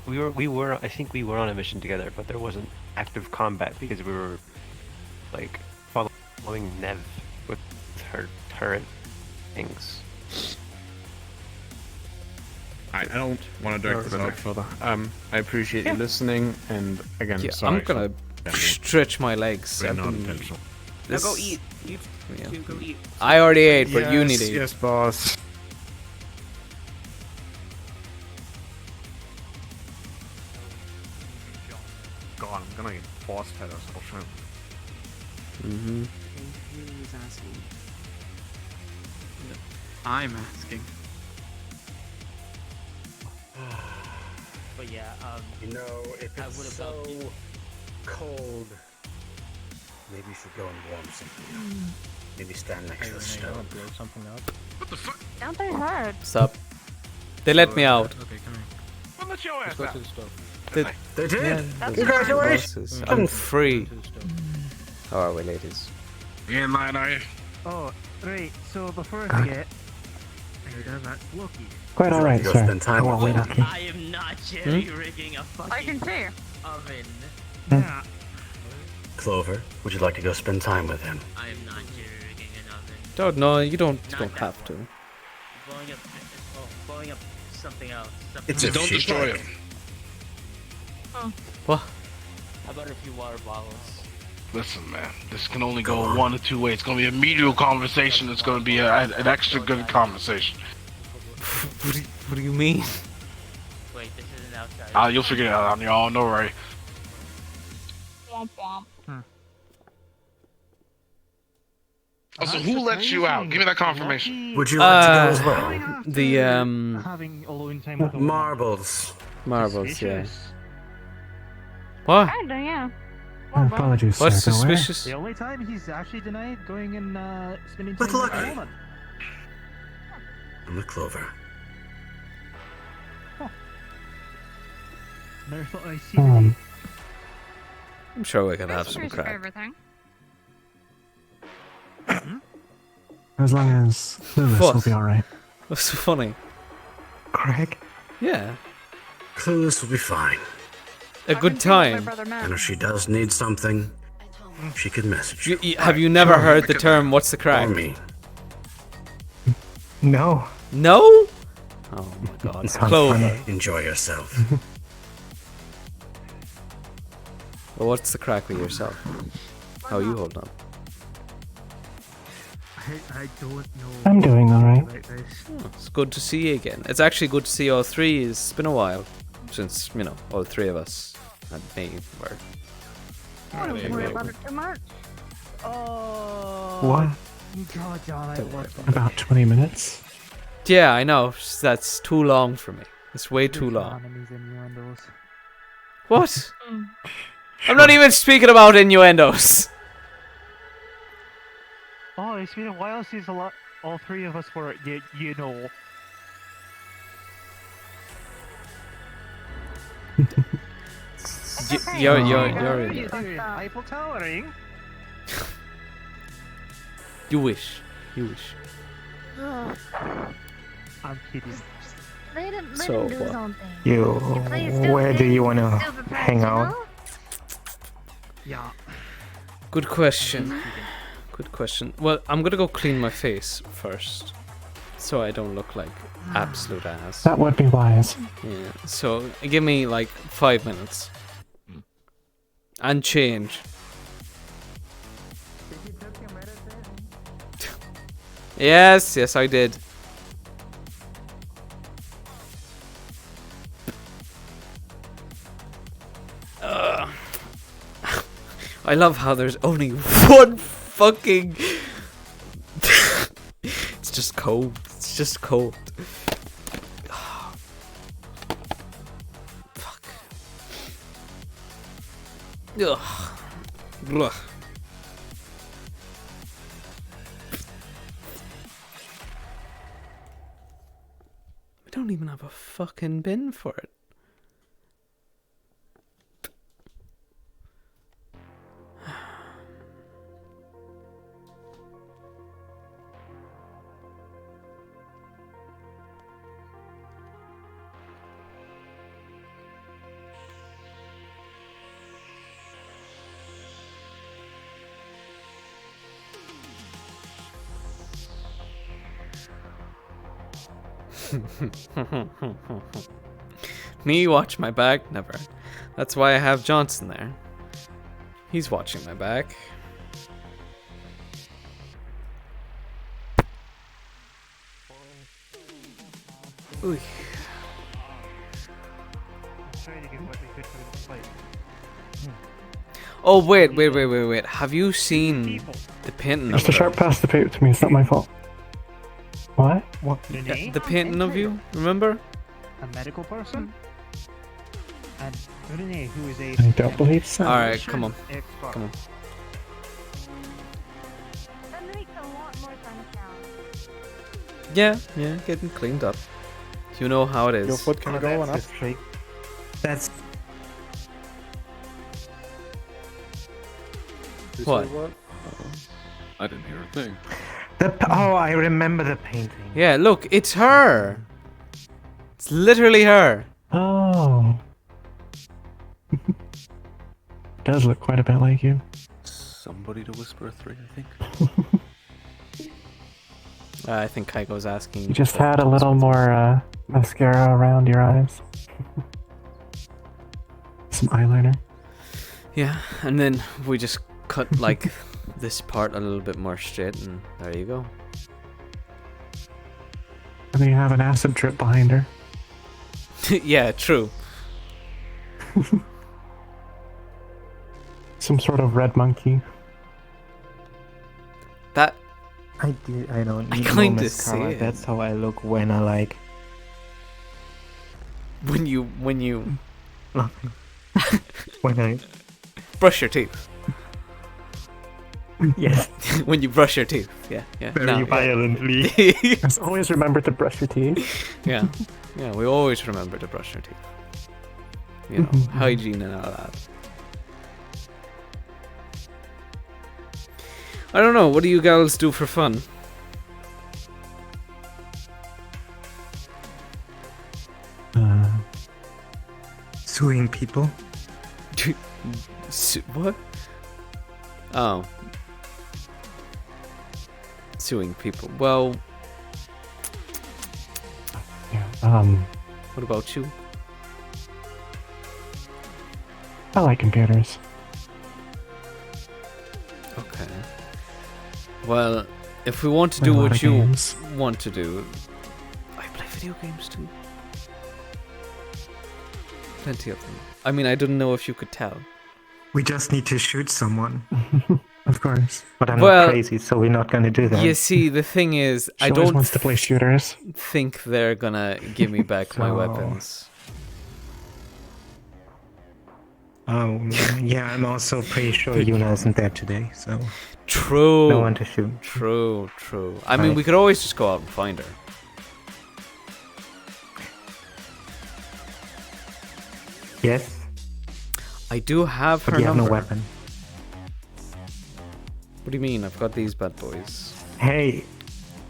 Speaker 18: We were. I think we were on a mission together, but there wasn't active combat because we were like following Nev with her turret things.
Speaker 13: I don't want to drag this out further. I appreciate you listening, and again,
Speaker 5: Yeah,
Speaker 13: sorry.
Speaker 5: I'm gonna stretch my legs.
Speaker 13: We're
Speaker 5: I've
Speaker 13: not
Speaker 5: been-
Speaker 13: intentional.
Speaker 17: Now go
Speaker 5: this-
Speaker 17: eat. You two go eat.
Speaker 5: I already ate, but you need to eat.
Speaker 13: Yes, boss. God, I'm gonna get boss fed or something.
Speaker 5: Mm-hmm.
Speaker 7: Who's asking? I'm asking.
Speaker 15: But yeah,
Speaker 12: You know, if
Speaker 15: I
Speaker 12: it's
Speaker 15: would've
Speaker 12: so
Speaker 15: helped you.
Speaker 12: cold, maybe you should go and warm something up. Maybe stand next to the stove.
Speaker 15: blow something up.
Speaker 2: What the fuck?
Speaker 11: Don't they hard?
Speaker 5: What's up? They let me out.
Speaker 7: Okay, come here.
Speaker 2: Well, let your ass
Speaker 15: Let's go
Speaker 2: out.
Speaker 15: to the stove.
Speaker 12: They did!
Speaker 5: Yeah, those
Speaker 12: Congratulations!
Speaker 5: bosses. I'm free.
Speaker 15: To the stove.
Speaker 5: How are we, ladies?
Speaker 2: You in line, are you?
Speaker 19: Oh, right. So before I forget, that's Loki.
Speaker 3: Quite all right,
Speaker 12: Go
Speaker 3: sir.
Speaker 12: spend time with them.
Speaker 15: I am not jerry rigging a fucking
Speaker 11: I can see.
Speaker 15: oven.
Speaker 19: Yeah.
Speaker 12: Clover, would you like to go spend time with him?
Speaker 15: I am not jerry rigging an oven.
Speaker 5: Don't know. You don't
Speaker 15: Not that
Speaker 5: have to.
Speaker 15: Blowing up something else.
Speaker 12: It's
Speaker 2: Yeah,
Speaker 12: a
Speaker 2: don't
Speaker 12: cheap
Speaker 2: destroy
Speaker 12: item.
Speaker 2: him.
Speaker 5: What?
Speaker 15: How about a few water bottles?
Speaker 2: Listen, man, this can only go one of two ways. It's gonna be a medial conversation. It's gonna be an extra good conversation.
Speaker 5: What do you mean?
Speaker 15: Wait, this isn't outside.
Speaker 2: You'll figure it out on your own. Don't worry.
Speaker 11: Womp womp.
Speaker 2: Also, who let you out? Give me that confirmation.
Speaker 12: Would you like to go as well?
Speaker 5: The
Speaker 19: Having alone time with a
Speaker 12: Marbles.
Speaker 5: marbles, yeah. What?
Speaker 11: Kinda, yeah.
Speaker 19: Apologies,
Speaker 5: What's suspicious?
Speaker 19: The only time he's actually denied going and spending
Speaker 12: With
Speaker 19: time with
Speaker 12: Lucky.
Speaker 19: a woman.
Speaker 12: I'm with Clover.
Speaker 19: Never thought I'd see the day.
Speaker 5: I'm sure we could have some
Speaker 11: Here's your
Speaker 5: crack.
Speaker 11: favorite thing.
Speaker 19: As long as Lewis
Speaker 5: What?
Speaker 19: will be alright.
Speaker 5: What's so funny?
Speaker 19: Craig?
Speaker 5: Yeah.
Speaker 3: Clueless will be fine.
Speaker 5: A good time.
Speaker 3: And if she does need something, she could message you.
Speaker 5: Have you never heard the term "what's the crack"?
Speaker 3: Or me.
Speaker 13: No.
Speaker 5: No? Oh my god.
Speaker 13: Sounds
Speaker 5: Clover.
Speaker 13: funny.
Speaker 3: Enjoy yourself.
Speaker 5: Well, what's the crack with yourself? How are you holding on?
Speaker 19: I don't know.
Speaker 13: I'm doing alright.
Speaker 19: about this.
Speaker 5: It's good to see you again. It's actually good to see all three. It's been a while since, all three of us and me were.
Speaker 19: Don't worry about it too much. Oh.
Speaker 13: What?
Speaker 19: God damn it.
Speaker 13: About 20 minutes?
Speaker 5: Yeah, I know. That's too long for me. It's way too long. What? I'm not even speaking about innuendos.
Speaker 19: Oh, it's been a while since all three of us were, you know.
Speaker 5: You're
Speaker 19: What are
Speaker 5: in
Speaker 19: you
Speaker 5: it.
Speaker 19: doing? Eiffel Towering?
Speaker 5: You wish. You wish.
Speaker 19: I'm kidding.
Speaker 20: Let him
Speaker 5: So,
Speaker 20: do
Speaker 5: what?
Speaker 20: something.
Speaker 13: Where do you want to hang out?
Speaker 19: Yeah.
Speaker 5: Good question. Good question. Well, I'm gonna go clean my face first, so I don't look like absolute ass.
Speaker 13: That would be wise.
Speaker 5: Yeah. So give me like 5 minutes. And change. Yes, I did. I love how there's only one fucking... It's just cold. It's just cold. Fuck. Ugh. Ugh. We don't even have a fucking bin for it. Me watch my back? Never. That's why I have Johnson there. He's watching my back. Ooh. Oh wait. Have you seen the painting of
Speaker 13: Mr. Sharp passed the paper to me, it's not my fault. What?
Speaker 5: the painting of you? Remember?
Speaker 19: A medical person? And Renee, who is a...
Speaker 13: I don't believe so.
Speaker 5: Alright, come on.
Speaker 19: expert.
Speaker 5: Come on.
Speaker 20: That makes a lot more sense now.
Speaker 5: Yeah, getting cleaned up. You know how it is.
Speaker 21: Your foot can go on up.
Speaker 9: That's
Speaker 5: What?
Speaker 22: I didn't hear a thing.
Speaker 13: Oh, I remember the painting.
Speaker 5: Yeah, look, it's her. It's literally her.
Speaker 13: Oh. Does look quite a bit like you.
Speaker 22: Somebody to whisper a 3, I think.
Speaker 5: I think Kaiko's asking.
Speaker 13: You just had a little more mascara around your eyes. Some eyeliner.
Speaker 5: Yeah, and then we just cut like this part a little bit more straight, and there you go.
Speaker 13: And then you have an acid drip behind her.
Speaker 5: Yeah, true.
Speaker 13: Some sort of red monkey.
Speaker 5: That
Speaker 23: I don't
Speaker 5: I
Speaker 23: need
Speaker 5: kinda
Speaker 23: no
Speaker 5: see
Speaker 23: mascara.
Speaker 5: it.
Speaker 23: That's how I look when I like.
Speaker 5: when you
Speaker 23: When I
Speaker 5: brush your teeth.
Speaker 23: Yes.
Speaker 5: When you brush your teeth. Yeah.
Speaker 23: Very
Speaker 5: No, yeah.
Speaker 23: violently.
Speaker 13: Just always remember to brush your teeth.
Speaker 5: Yeah, we always remember to brush our teeth. You know, hygiene and all that. I don't know, what do you gals do for fun?
Speaker 23: Suing people.
Speaker 5: What? Oh. Suing people. Well, what about you?
Speaker 23: I like computers.
Speaker 5: Okay. Well, if we want to
Speaker 23: Play
Speaker 5: do
Speaker 23: a lot
Speaker 5: what
Speaker 23: of
Speaker 5: you
Speaker 23: games.
Speaker 5: want to do, I play video games too. Plenty of them. I mean, I don't know if you could tell.
Speaker 19: We just need to shoot someone.
Speaker 23: Of course. But I'm
Speaker 5: Well,
Speaker 23: not crazy, so we're not gonna do that.
Speaker 5: You see, the thing is,
Speaker 23: She
Speaker 5: I
Speaker 23: always
Speaker 5: don't
Speaker 23: wants to play shooters.
Speaker 5: think they're gonna give me back my
Speaker 23: So-
Speaker 5: weapons.
Speaker 19: Oh, yeah, I'm also pretty sure
Speaker 23: Yuna isn't there today, so
Speaker 5: True.
Speaker 23: no one to shoot.
Speaker 5: True. I mean,
Speaker 23: Right.
Speaker 5: we could always just go out and find her.
Speaker 23: Yes,
Speaker 5: I do have
Speaker 23: but
Speaker 5: her
Speaker 23: you have
Speaker 5: number.
Speaker 23: no weapon.
Speaker 5: What do you mean? I've got these bad boys.
Speaker 23: Hey,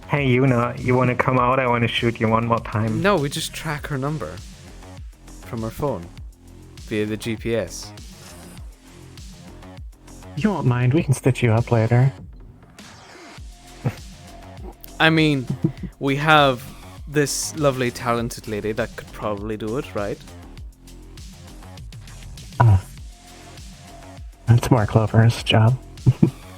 Speaker 23: Yuna, you want to come out? I want to shoot you one more time.
Speaker 5: No, we just track her number from her phone via the GPS.
Speaker 23: You won't mind. We can stitch you up later.
Speaker 5: I mean, we have this lovely, talented lady that could probably do it, right?
Speaker 23: That's Mark Clover's job.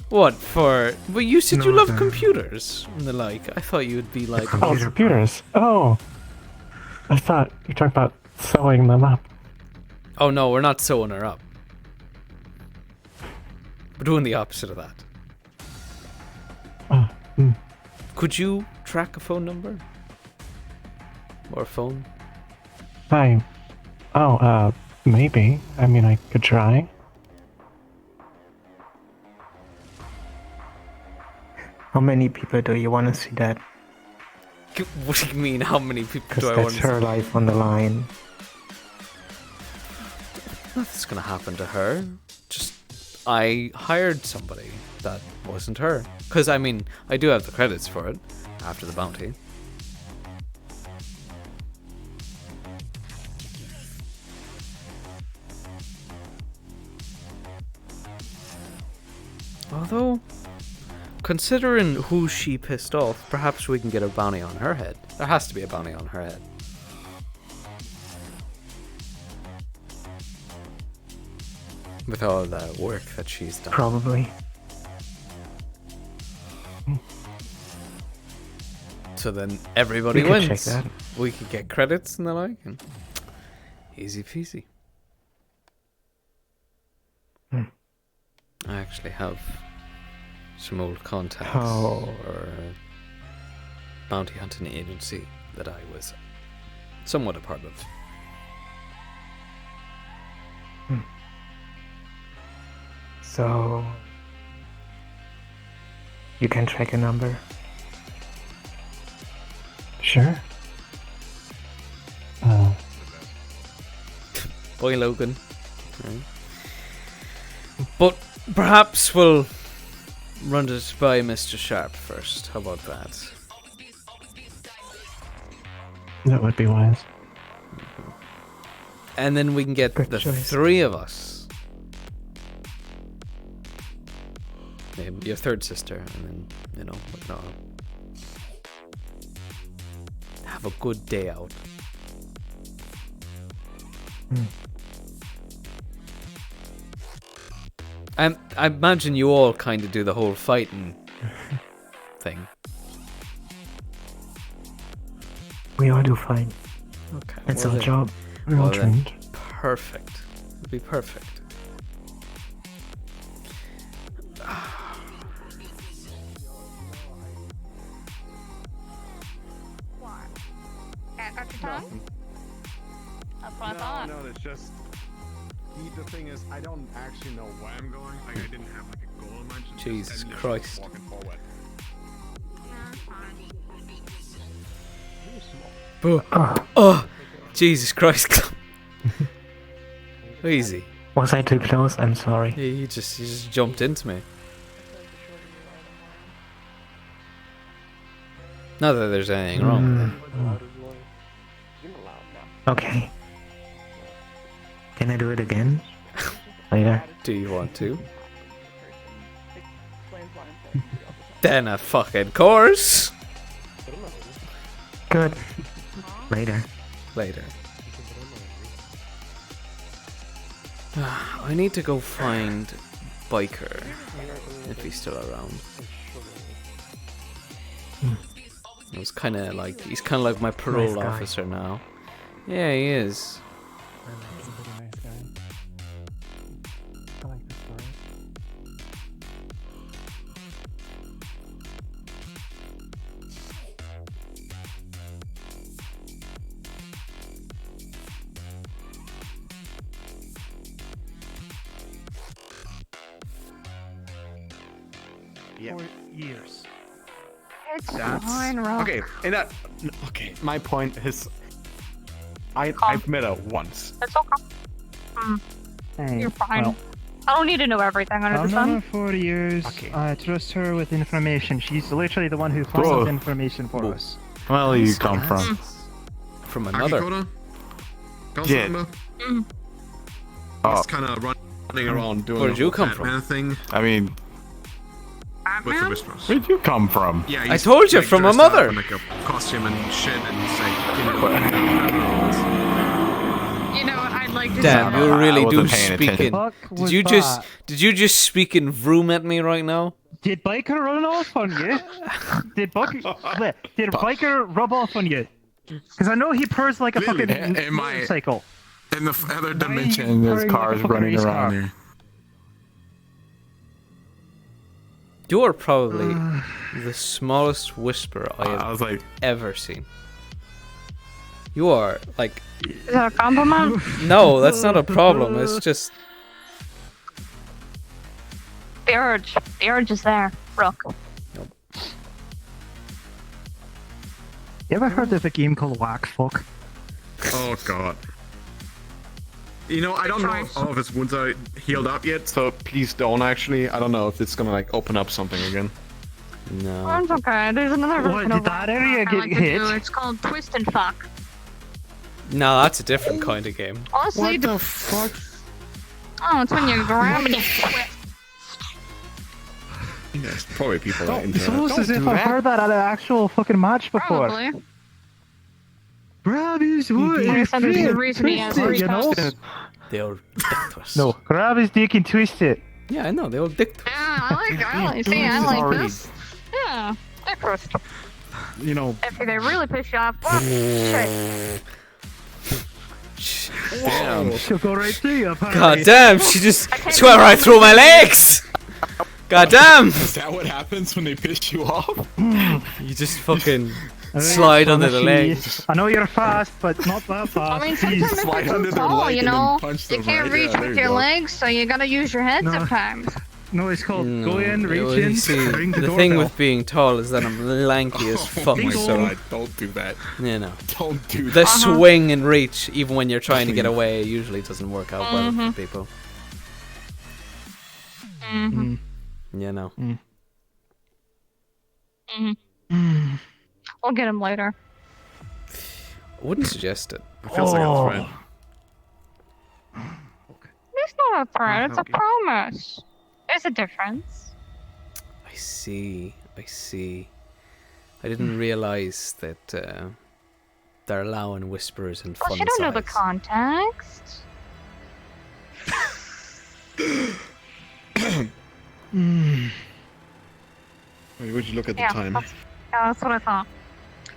Speaker 5: What for? Well, you said you
Speaker 23: No,
Speaker 5: love
Speaker 23: the-
Speaker 5: computers and the like. I thought you would be like.
Speaker 23: Oh, computers. Oh, I thought you talked about sewing them up.
Speaker 5: Oh no, we're not sewing her up. We're doing the opposite of that.
Speaker 23: Oh,
Speaker 5: Could you track a phone number? Or a phone?
Speaker 23: Hi. Oh, maybe. I mean, I could try. How many people do you want to see that?
Speaker 5: What do you mean? How many people
Speaker 23: Because
Speaker 5: do I want
Speaker 23: that's
Speaker 5: to
Speaker 23: her life on the line.
Speaker 5: Nothing's gonna happen to her. Just I hired somebody that wasn't her. Because I mean, I do have the credits for it after the bounty. Although, considering who she pissed off, perhaps we can get a bounty on her head. There has to be a bounty on her head. With all the work that she's done.
Speaker 23: Probably.
Speaker 5: So then everybody
Speaker 23: We could
Speaker 5: wins.
Speaker 23: check that.
Speaker 5: We could get credits and the like. And easy peasy. I actually have some old contacts
Speaker 23: Oh.
Speaker 5: or a bounty hunting agency that I was somewhat a part of.
Speaker 23: So you can track a number. Sure.
Speaker 5: Boy Logan. Right. But perhaps we'll run it by Mr. Sharp first. How about that?
Speaker 23: That would be wise.
Speaker 5: And then we can get
Speaker 23: Good
Speaker 5: the
Speaker 23: choice.
Speaker 5: three of us. Maybe your third sister, and then, you know, whatnot. Have a good day out. I imagine you all kind of do the whole fighting thing.
Speaker 23: We all do fine.
Speaker 5: Okay.
Speaker 23: It's
Speaker 5: well
Speaker 23: our
Speaker 5: then-
Speaker 23: job. We're all
Speaker 5: well then,
Speaker 23: trained.
Speaker 5: perfect. It'd be perfect.
Speaker 20: At your tongue? That's what I thought.
Speaker 2: No, it's just the thing is, I don't actually know where I'm going. Like, I didn't have like a goal in mind. just
Speaker 5: Jesus
Speaker 2: ended up
Speaker 5: Christ.
Speaker 2: walking forward.
Speaker 5: Oh, Jesus Christ. Easy.
Speaker 23: Was I too close? I'm sorry.
Speaker 5: Yeah, you just jumped into me. Not that there's anything wrong with it.
Speaker 23: Okay.
Speaker 4: Can I do it again? Later.
Speaker 5: Do you want to? Then a fucking course.
Speaker 4: Good. Later.
Speaker 5: Later. I need to go find Biker if he's still around. It's kind of like he's kind of like my parole officer now. Yeah, he is.
Speaker 19: Yeah. 4 years.
Speaker 1: It's fine, Rock.
Speaker 13: Okay, and that. Okay, my point is, I've met her once.
Speaker 1: It's okay.
Speaker 19: Hey,
Speaker 1: You're fine.
Speaker 19: well,
Speaker 1: I don't need to know everything under the
Speaker 19: I've known her
Speaker 1: sun.
Speaker 19: 4 years. I trust her with information. She's literally the one who finds
Speaker 13: Bro.
Speaker 19: information for us.
Speaker 13: Where do you come from?
Speaker 5: From another.
Speaker 13: Yeah.
Speaker 2: He's kind of running around doing
Speaker 5: Where'd
Speaker 2: the
Speaker 5: you
Speaker 2: whole
Speaker 5: come
Speaker 2: Batman thing
Speaker 13: I mean,
Speaker 2: with the whispers.
Speaker 13: where'd you come from?
Speaker 2: Yeah,
Speaker 5: I
Speaker 2: he's,
Speaker 5: told you,
Speaker 2: like,
Speaker 5: from a
Speaker 2: dressed up
Speaker 5: mother.
Speaker 2: in, like a costume and shit, and he's like,
Speaker 1: You know, I'd like to
Speaker 5: Damn,
Speaker 1: say
Speaker 5: you
Speaker 1: that.
Speaker 5: really do
Speaker 13: wasn't paying
Speaker 5: speak in.
Speaker 19: Fuck
Speaker 5: Did
Speaker 19: was
Speaker 5: you just
Speaker 19: that?
Speaker 5: did you just speak in vroom at me right now?
Speaker 19: Did Biker run off on you? Did Biker rub off on you? Because I know he purrs like a
Speaker 13: Clearly,
Speaker 19: fucking
Speaker 13: am I-
Speaker 19: motorcycle.
Speaker 2: in the other dimension.
Speaker 13: And there's
Speaker 19: Hurry,
Speaker 13: cars
Speaker 19: fucking
Speaker 13: running
Speaker 19: race
Speaker 13: around
Speaker 19: car.
Speaker 13: here.
Speaker 5: You are probably the smallest whisperer I have
Speaker 13: I was like,
Speaker 5: ever seen. You are like
Speaker 1: Is that a compliment?
Speaker 5: no, that's not a problem. It's just
Speaker 1: The urge. The urge is there, Rook.
Speaker 19: You ever heard of a game called Wax Fuck?
Speaker 2: Oh god. You know, I don't know if all of his wounds are healed up yet.
Speaker 13: so please don't actually. I don't know if it's gonna like open up something again.
Speaker 5: no.
Speaker 1: Oh, it's okay. There's another
Speaker 19: What,
Speaker 1: version
Speaker 19: did
Speaker 1: of
Speaker 19: that
Speaker 1: Rock
Speaker 19: area
Speaker 1: I
Speaker 19: get
Speaker 1: like to
Speaker 19: hit?
Speaker 1: do. It's called Twist and Fuck.
Speaker 5: No, that's a different kind of game.
Speaker 1: Honestly,
Speaker 13: What the fuck?
Speaker 1: oh, it's when you grab and you twist.
Speaker 2: There's probably people that
Speaker 19: It's
Speaker 2: into
Speaker 19: almost
Speaker 2: that.
Speaker 19: as if I've heard that at an actual fucking match before.
Speaker 1: Probably.
Speaker 19: Grab his wood.
Speaker 1: Like I said, there's a reason he has
Speaker 19: Twist it, you know?
Speaker 1: respawn.
Speaker 5: They all dick twist.
Speaker 19: No, grab his dick and twist it.
Speaker 5: Yeah, I know. They all dick twist.
Speaker 1: Yeah, I like this. Yeah, they're twist.
Speaker 19: You know.
Speaker 1: If they really piss you off, oh, shit.
Speaker 19: Damn. She'll go right through you, apparently.
Speaker 5: God damn, she just went right through my legs. God damn.
Speaker 13: Is that what happens when they piss you off?
Speaker 5: You just fucking slide under the legs.
Speaker 19: I know you're fast, but not that fast.
Speaker 1: I mean, sometimes if
Speaker 13: slide
Speaker 1: you're
Speaker 13: under
Speaker 1: too
Speaker 13: their
Speaker 1: tall,
Speaker 13: leg
Speaker 1: you
Speaker 13: and then
Speaker 1: know,
Speaker 13: punch
Speaker 1: you
Speaker 13: them,
Speaker 1: can't
Speaker 13: right?
Speaker 1: reach
Speaker 13: Yeah, there
Speaker 1: with
Speaker 13: you
Speaker 1: your
Speaker 13: go.
Speaker 1: legs, so you gotta use your head
Speaker 19: No.
Speaker 1: sometimes.
Speaker 19: No, it's called go in, reach
Speaker 5: Well,
Speaker 19: in,
Speaker 5: you see,
Speaker 19: ring the
Speaker 5: the
Speaker 19: doorbell.
Speaker 5: thing with being tall is that I'm lanky as fuck.
Speaker 19: my
Speaker 5: So
Speaker 19: God.
Speaker 13: Don't do that.
Speaker 5: you know,
Speaker 13: Don't do
Speaker 5: the
Speaker 13: that.
Speaker 5: swing and reach, even when you're trying to get away, usually doesn't work out well for people.
Speaker 1: Mm-hmm.
Speaker 5: You know.
Speaker 1: Mm-hmm. We'll get him later.
Speaker 5: I wouldn't suggest it.
Speaker 2: It feels like a threat.
Speaker 1: It's not a threat, it's a promise. There's a difference.
Speaker 5: I see. I see. I didn't realize that they're allowing whispers and fun
Speaker 1: Well, you don't know the
Speaker 5: size.
Speaker 1: context.
Speaker 2: Would you look at the
Speaker 1: Yeah,
Speaker 2: time?
Speaker 1: that's what I thought.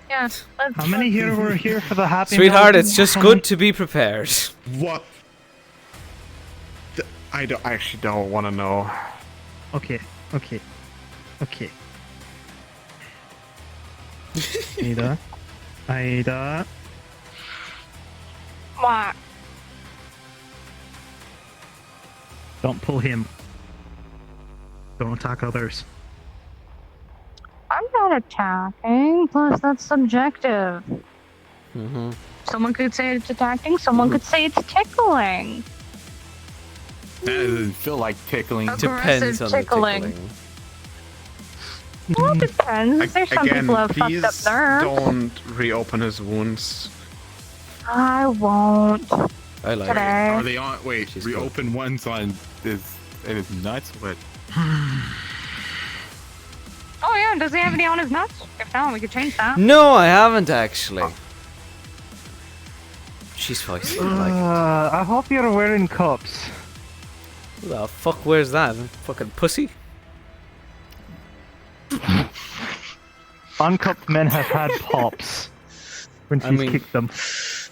Speaker 1: Yeah, let's...
Speaker 19: How many here were here for the happy
Speaker 5: Sweetheart,
Speaker 19: meal?
Speaker 5: it's just good to be prepared.
Speaker 2: What?
Speaker 13: I actually don't want to know.
Speaker 19: Okay. Ada.
Speaker 1: What?
Speaker 19: Don't pull him. Don't attack others.
Speaker 1: I'm not attacking, plus that's subjective.
Speaker 5: Mm-hmm.
Speaker 1: Someone could say it's attacking, someone could say it's tickling.
Speaker 13: That doesn't feel like tickling.
Speaker 5: Depends on
Speaker 1: tickling.
Speaker 5: the tickling.
Speaker 1: Well, it depends. There's some
Speaker 2: Again,
Speaker 1: people who have fucked up
Speaker 2: please
Speaker 1: nerves.
Speaker 2: don't reopen his wounds.
Speaker 1: I won't.
Speaker 5: I like
Speaker 1: Today.
Speaker 2: Are they on? Wait,
Speaker 5: She's
Speaker 2: reopen one sign is it is nuts, but
Speaker 1: Oh yeah, does he have any on his nuts? If not, we could change that.
Speaker 5: No, I haven't actually. She's feisty. Like,
Speaker 19: I hope you're wearing cups.
Speaker 5: who the fuck wears that? Fucking pussy.
Speaker 19: Uncupped men have had pops when she's kicked them.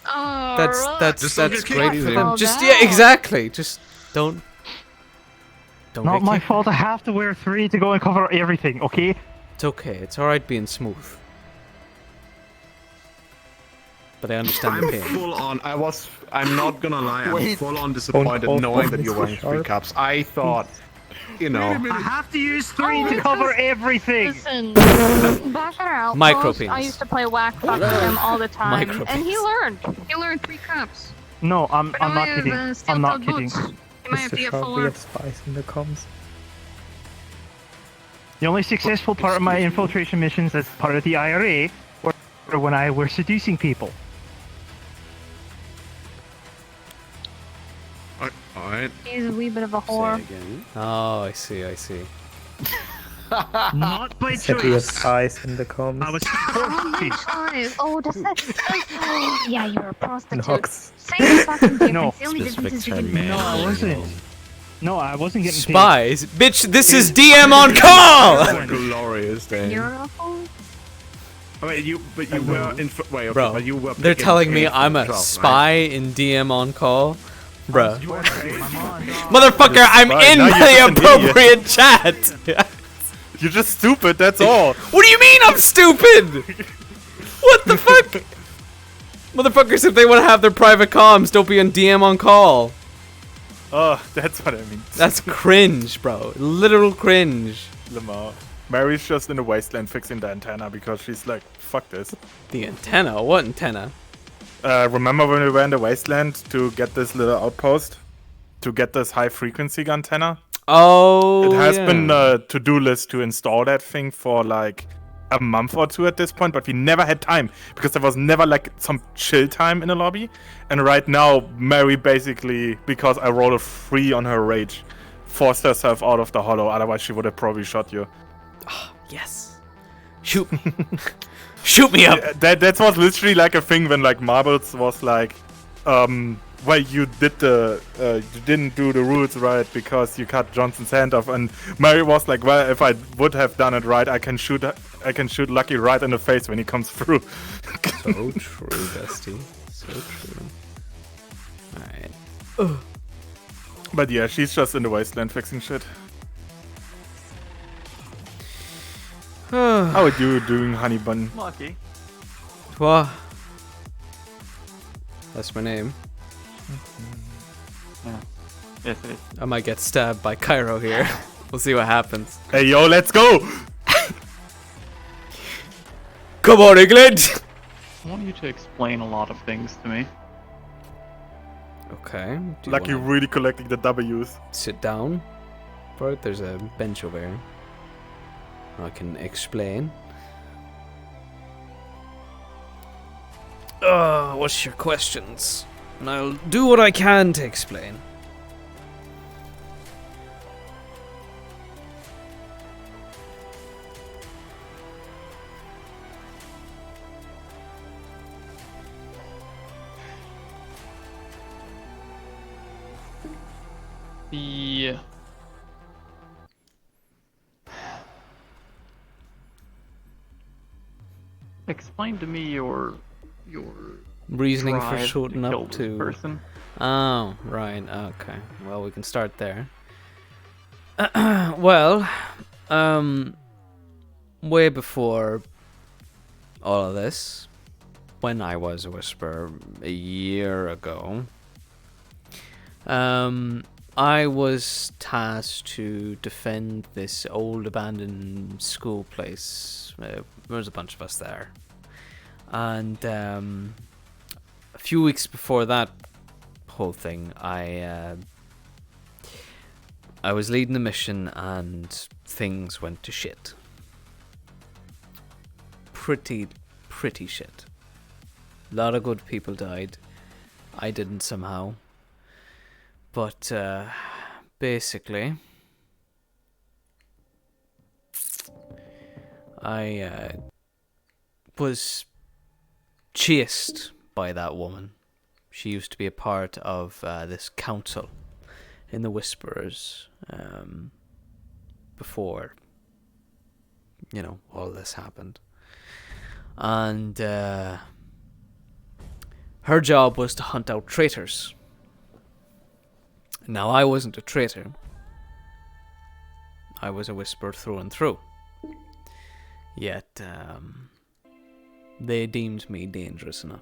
Speaker 1: Oh,
Speaker 5: That's great for them.
Speaker 1: Oh,
Speaker 5: Just
Speaker 1: no.
Speaker 5: yeah, exactly. Just don't. Don't
Speaker 19: Not
Speaker 5: get
Speaker 19: my
Speaker 5: kicked.
Speaker 19: fault. I have to wear 3 to go and cover everything. Okay.
Speaker 5: It's okay. It's all right being smooth. But I understand the
Speaker 2: I'm
Speaker 5: pain.
Speaker 2: full on. I'm not gonna lie. I'm
Speaker 13: Wait.
Speaker 2: full on disappointed knowing that you're wearing 3
Speaker 23: Mr.Sharp.
Speaker 2: cups. I thought, you know.
Speaker 19: I have to use 3 to cover everything.
Speaker 1: Listen, back at our
Speaker 5: Micro
Speaker 1: outpost, I
Speaker 5: penis.
Speaker 1: used to play whack fuck with him all the time,
Speaker 5: Micro
Speaker 1: and he
Speaker 5: penis.
Speaker 1: learned. He learned 3 cups.
Speaker 19: No, I'm
Speaker 1: But
Speaker 19: not
Speaker 1: now he has,
Speaker 19: kidding.
Speaker 1: steel
Speaker 19: I'm not
Speaker 1: toed
Speaker 19: kidding.
Speaker 1: boots. He might have to
Speaker 23: Mr.
Speaker 1: get
Speaker 23: Sharp, we
Speaker 1: 4.
Speaker 23: have spies in the comms.
Speaker 19: The only successful part of my infiltration missions as part of the IRA were when I were seducing people.
Speaker 2: Alright.
Speaker 1: He's a wee bit of a
Speaker 12: Say
Speaker 1: whore.
Speaker 12: again.
Speaker 5: Oh, I see. I see.
Speaker 19: Not by
Speaker 23: Said we have
Speaker 19: choice.
Speaker 23: spies in the comms.
Speaker 19: I was forced.
Speaker 1: Oh, does that? Yeah, you're a prostitute.
Speaker 23: Nox.
Speaker 1: Same fucking difference.
Speaker 19: No.
Speaker 1: The only difference is you
Speaker 12: Specific
Speaker 1: can
Speaker 12: term,
Speaker 19: No, I wasn't. No, I wasn't getting paid.
Speaker 5: Spies, bitch. This is DM on call.
Speaker 2: That's a glorious thing.
Speaker 1: You're a whore.
Speaker 2: Oh, wait, you were in. Wait, okay,
Speaker 5: Bro,
Speaker 2: but you were.
Speaker 5: they're
Speaker 2: picking
Speaker 5: telling me
Speaker 2: paid for
Speaker 5: I'm
Speaker 2: the
Speaker 5: a
Speaker 2: job,
Speaker 5: spy
Speaker 2: right?
Speaker 5: in DM on call, bruh.
Speaker 2: You were paid?
Speaker 5: Motherfucker, I'm
Speaker 18: spy.
Speaker 5: in
Speaker 18: Now you're just an
Speaker 5: the appropriate chat.
Speaker 18: You're just stupid, that's all.
Speaker 5: What do you mean I'm stupid? What the fuck? Motherfuckers, if they want to have their private comms, don't be on DM on call.
Speaker 18: Oh, that's what I mean.
Speaker 5: That's cringe, bro. Literal cringe.
Speaker 18: Lamar. Mary's just in the wasteland fixing the antenna because she's like, fuck this.
Speaker 5: The antenna? What antenna?
Speaker 18: Remember when we were in the wasteland to get this little outpost? To get this high frequency antenna?
Speaker 5: Oh,
Speaker 18: It has
Speaker 5: yeah.
Speaker 18: been a to-do list to install that thing for like a month or 2 at this point, but we never had time because there was never like some chill time in the lobby. And right now, Mary basically, because I rolled a 3 on her rage, forced herself out of the hollow. Otherwise, she would have probably shot you.
Speaker 5: Yes. Shoot me. Shoot me up.
Speaker 18: That was literally like a thing when like Marbles was like, well, you didn't do the rules right because you cut Johnson's hand off, and Mary was like, well, if I would have done it right, I can shoot Lucky right in the face when he comes through.
Speaker 5: So true, bestie. So true. Alright.
Speaker 18: But yeah, she's just in the wasteland fixing shit. How are you doing, honey bun?
Speaker 15: Lucky.
Speaker 5: What? That's my name.
Speaker 15: Yeah. Yes, it is.
Speaker 5: I might get stabbed by Cairo here. We'll see what happens.
Speaker 18: Hey, yo, let's go!
Speaker 5: Come on, England!
Speaker 6: I want you to explain a lot of things to me.
Speaker 5: Okay. Do
Speaker 18: Like you're really collecting the W's.
Speaker 5: sit down? Bro, there's a bench over here. I can explain. What's your questions? And I'll do what I can to explain.
Speaker 6: The explain to me your
Speaker 5: Reasoning for
Speaker 6: drive
Speaker 5: shooting
Speaker 6: to kill
Speaker 5: up
Speaker 6: this
Speaker 5: to
Speaker 6: person.
Speaker 5: Oh, right. Okay. Well, we can start there. Well, way before all of this, when I was a Whisperer a year ago, I was tasked to defend this old abandoned school place. There was a bunch of us there. And a few weeks before that whole thing, I was leading the mission and things went to shit. Pretty shit. A lot of good people died. I didn't somehow. But basically, I was chased by that woman. She used to be a part of this council in the Whisperers before, all this happened. And her job was to hunt out traitors. Now, I wasn't a traitor. I was a Whisperer through and through. Yet, they deemed me dangerous enough.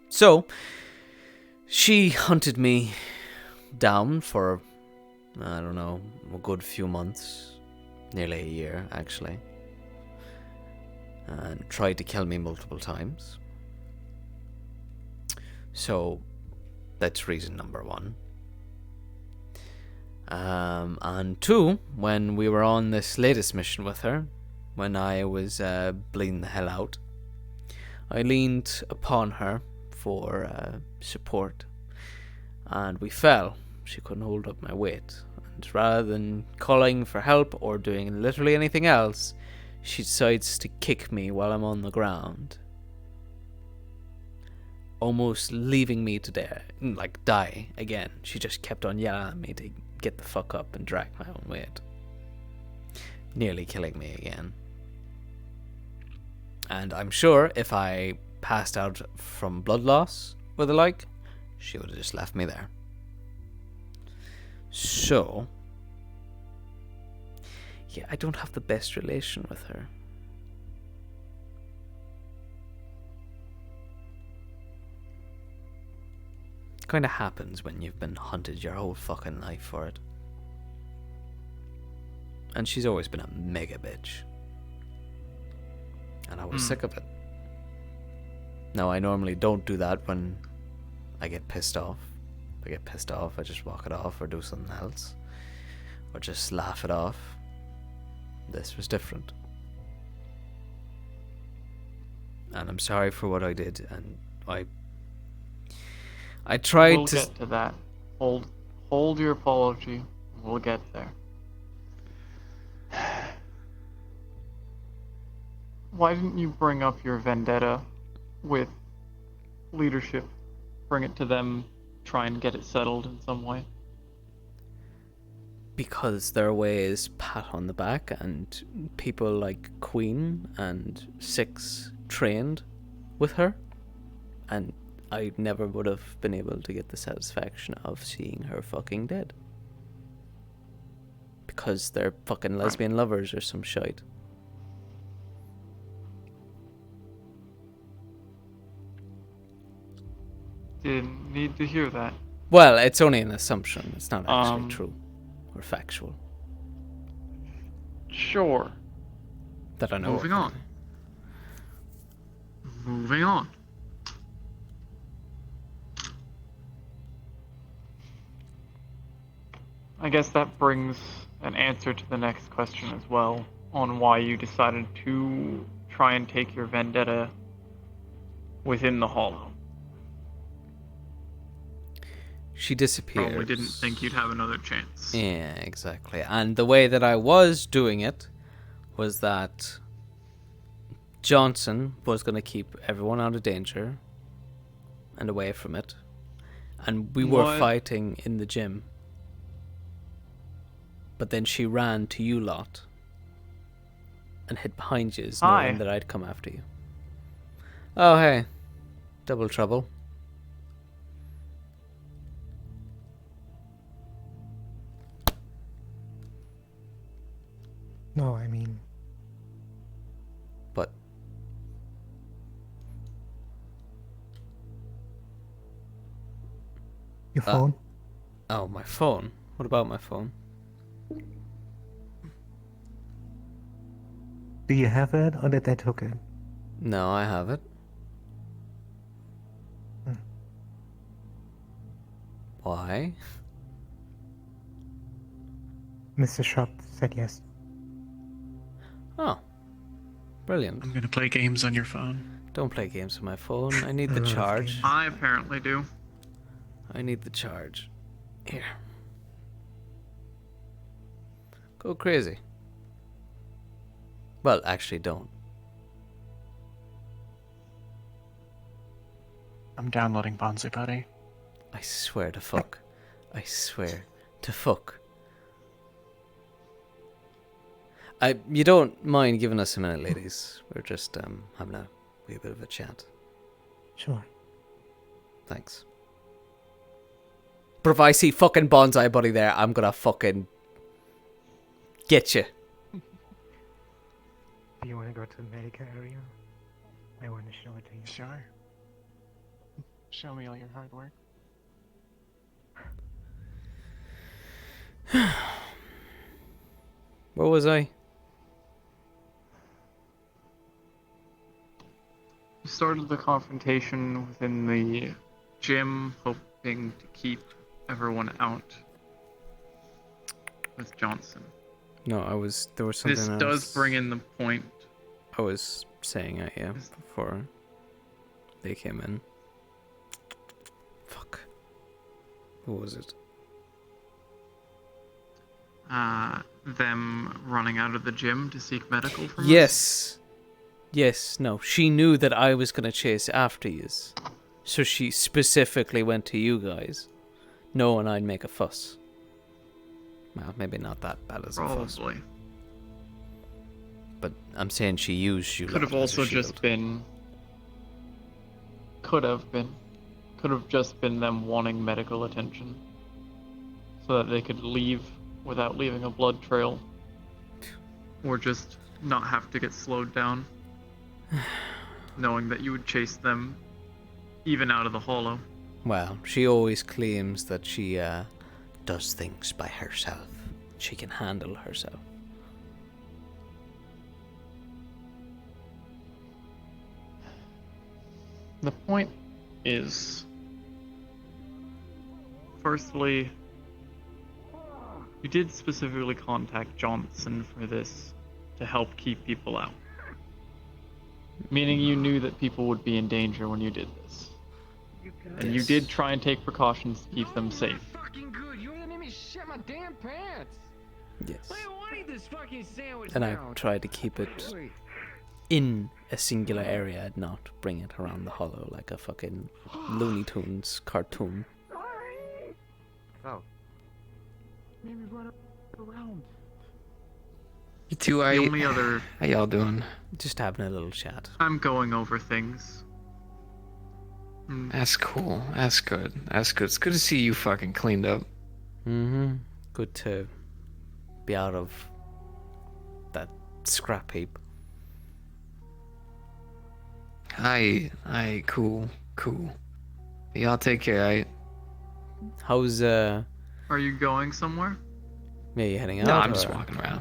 Speaker 5: So, she hunted me down for, I don't know, a good few months. Nearly a year, actually. And tried to kill me multiple times. So, that's reason number one. And two, when we were on this latest mission with her, when I was bleeding the hell out, I leaned upon her for support, and we fell. She couldn't hold up my weight, and rather than calling for help or doing literally anything else, she decides to kick me while I'm on the ground, almost leaving me to die again. She just kept on yelling at me to get the fuck up and drag my own weight, nearly killing me again. And I'm sure if I passed out from blood loss or the like, she would have just left me there. So, yeah, I don't have the best relation with her. It kind of happens when you've been hunted your whole fucking life for it. And she's always been a mega bitch. And I was sick of it. Now, I normally don't do that when I get pissed off. If I get pissed off, I just walk it off or do something else. Or just laugh it off. This was different. And I'm sorry for what I did, and I tried
Speaker 6: We'll get to that. Hold your apology. We'll get there. Why didn't you bring up your vendetta with leadership? Bring it to them, try and get it settled in some way.
Speaker 5: Because their way is pat on the back, and people like Queen and Six trained with her, and I never would have been able to get the satisfaction of seeing her fucking dead. Because they're fucking lesbian lovers or some shite.
Speaker 6: Didn't need to hear that.
Speaker 5: Well, it's only an assumption. It's not actually true or factual.
Speaker 6: Sure.
Speaker 5: That I know.
Speaker 6: Moving on. Moving on. I guess that brings an answer to the next question as well, on why you decided to try and take your vendetta within the Hollow.
Speaker 5: She disappeared.
Speaker 6: Probably didn't think you'd have another chance.
Speaker 5: Yeah, exactly. And the way that I was doing it was that Johnson was going to keep everyone out of danger and away from it. And we were fighting in the gym. But then she ran to you lot and hid behind you, knowing that I'd come after you. Oh, hey. Double trouble.
Speaker 23: No, I mean...
Speaker 5: What?
Speaker 23: Your phone?
Speaker 5: Oh, my phone? What about my phone?
Speaker 23: Do you have it, or did they took it?
Speaker 5: No, I have it. Why?
Speaker 23: Mr.Sharp said yes.
Speaker 5: Oh. Brilliant.
Speaker 10: I'm gonna play games on your phone.
Speaker 5: Don't play games on my phone. I need the charge.
Speaker 6: I apparently do.
Speaker 5: I need the charge. Here. Go crazy. Well, actually, don't.
Speaker 10: I'm downloading Bonzi Buddy.
Speaker 5: I swear to fuck. I swear to fuck. You don't mind giving us a minute, ladies? We're just having a wee bit of a chat.
Speaker 23: Sure.
Speaker 5: Thanks. But if I see fucking Bonsai Buddy there, I'm gonna fucking get you.
Speaker 23: Do you want to go to the medical area? I want to show it to you.
Speaker 10: Sure. Show me all your hard work.
Speaker 5: Where was I?
Speaker 6: You started the confrontation within the gym, hoping to keep everyone out with Johnson.
Speaker 5: No, there was something
Speaker 6: This
Speaker 5: else
Speaker 6: does bring in the point.
Speaker 5: I was saying at you before they came in. Fuck. What was it?
Speaker 6: Them running out of the gym to seek medical from us?
Speaker 5: Yes. Yes, no. She knew that I was going to chase after yous. So she specifically went to you guys, knowing I'd make a fuss. Well, maybe not that bad as a fuss.
Speaker 6: Probably.
Speaker 5: But I'm saying she used you.
Speaker 6: Could have also just been... Could have just been them wanting medical attention. So that they could leave without leaving a blood trail. Or just not have to get slowed down. Knowing that you would chase them even out of the hollow.
Speaker 5: Well, she always claims that she does things by herself. She can handle herself.
Speaker 6: The point is, firstly, you did specifically contact Johnson for this to help keep people out. Meaning you knew that people would be in danger when you did this. And you did try and take precautions to keep them safe.
Speaker 8: Fucking good. You didn't even shit my damn pants.
Speaker 5: Yes.
Speaker 8: I don't want to eat this fucking sandwich
Speaker 5: And I
Speaker 8: now.
Speaker 5: tried to keep it in a singular area and not bring it around the hollow like a fucking Looney Tunes cartoon.
Speaker 8: Oh. Maybe run around.
Speaker 9: You two,
Speaker 6: The only other...
Speaker 9: How y'all doing?
Speaker 5: Just having a little chat.
Speaker 6: I'm going over things.
Speaker 9: That's cool. That's good. That's good. It's good to see you fucking cleaned up.
Speaker 5: Mm-hmm. Good to be out of that scrap heap.
Speaker 9: Aye, cool. Y'all take care, aight?
Speaker 5: How's,
Speaker 6: Are you going somewhere?
Speaker 5: Yeah, you heading out?
Speaker 9: No, I'm just
Speaker 5: or-
Speaker 9: walking around.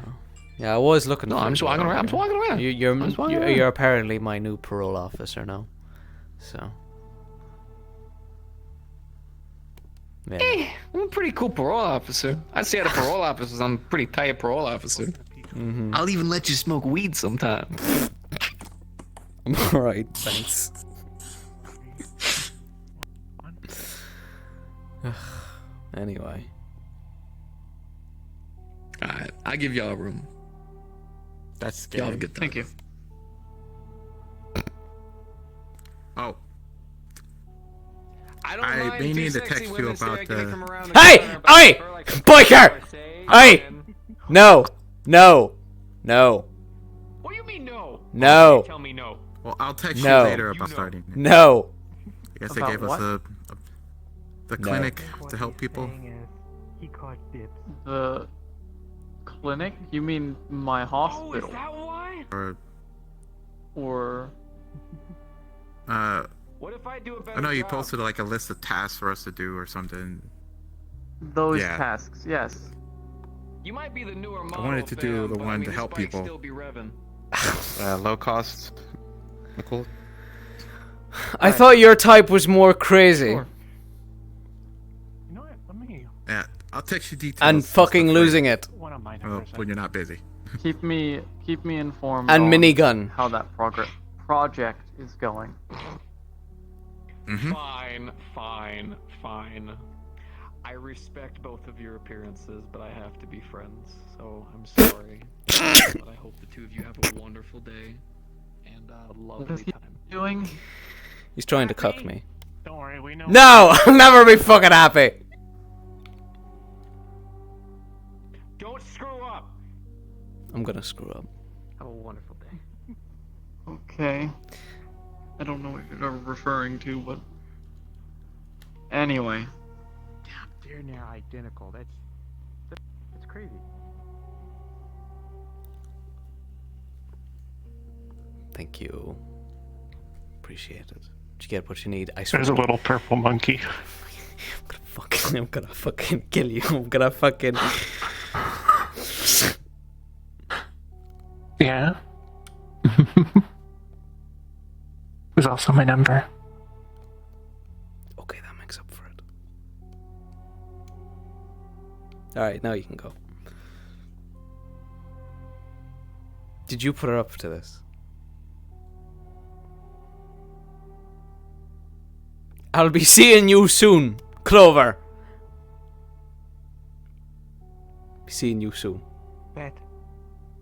Speaker 5: Yeah, I was looking
Speaker 9: No,
Speaker 5: for
Speaker 9: I'm just
Speaker 5: you.
Speaker 9: walking around. I'm just walking around.
Speaker 5: You're apparently my new parole officer now. So. Yeah.
Speaker 9: Hey, I'm a pretty cool parole officer. I'd say out of parole officers, I'm a pretty tight parole officer.
Speaker 5: Mm-hmm.
Speaker 9: I'll even let you smoke weed sometime.
Speaker 5: Alright, thanks. Anyway.
Speaker 9: Alright, I give y'all a room.
Speaker 13: That's
Speaker 9: Y'all have a good time.
Speaker 6: Thank you.
Speaker 2: Oh.
Speaker 8: I
Speaker 2: may need to text you about
Speaker 5: Hey! Hey! Biker! Hey! No!
Speaker 8: What do you mean no?
Speaker 5: No.
Speaker 8: Tell me no.
Speaker 2: Well, I'll text
Speaker 5: No.
Speaker 2: you later about starting it.
Speaker 5: No.
Speaker 2: I guess they
Speaker 23: About
Speaker 2: gave
Speaker 23: what?
Speaker 2: us the clinic to help people.
Speaker 23: He caught dips.
Speaker 6: The clinic? You mean my hospital?
Speaker 8: why?
Speaker 2: Or
Speaker 8: What if I do a better
Speaker 2: I know you
Speaker 8: job?
Speaker 2: posted like a list of tasks for us to do or something.
Speaker 6: Those
Speaker 2: Yeah.
Speaker 6: tasks, yes.
Speaker 8: You might be the newer model,
Speaker 2: I wanted to do
Speaker 8: fam,
Speaker 2: the
Speaker 8: but
Speaker 2: one
Speaker 8: I mean,
Speaker 2: to
Speaker 8: this
Speaker 2: help
Speaker 8: bike
Speaker 2: people.
Speaker 8: Still be revving.
Speaker 13: Low cost. Nicole.
Speaker 5: I thought your type was more crazy.
Speaker 23: You know what? Let me.
Speaker 2: Yeah, I'll text you details.
Speaker 5: And fucking losing it.
Speaker 23: One of mine.
Speaker 2: Well, when you're not busy.
Speaker 6: Keep me informed.
Speaker 5: And
Speaker 6: on
Speaker 5: minigun.
Speaker 6: How that project is going.
Speaker 2: Mm-hmm.
Speaker 8: Fine.
Speaker 6: I respect both of your appearances, but I have to be friends, so I'm sorry. But I hope the two of you have a wonderful day and a lovely time.
Speaker 17: Doing?
Speaker 5: He's trying to cuck me.
Speaker 10: Don't worry, we know.
Speaker 5: No! I'll never be fucking happy!
Speaker 8: Don't screw up.
Speaker 5: I'm gonna screw up.
Speaker 6: Have a wonderful day. Okay. I don't know what you're referring to, but anyway.
Speaker 10: They're now identical. That's crazy.
Speaker 5: Thank you. Appreciate it. Did you get what you need? I swear.
Speaker 13: There's a little purple monkey.
Speaker 5: I'm gonna fucking kill you. I'm gonna fucking.
Speaker 23: Yeah. There's also my number.
Speaker 5: Okay, that makes up for it. Alright, now you can go. Did you put her up to this? I'll be seeing you soon, Clover. Be seeing you soon.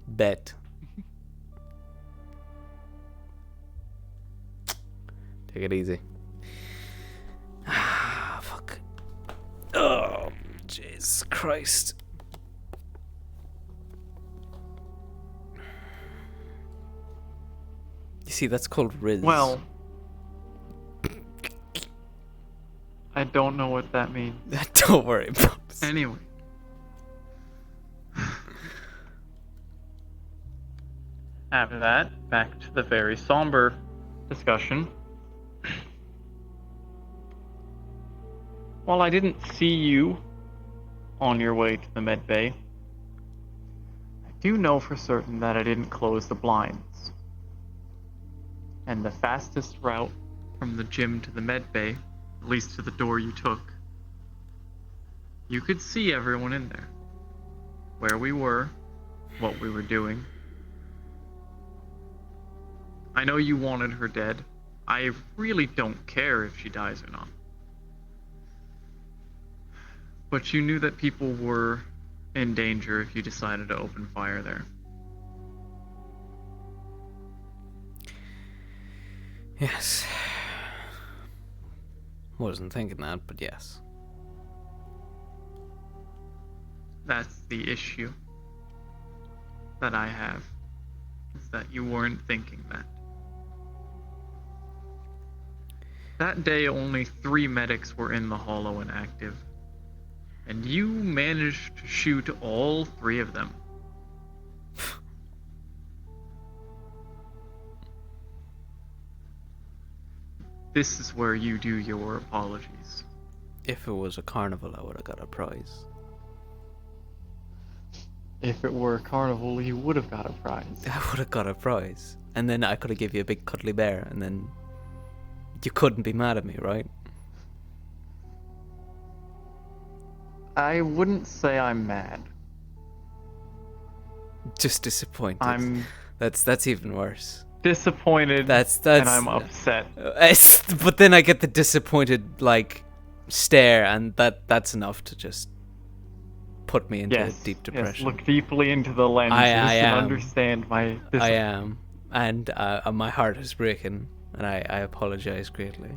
Speaker 5: Bet. Take it easy. Ah, fuck. Oh, Jesus Christ. You see, that's called Riz.
Speaker 6: Well, I don't know what that means.
Speaker 5: Don't worry, Pops.
Speaker 6: Anyway. After that, back to the very somber discussion. While I didn't see you on your way to the med bay, I do know for certain that I didn't close the blinds. And the fastest route from the gym to the med bay, at least to the door you took, you could see everyone in there. Where we were, what we were doing. I know you wanted her dead. I really don't care if she dies or not. But you knew that people were in danger if you decided to open fire there.
Speaker 5: Yes. Wasn't thinking that, but yes.
Speaker 6: That's the issue that I have, is that you weren't thinking that. That day, only 3 medics were in the hollow and active. And you managed to shoot all 3 of them. This is where you do your apologies.
Speaker 5: If it was a carnival, I would have got a prize.
Speaker 6: If it were a carnival, you would have got a prize.
Speaker 5: I would have got a prize. And then I could have give you a big cuddly bear, and then you couldn't be mad at me, right?
Speaker 6: I wouldn't say I'm mad.
Speaker 5: Just disappointed. That's even worse.
Speaker 6: Disappointed.
Speaker 5: That's
Speaker 6: and I'm upset.
Speaker 5: But then I get the disappointed stare, and that's enough to just put me into a deep depression.
Speaker 6: Yes, look deeply into the lenses and understand my.
Speaker 5: I am, and my heart is breaking, and I apologize greatly.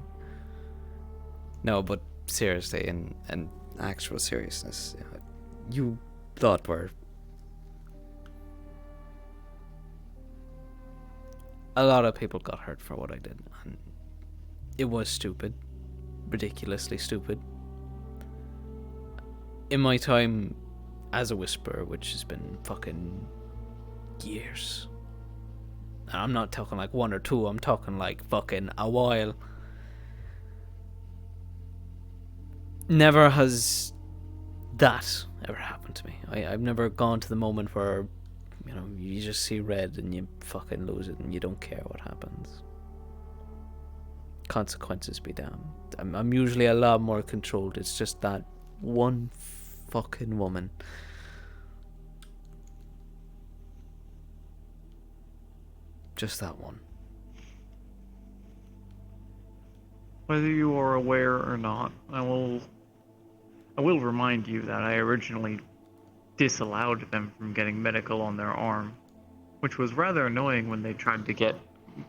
Speaker 5: No, but seriously, and actual seriousness, you thought were a lot of people got hurt for what I did, and it was stupid, ridiculously stupid. In my time as a Whisperer, which has been fucking years, and I'm not talking like 1 or 2, I'm talking like fucking a while. Never has that ever happened to me. I've never gone to the moment where, you just see red and you fucking lose it and you don't care what happens. Consequences be damned. I'm usually a lot more controlled. It's just that one fucking woman. Just that one.
Speaker 6: Whether you are aware or not, I will I will remind you that I originally disallowed them from getting medical on their arm, which was rather annoying when they tried to get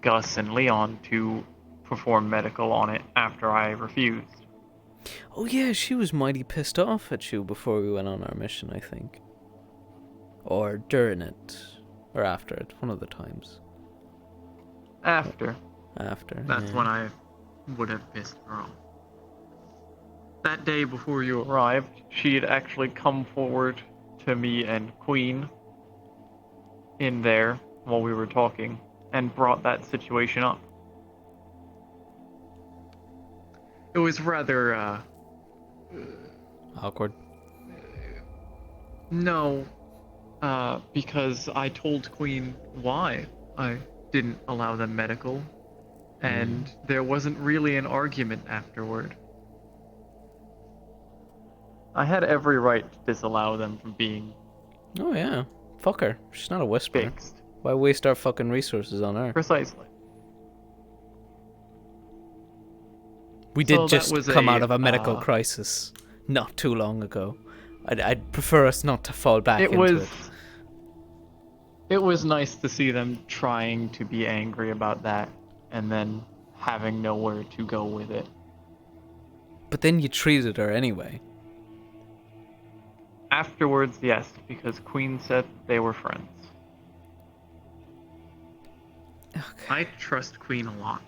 Speaker 6: Gus and Leon to perform medical on it after I refused.
Speaker 5: Oh yeah, she was mighty pissed off at you before we went on our mission, I think. Or during it. Or after it, one of the times.
Speaker 6: After. That's
Speaker 5: yeah.
Speaker 6: when I would have pissed her off. That day before you arrived, she had actually come forward to me and Queen in there while we were talking and brought that situation up. It was rather,
Speaker 5: awkward.
Speaker 6: No, because I told Queen why I didn't allow them medical, and there wasn't really an argument afterward. I had every right to disallow them from being...
Speaker 5: Oh yeah. Fuck her. She's not a whisperer.
Speaker 6: Fixed.
Speaker 5: Why waste our fucking resources on her?
Speaker 6: Precisely.
Speaker 5: We did just come out of a medical crisis not too long ago. I'd prefer us not to fall back into it.
Speaker 6: It was nice to see them trying to be angry about that, and then having nowhere to go with it.
Speaker 5: But then you treated her anyway.
Speaker 6: Afterwards, yes, because Queen said they were friends.
Speaker 5: Okay.
Speaker 6: I trust Queen a lot.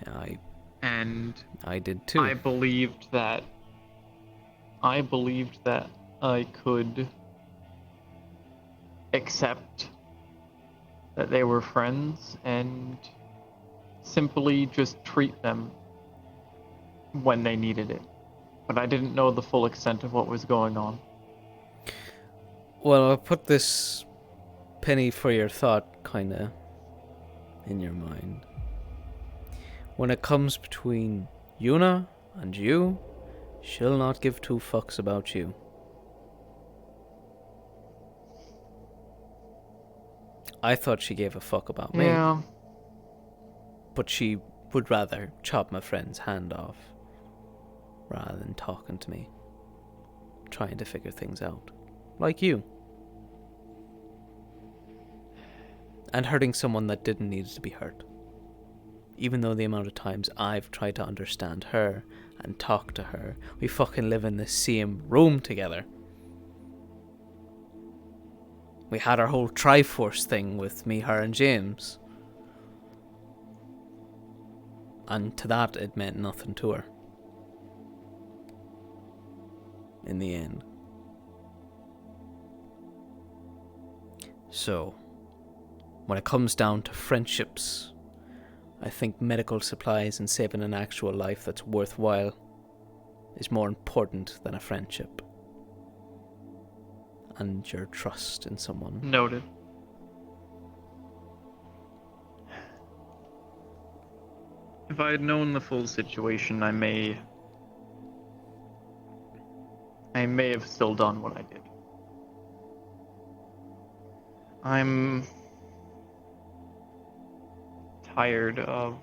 Speaker 5: Yeah,
Speaker 6: I
Speaker 5: did too.
Speaker 6: I believed that I could accept that they were friends and simply just treat them when they needed it. But I didn't know the full extent of what was going on.
Speaker 5: Well, I'll put this penny for your thought kinda in your mind. When it comes between Yuna and you, she'll not give two fucks about you. I thought she gave a fuck about me.
Speaker 6: Yeah.
Speaker 5: But she would rather chop my friend's hand off rather than talking to me, trying to figure things out. Like you. And hurting someone that didn't need to be hurt. Even though the amount of times I've tried to understand her and talk to her, we fucking live in the same room together. We had our whole Triforce thing with me, her, and James. And to that, it meant nothing to her. In the end. So, when it comes down to friendships, I think medical supplies and saving an actual life that's worthwhile is more important than a friendship. And your trust in someone.
Speaker 6: Noted. If I had known the full situation, I may have still done what I did. I'm tired of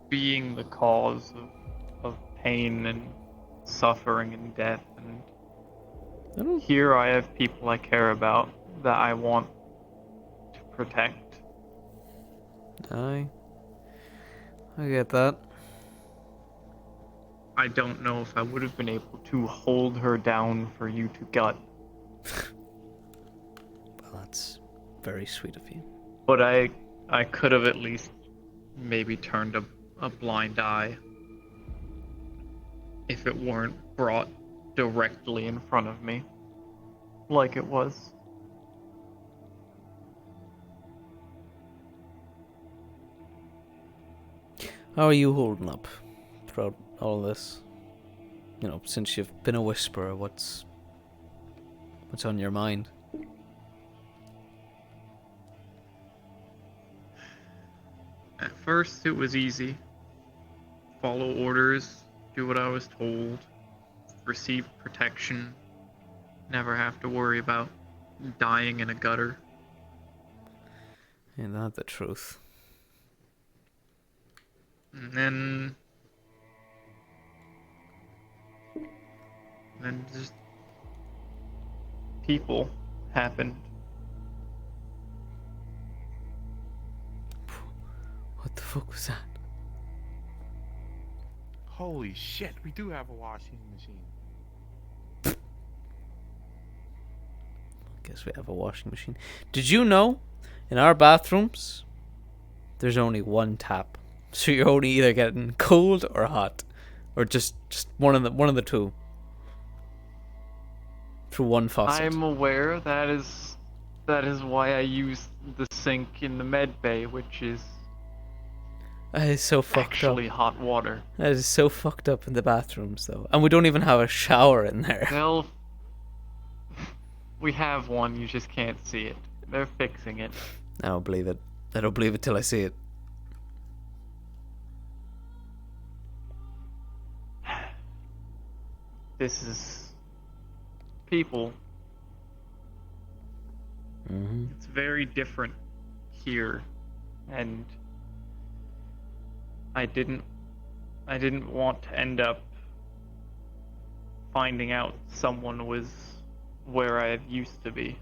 Speaker 6: being the cause of pain and suffering and death, and here I have people I care about that I want to protect.
Speaker 5: I get that.
Speaker 6: I don't know if I would have been able to hold her down for you to gut.
Speaker 5: Well, that's very sweet of you.
Speaker 6: But I could have at least maybe turned a blind eye if it weren't brought directly in front of me, like it was.
Speaker 5: How are you holding up throughout all this? You know, since you've been a whisperer, what's on your mind?
Speaker 6: At first, it was easy. Follow orders, do what I was told, receive protection, never have to worry about dying in a gutter.
Speaker 5: Ain't that the truth?
Speaker 6: And then just people happened.
Speaker 5: What the fuck was that?
Speaker 8: Holy shit, we do have a washing machine.
Speaker 5: Guess we have a washing machine. Did you know in our bathrooms there's only one tap? So you're only either getting cold or hot. Or just one of the two. Through one faucet.
Speaker 6: I'm aware that is why I use the sink in the med bay, which is
Speaker 5: That is so fucked
Speaker 6: actually
Speaker 5: up.
Speaker 6: hot water.
Speaker 5: That is so fucked up in the bathrooms though. And we don't even have a shower in there.
Speaker 6: Well, we have one, you just can't see it. They're fixing it.
Speaker 5: I don't believe it. I don't believe it till I see it.
Speaker 6: This is people. It's very different here, and I didn't want to end up finding out someone was where I used to be.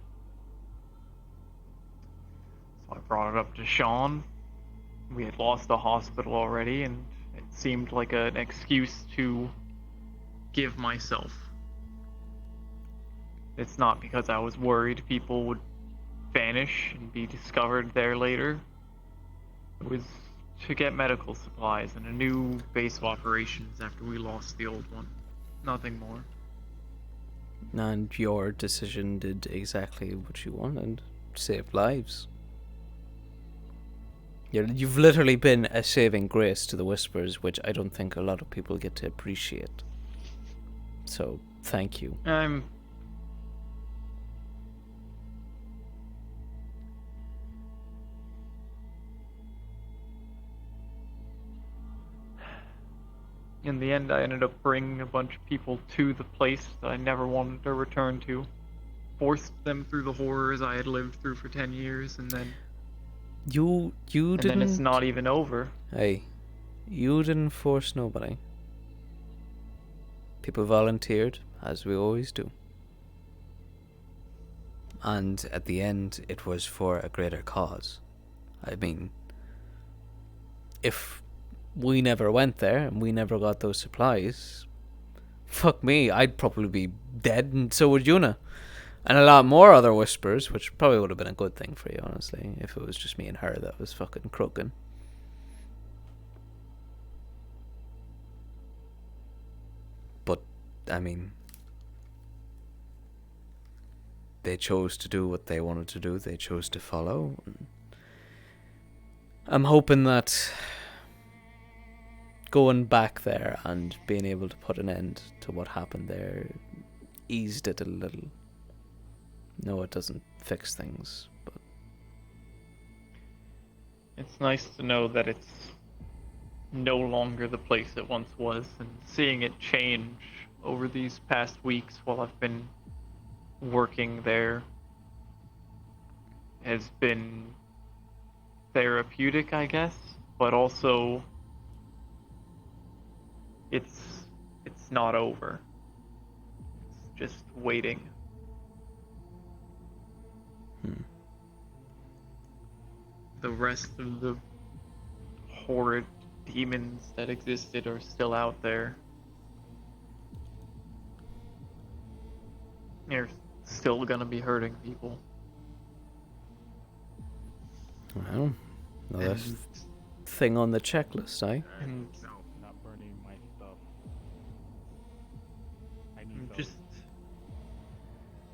Speaker 6: So I brought it up to Sean. We had lost the hospital already, and it seemed like an excuse to give myself. It's not because I was worried people would vanish and be discovered there later. It was to get medical supplies and a new base of operations after we lost the old one. Nothing more.
Speaker 5: And your decision did exactly what you wanted. Saved lives. You've literally been a saving grace to the Whispers, which I don't think a lot of people get to appreciate. So, thank you.
Speaker 6: In the end, I ended up bringing a bunch of people to the place that I never wanted to return to. Forced them through the horrors I had lived through for 10 years, and then...
Speaker 5: You didn't...
Speaker 6: And then it's not even over.
Speaker 5: Hey, you didn't force nobody. People volunteered, as we always do. And at the end, it was for a greater cause. I mean, if we never went there and we never got those supplies, fuck me, I'd probably be dead, and so would Yuna. And a lot more other Whispers, which probably would have been a good thing for you, honestly, if it was just me and her that was fucking croaking. But, I mean, they chose to do what they wanted to do. They chose to follow. I'm hoping that going back there and being able to put an end to what happened there eased it a little. No, it doesn't fix things, but
Speaker 6: it's nice to know that it's no longer the place it once was, and seeing it change over these past weeks while I've been working there has been therapeutic, I guess, but also it's not over. It's just waiting. The rest of the horrid demons that existed are still out there. They're still gonna be hurting people.
Speaker 5: well, another thing on the checklist, eh?
Speaker 6: And
Speaker 10: Not burning my stuff.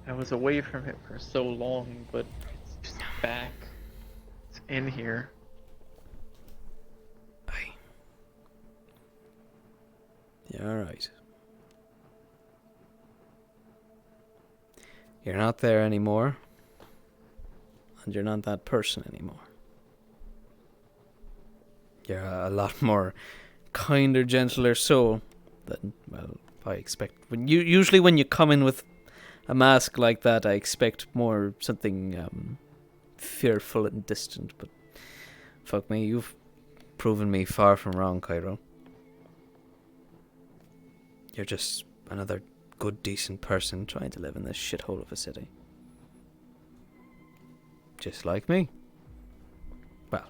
Speaker 6: I was away from it for so long, but it's just back. It's in here.
Speaker 5: Yeah, alright. You're not there anymore. And you're not that person anymore. You're a lot more kinder, gentler soul than, well, I expect. Usually when you come in with a mask like that, I expect more something fearful and distant, but fuck me, you've proven me far from wrong, Cairo. You're just another good, decent person trying to live in this shithole of a city. Just like me. Well,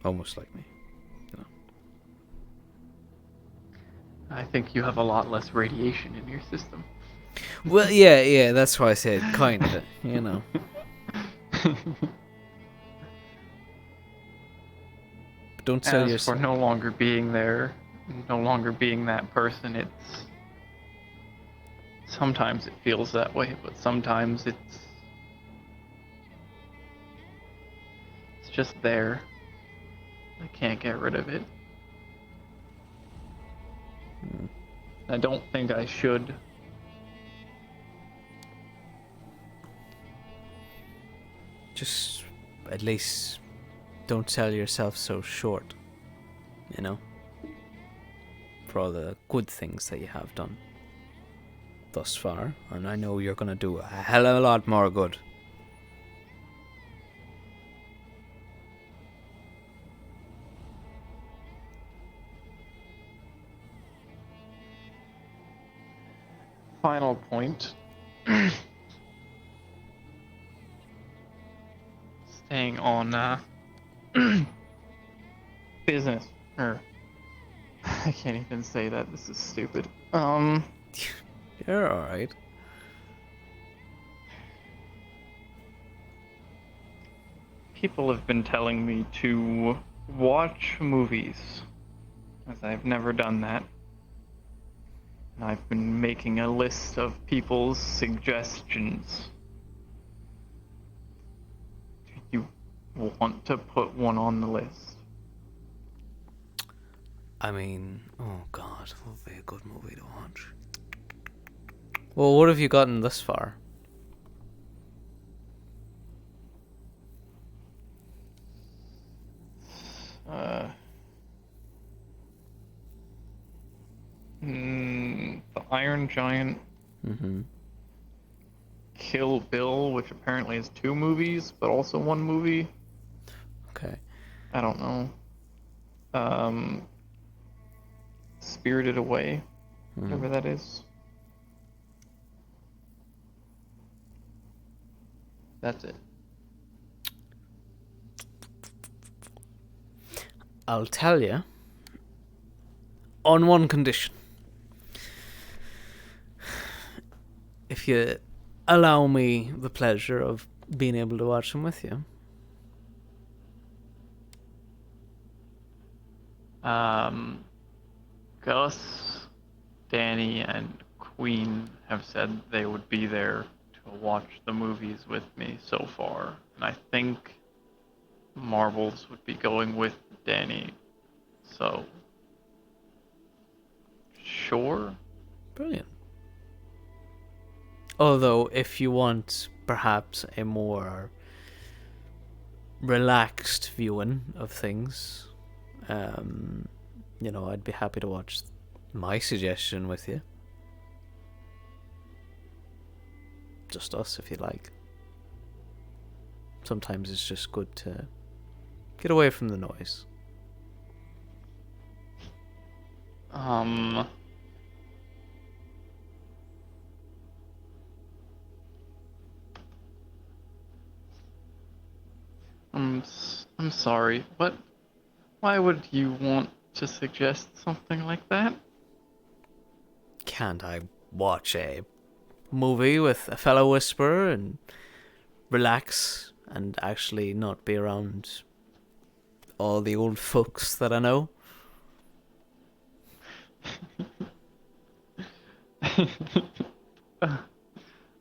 Speaker 5: almost like me. You know.
Speaker 6: I think you have a lot less radiation in your system.
Speaker 5: Well, yeah, that's why I said kinda, you know. But don't sell
Speaker 6: As
Speaker 5: yourself.
Speaker 6: for no longer being there, no longer being that person, sometimes it feels that way, but sometimes it's just there. I can't get rid of it. I don't think I should.
Speaker 5: Just at least don't sell yourself so short, you know, for all the good things that you have done thus far, and I know you're gonna do a hell of a lot more good.
Speaker 6: Final point. Staying on business. I can't even say that. This is stupid.
Speaker 5: You're alright.
Speaker 6: People have been telling me to watch movies, as I've never done that. And I've been making a list of people's suggestions. Do you want to put one on the list?
Speaker 5: I mean, oh god, what would be a good movie to watch? Well, what have you gotten thus far?
Speaker 6: The Iron Giant.
Speaker 5: Mm-hmm.
Speaker 6: Kill Bill, which apparently is 2 movies, but also 1 movie.
Speaker 5: Okay.
Speaker 6: I don't know. Spirited Away, whatever that is. That's it.
Speaker 5: I'll tell you, on one condition. If you allow me the pleasure of being able to watch them with you.
Speaker 6: Gus, Danny, and Queen have said they would be there to watch the movies with me so far. And I think Marbles would be going with Danny. So, sure.
Speaker 5: Brilliant. Although, if you want perhaps a more relaxed viewing of things, you know, I'd be happy to watch my suggestion with you. Just us, if you like. Sometimes it's just good to get away from the noise.
Speaker 6: I'm sorry, but why would you want to suggest something like that?
Speaker 5: Can't I watch a movie with a fellow whisperer and relax and actually not be around all the old folks that I know?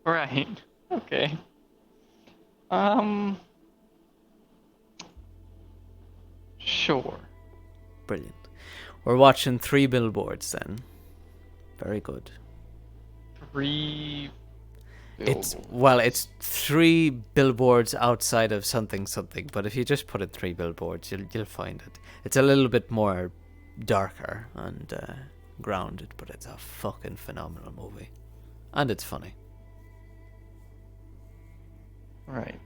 Speaker 6: Right. Okay. Sure.
Speaker 5: Brilliant. We're watching 3 billboards then. Very good.
Speaker 6: 3
Speaker 5: billboards. It's 3 billboards outside of something, but if you just put it 3 billboards, you'll find it. It's a little bit more darker and grounded, but it's a fucking phenomenal movie. And it's funny.
Speaker 6: Right.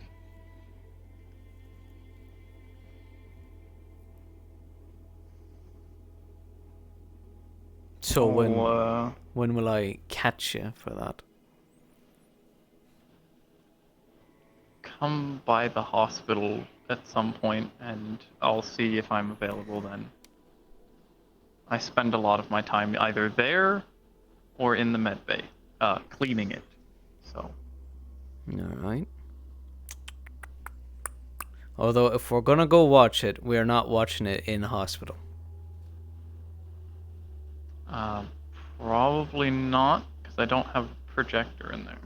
Speaker 5: So
Speaker 6: I'll,
Speaker 5: when will I catch you for that?
Speaker 6: come by the hospital at some point, and I'll see if I'm available then. I spend a lot of my time either there or in the med bay, cleaning it. So.
Speaker 5: Alright. Although, if we're gonna go watch it, we're not watching it in hospital.
Speaker 6: Probably not, because I don't have a projector in there.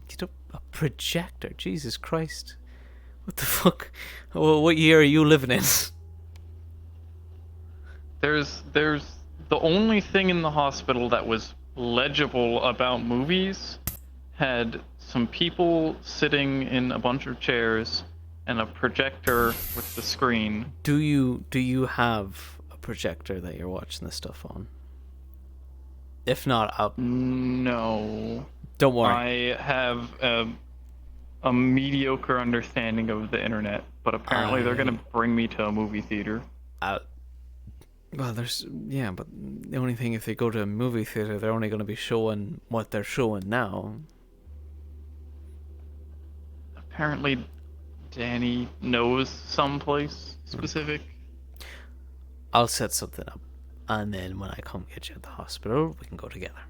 Speaker 5: Get a projector? Jesus Christ. What the fuck? What year are you living in?
Speaker 6: There's the only thing in the hospital that was legible about movies had some people sitting in a bunch of chairs and a projector with the screen.
Speaker 5: Do you have a projector that you're watching this stuff on? If not,
Speaker 6: No.
Speaker 5: Don't worry.
Speaker 6: I have a mediocre understanding of the internet, but apparently they're gonna bring me to a movie theater.
Speaker 5: Well, but the only thing, if they go to a movie theater, they're only going to be showing what they're showing now.
Speaker 6: Apparently, Danny knows someplace specific.
Speaker 5: I'll set something up, and then when I come get you at the hospital, we can go together.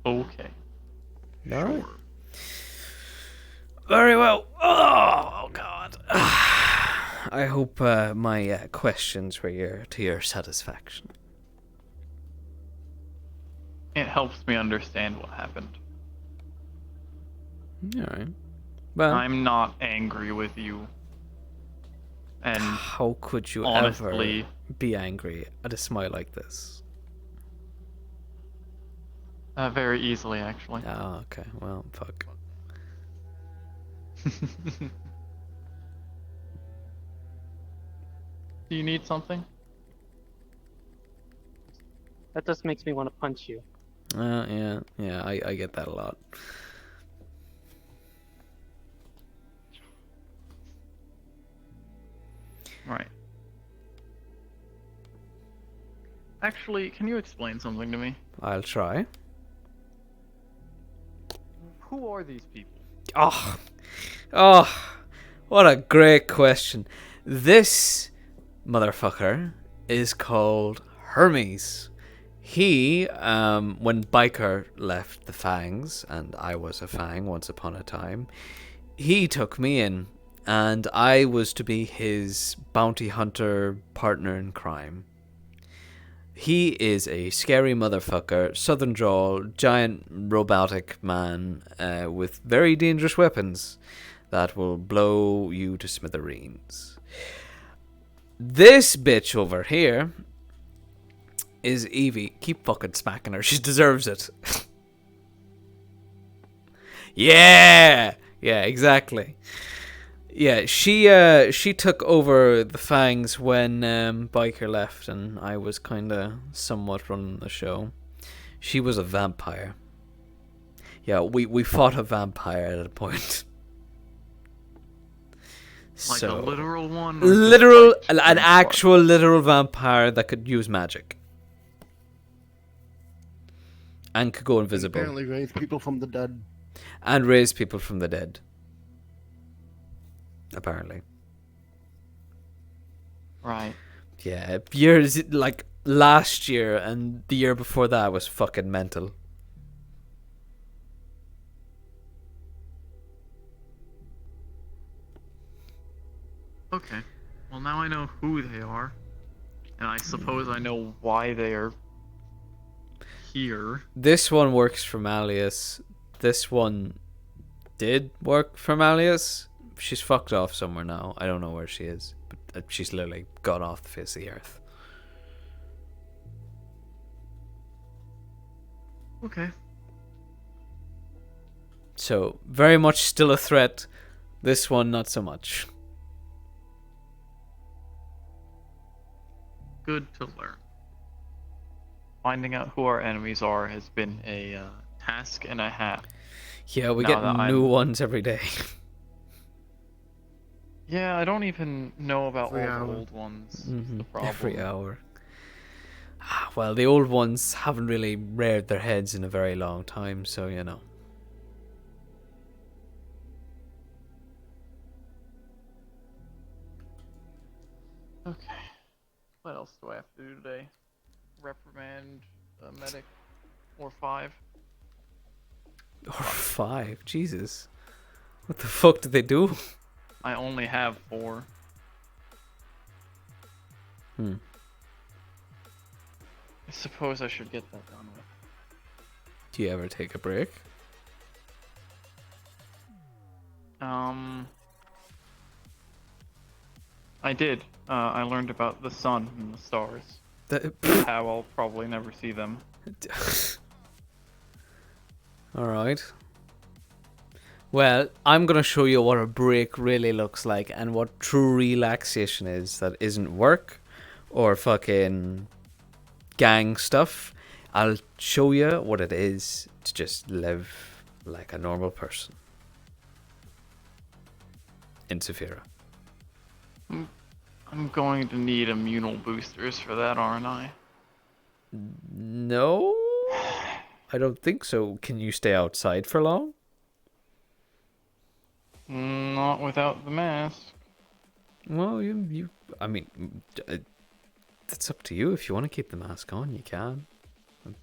Speaker 6: Okay.
Speaker 5: All right. Very well. Oh God. I hope my questions were to your satisfaction.
Speaker 6: It helps me understand what happened.
Speaker 5: All right. Well,
Speaker 6: I'm not angry with you. And
Speaker 5: how could you
Speaker 6: honestly,
Speaker 5: ever be angry at a smile like this?
Speaker 6: Very easily, actually.
Speaker 5: Oh, okay. Well, fuck.
Speaker 6: Do you need something?
Speaker 14: That just makes me want to punch you.
Speaker 5: Yeah, I get that a lot.
Speaker 6: Right. Actually, can you explain something to me?
Speaker 5: I'll try.
Speaker 6: Who are these people?
Speaker 5: Oh, what a great question. This motherfucker is called Hermes. He, when Biker left the Fangs, and I was a Fang once upon a time, he took me in, and I was to be his bounty hunter partner in crime. He is a scary motherfucker, southern drawl, giant robotic man with very dangerous weapons that will blow you to smithereens. This bitch over here is Evie. Keep fucking smacking her. She deserves it. Yeah, exactly. Yeah, she took over the Fangs when Biker left, and I was kind of somewhat running the show. She was a vampire. Yeah, we fought a vampire at a point.
Speaker 6: Like a literal one?
Speaker 5: Literal, an actual literal vampire that could use magic. And could go invisible.
Speaker 16: Apparently raise people from the dead.
Speaker 5: And raise people from the dead. Apparently.
Speaker 6: Right.
Speaker 5: Yeah, years, like last year and the year before that was fucking mental.
Speaker 6: Okay. Well, now I know who they are. And I suppose I know why they are here.
Speaker 5: This one works for Malleus. This one did work for Malleus. She's fucked off somewhere now. I don't know where she is. But she's literally gone off the face of the earth.
Speaker 6: Okay.
Speaker 5: So, very much still a threat. This one, not so much.
Speaker 6: Good to learn. Finding out who our enemies are has been a task and a half.
Speaker 5: Yeah, we get new ones every day.
Speaker 6: Yeah, I don't even know about all the old ones. Is the problem.
Speaker 5: Every hour. Well, the old ones haven't really reared their heads in a very long time, so you know.
Speaker 6: Okay. What else do I have to do today? Reprimand a medic or 5.
Speaker 5: Or 5, Jesus. What the fuck did they do?
Speaker 6: I only have 4. I suppose I should get that done with.
Speaker 5: Do you ever take a break?
Speaker 6: I did. I learned about the sun and the stars. How I'll probably never see them.
Speaker 5: Alright. Well, I'm gonna show you what a break really looks like and what true relaxation is that isn't work or fucking gang stuff. I'll show you what it is to just live like a normal person in Saphira.
Speaker 6: I'm going to need immunal boosters for that, aren't I?
Speaker 5: No, I don't think so. Can you stay outside for long?
Speaker 6: Not without the mask.
Speaker 5: Well, I mean, it's up to you. If you want to keep the mask on, you can.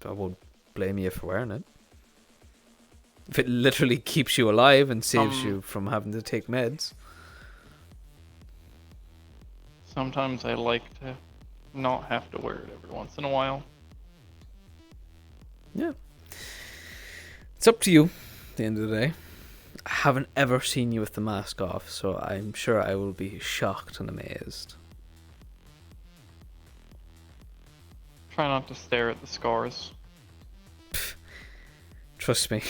Speaker 5: I won't blame you for wearing it. If it literally keeps you alive and saves you from having to take meds.
Speaker 6: Sometimes I like to not have to wear it every once in a while.
Speaker 5: Yeah. It's up to you at the end of the day. I haven't ever seen you with the mask off, so I'm sure I will be shocked and amazed.
Speaker 6: Try not to stare at the scars.
Speaker 5: Trust me.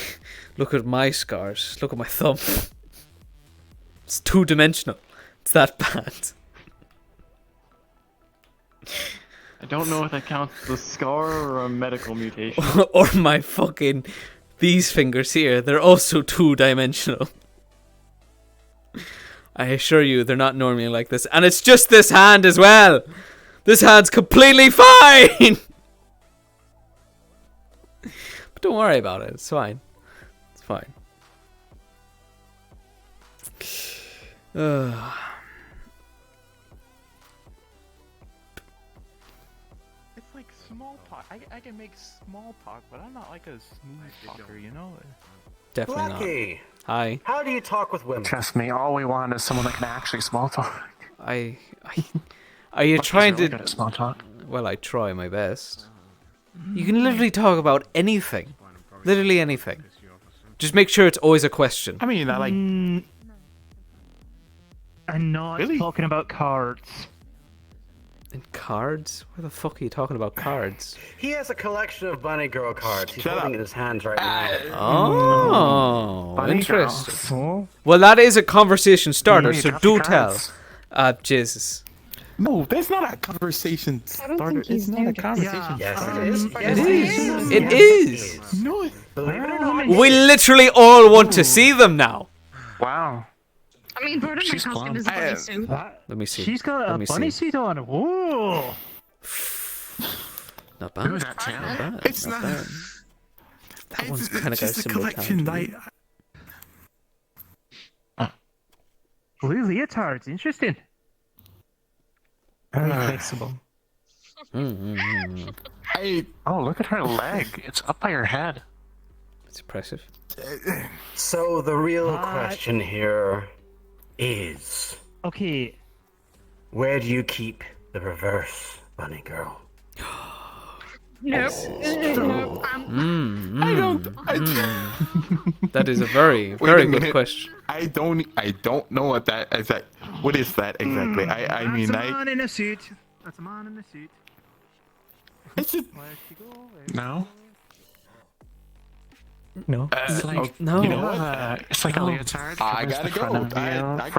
Speaker 5: Look at my scars. Look at my thumb. It's 2-dimensional. It's that bad.
Speaker 6: I don't know if that counts as a scar or a medical mutation.
Speaker 5: Or my fucking... These fingers here, they're also 2-dimensional. I assure you, they're not normally like this. And it's just this hand as well. This hand's completely fine. But don't worry about it. It's fine. It's fine.
Speaker 8: It's like smallpox. I can make smallpox, but I'm not like a smooth talker, you know?
Speaker 5: Definitely
Speaker 3: Blackie,
Speaker 5: not. Hi.
Speaker 3: how do you talk with women?
Speaker 23: Trust me, all we want is someone that can actually small talk.
Speaker 5: Are you trying
Speaker 23: really
Speaker 5: to...
Speaker 23: good at small talk.
Speaker 5: Well, I try my best. You can literally talk about anything. Literally anything. Just make sure it's always a question.
Speaker 8: I mean, I like...
Speaker 19: I'm not talking about cards.
Speaker 5: And cards? Where the fuck are you talking about cards?
Speaker 3: He has a collection of bunny girl cards. He's holding it in his hands right now.
Speaker 5: Oh,
Speaker 23: Bunny
Speaker 5: interesting.
Speaker 23: girls.
Speaker 5: Well, that is a conversation starter,
Speaker 23: You
Speaker 5: so
Speaker 23: drop
Speaker 5: do
Speaker 23: your
Speaker 5: tell.
Speaker 23: cards.
Speaker 5: Jesus.
Speaker 8: No, that's not a conversation starter. It's not a conversation.
Speaker 3: Yes, it is.
Speaker 5: It is. It is.
Speaker 8: No,
Speaker 3: Believe it or not.
Speaker 5: We literally all want to see them now.
Speaker 23: Wow.
Speaker 1: I mean, part of my costume is a bunny suit.
Speaker 5: Let me see.
Speaker 19: She's got
Speaker 5: Let
Speaker 19: a
Speaker 5: me
Speaker 19: bunny
Speaker 5: see.
Speaker 19: suit on. Whoa!
Speaker 5: Not bad.
Speaker 23: Who's that
Speaker 5: Not
Speaker 23: channel?
Speaker 5: bad.
Speaker 8: It's
Speaker 5: not
Speaker 8: not.
Speaker 5: bad. That one's kind of got a
Speaker 8: just a
Speaker 5: similar
Speaker 8: collection.
Speaker 5: talent to me.
Speaker 19: Blue leotards. Interesting.
Speaker 23: Very flexible. Oh, look at her leg. It's up by her head.
Speaker 5: It's impressive.
Speaker 3: So the real question here is...
Speaker 19: Okay.
Speaker 3: Where do you keep the reverse bunny girl?
Speaker 1: Nope.
Speaker 5: That is a very, very good question.
Speaker 8: I don't know what that is. What is that exactly? I mean,
Speaker 19: That's a man in a suit. That's a man in a suit.
Speaker 8: It's just...
Speaker 23: No?
Speaker 5: No.
Speaker 23: It's like,
Speaker 5: no.
Speaker 23: You know, it's like a leotard.
Speaker 8: I gotta go.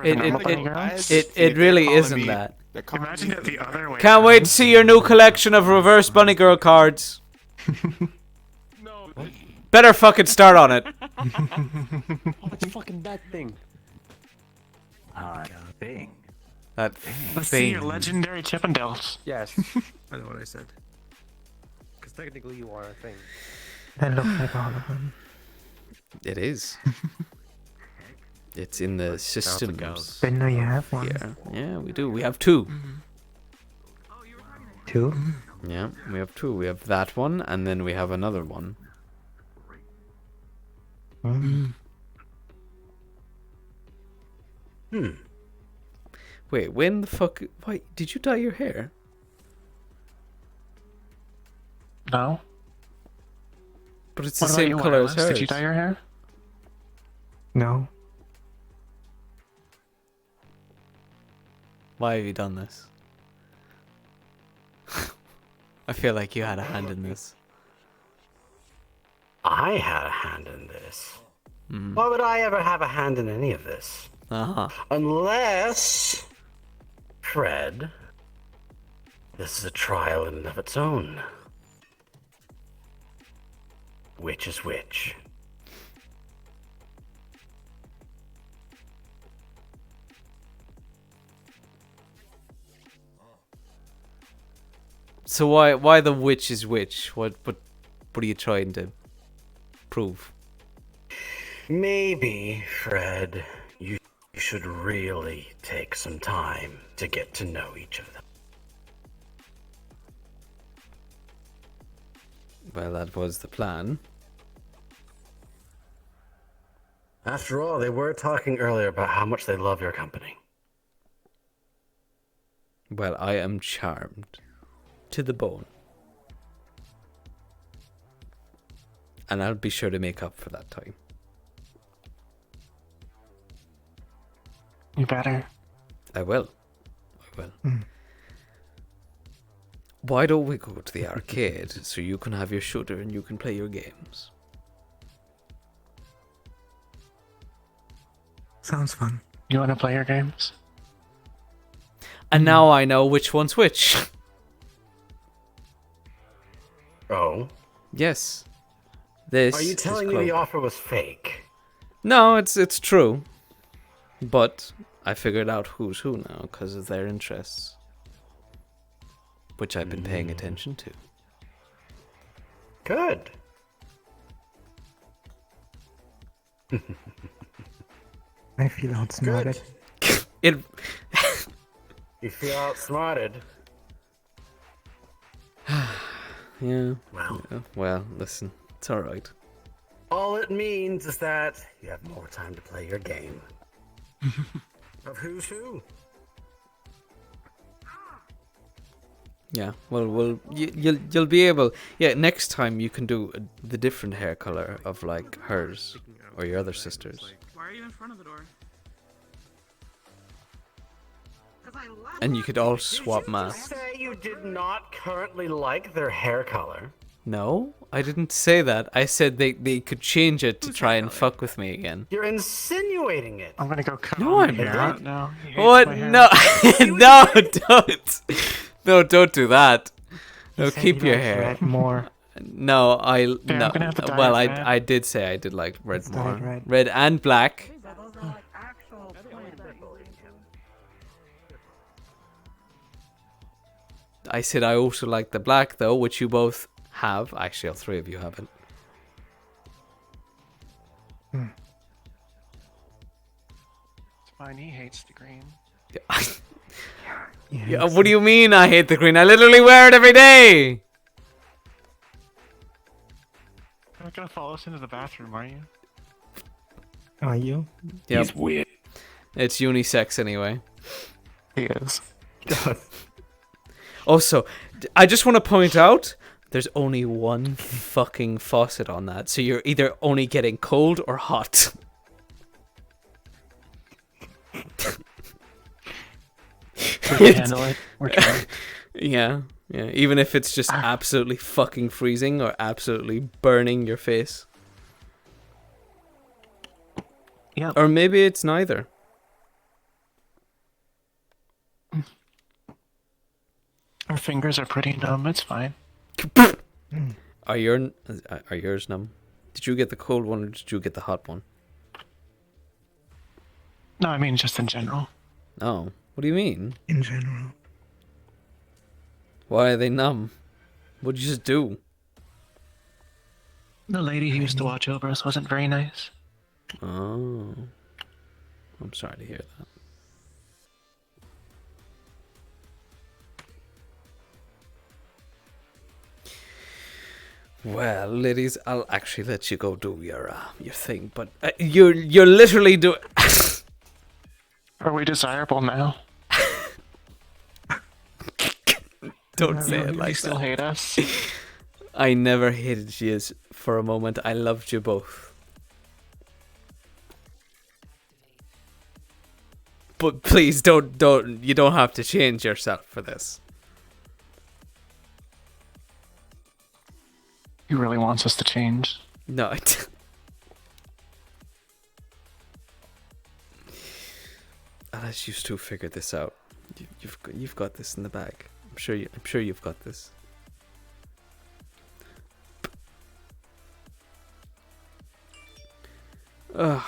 Speaker 5: It really isn't that.
Speaker 23: Imagine it the other way.
Speaker 5: Can't wait to see your new collection of reverse bunny girl cards. Better fucking start on it.
Speaker 18: What's fucking that thing?
Speaker 12: That thing.
Speaker 5: That
Speaker 23: Let's see
Speaker 5: thing.
Speaker 23: your legendary Chippendales.
Speaker 18: Yes. I know what I said. technically you are a thing.
Speaker 23: That looks like all of them.
Speaker 5: It is. It's in the systems.
Speaker 23: Didn't know you have one.
Speaker 5: Here. Yeah, we do. We have two.
Speaker 23: Two?
Speaker 5: Yeah, we have two. We have that one, and then we have another one. Wait, when the fuck? Why did you dye your hair?
Speaker 10: No.
Speaker 5: But it's
Speaker 10: What
Speaker 5: the
Speaker 10: about
Speaker 5: same
Speaker 10: you,
Speaker 5: color as
Speaker 10: Wireless?
Speaker 5: hers.
Speaker 10: Did you dye your hair?
Speaker 23: No.
Speaker 5: Why have you done this? I feel like you had a hand in this.
Speaker 3: I had a hand in this. Why would I ever have a hand in any of this? Unless, Fred, this is a trial in and of its own. Which is which?
Speaker 5: So why the which is which? What are you trying to prove?
Speaker 3: Maybe, Fred, you should really take some time to get to know each of them.
Speaker 5: Well, that was the plan.
Speaker 3: After all, they were talking earlier about how much they love your company.
Speaker 5: Well, I am charmed to the bone. And I'll be sure to make up for that time.
Speaker 10: You better.
Speaker 5: I will. Why don't we go to the arcade so you can have your shooter and you can play your games?
Speaker 23: Sounds fun.
Speaker 10: You want to play your games?
Speaker 5: And now I know which one's which.
Speaker 3: Oh?
Speaker 5: Yes. This
Speaker 3: Are you
Speaker 5: is
Speaker 3: telling me
Speaker 5: Cloak.
Speaker 3: the offer was fake?
Speaker 5: No, it's true. But I figured out who's who now because of their interests. Which I've been paying attention to.
Speaker 3: Good.
Speaker 23: I feel outsmarted.
Speaker 5: It.
Speaker 3: You feel outsmarted.
Speaker 5: Yeah.
Speaker 3: Well.
Speaker 5: Yeah. Well, listen, it's alright.
Speaker 3: All it means is that you have more time to play your game. Of who's who?
Speaker 5: Yeah. Well, you'll be able. Yeah. Next time you can do the different hair color of like hers or your other sisters.
Speaker 17: Why are you in front of the door?
Speaker 5: And you could all swap
Speaker 3: Did you
Speaker 5: masks.
Speaker 3: say you did not currently like their hair color?
Speaker 5: No, I didn't say that. I said they could change it to try and fuck with me again.
Speaker 3: You're insinuating it.
Speaker 10: I'm gonna go cut
Speaker 5: No,
Speaker 10: my
Speaker 5: I'm
Speaker 10: hair
Speaker 5: not.
Speaker 10: out now. He hates
Speaker 5: What?
Speaker 10: my hair.
Speaker 5: No, no, don't. No, don't do that. No,
Speaker 23: said
Speaker 5: keep
Speaker 23: he
Speaker 5: your
Speaker 23: likes
Speaker 5: hair.
Speaker 23: red more.
Speaker 5: No,
Speaker 10: I'm
Speaker 5: no.
Speaker 10: gonna have to dye
Speaker 5: Well,
Speaker 10: it red.
Speaker 5: I did say I did like red
Speaker 23: Let's dye
Speaker 5: more.
Speaker 23: it red.
Speaker 5: Red and black. I said I also like the black though, which you both have. Actually, all three of you haven't.
Speaker 10: It's fine. He hates the green.
Speaker 5: Yeah, what do you mean I hate the green? I literally wear it every day.
Speaker 10: You're not gonna follow us into the bathroom, are you?
Speaker 23: Are you?
Speaker 5: Yep.
Speaker 23: He's weird.
Speaker 5: It's unisex anyway.
Speaker 10: He is.
Speaker 5: Also, I just want to point out there's only one fucking faucet on that, so you're either only getting cold or hot.
Speaker 10: We can handle it. We're trying.
Speaker 5: Yeah. Even if it's just absolutely fucking freezing or absolutely burning your face.
Speaker 10: Yeah.
Speaker 5: Or maybe it's neither.
Speaker 10: Our fingers are pretty numb. It's fine.
Speaker 5: Are yours numb? Did you get the cold one or did you get the hot one?
Speaker 10: No, I mean just in general.
Speaker 5: Oh, what do you mean?
Speaker 23: In general.
Speaker 5: Why are they numb? What'd you just do?
Speaker 10: The lady who used to watch over us wasn't very nice.
Speaker 5: Oh. I'm sorry to hear that. Well, ladies, I'll actually let you go do your thing, but you're literally doing.
Speaker 10: Are we desirable now?
Speaker 5: Don't say it
Speaker 10: You
Speaker 5: like
Speaker 10: still
Speaker 5: that.
Speaker 10: hate us?
Speaker 5: I never hated you for a moment. I loved you both. But please don't. You don't have to change yourself for this.
Speaker 10: He really wants us to change.
Speaker 5: No, I'll let you two figure this out. You've got this in the bag. I'm sure you've got this. Ugh.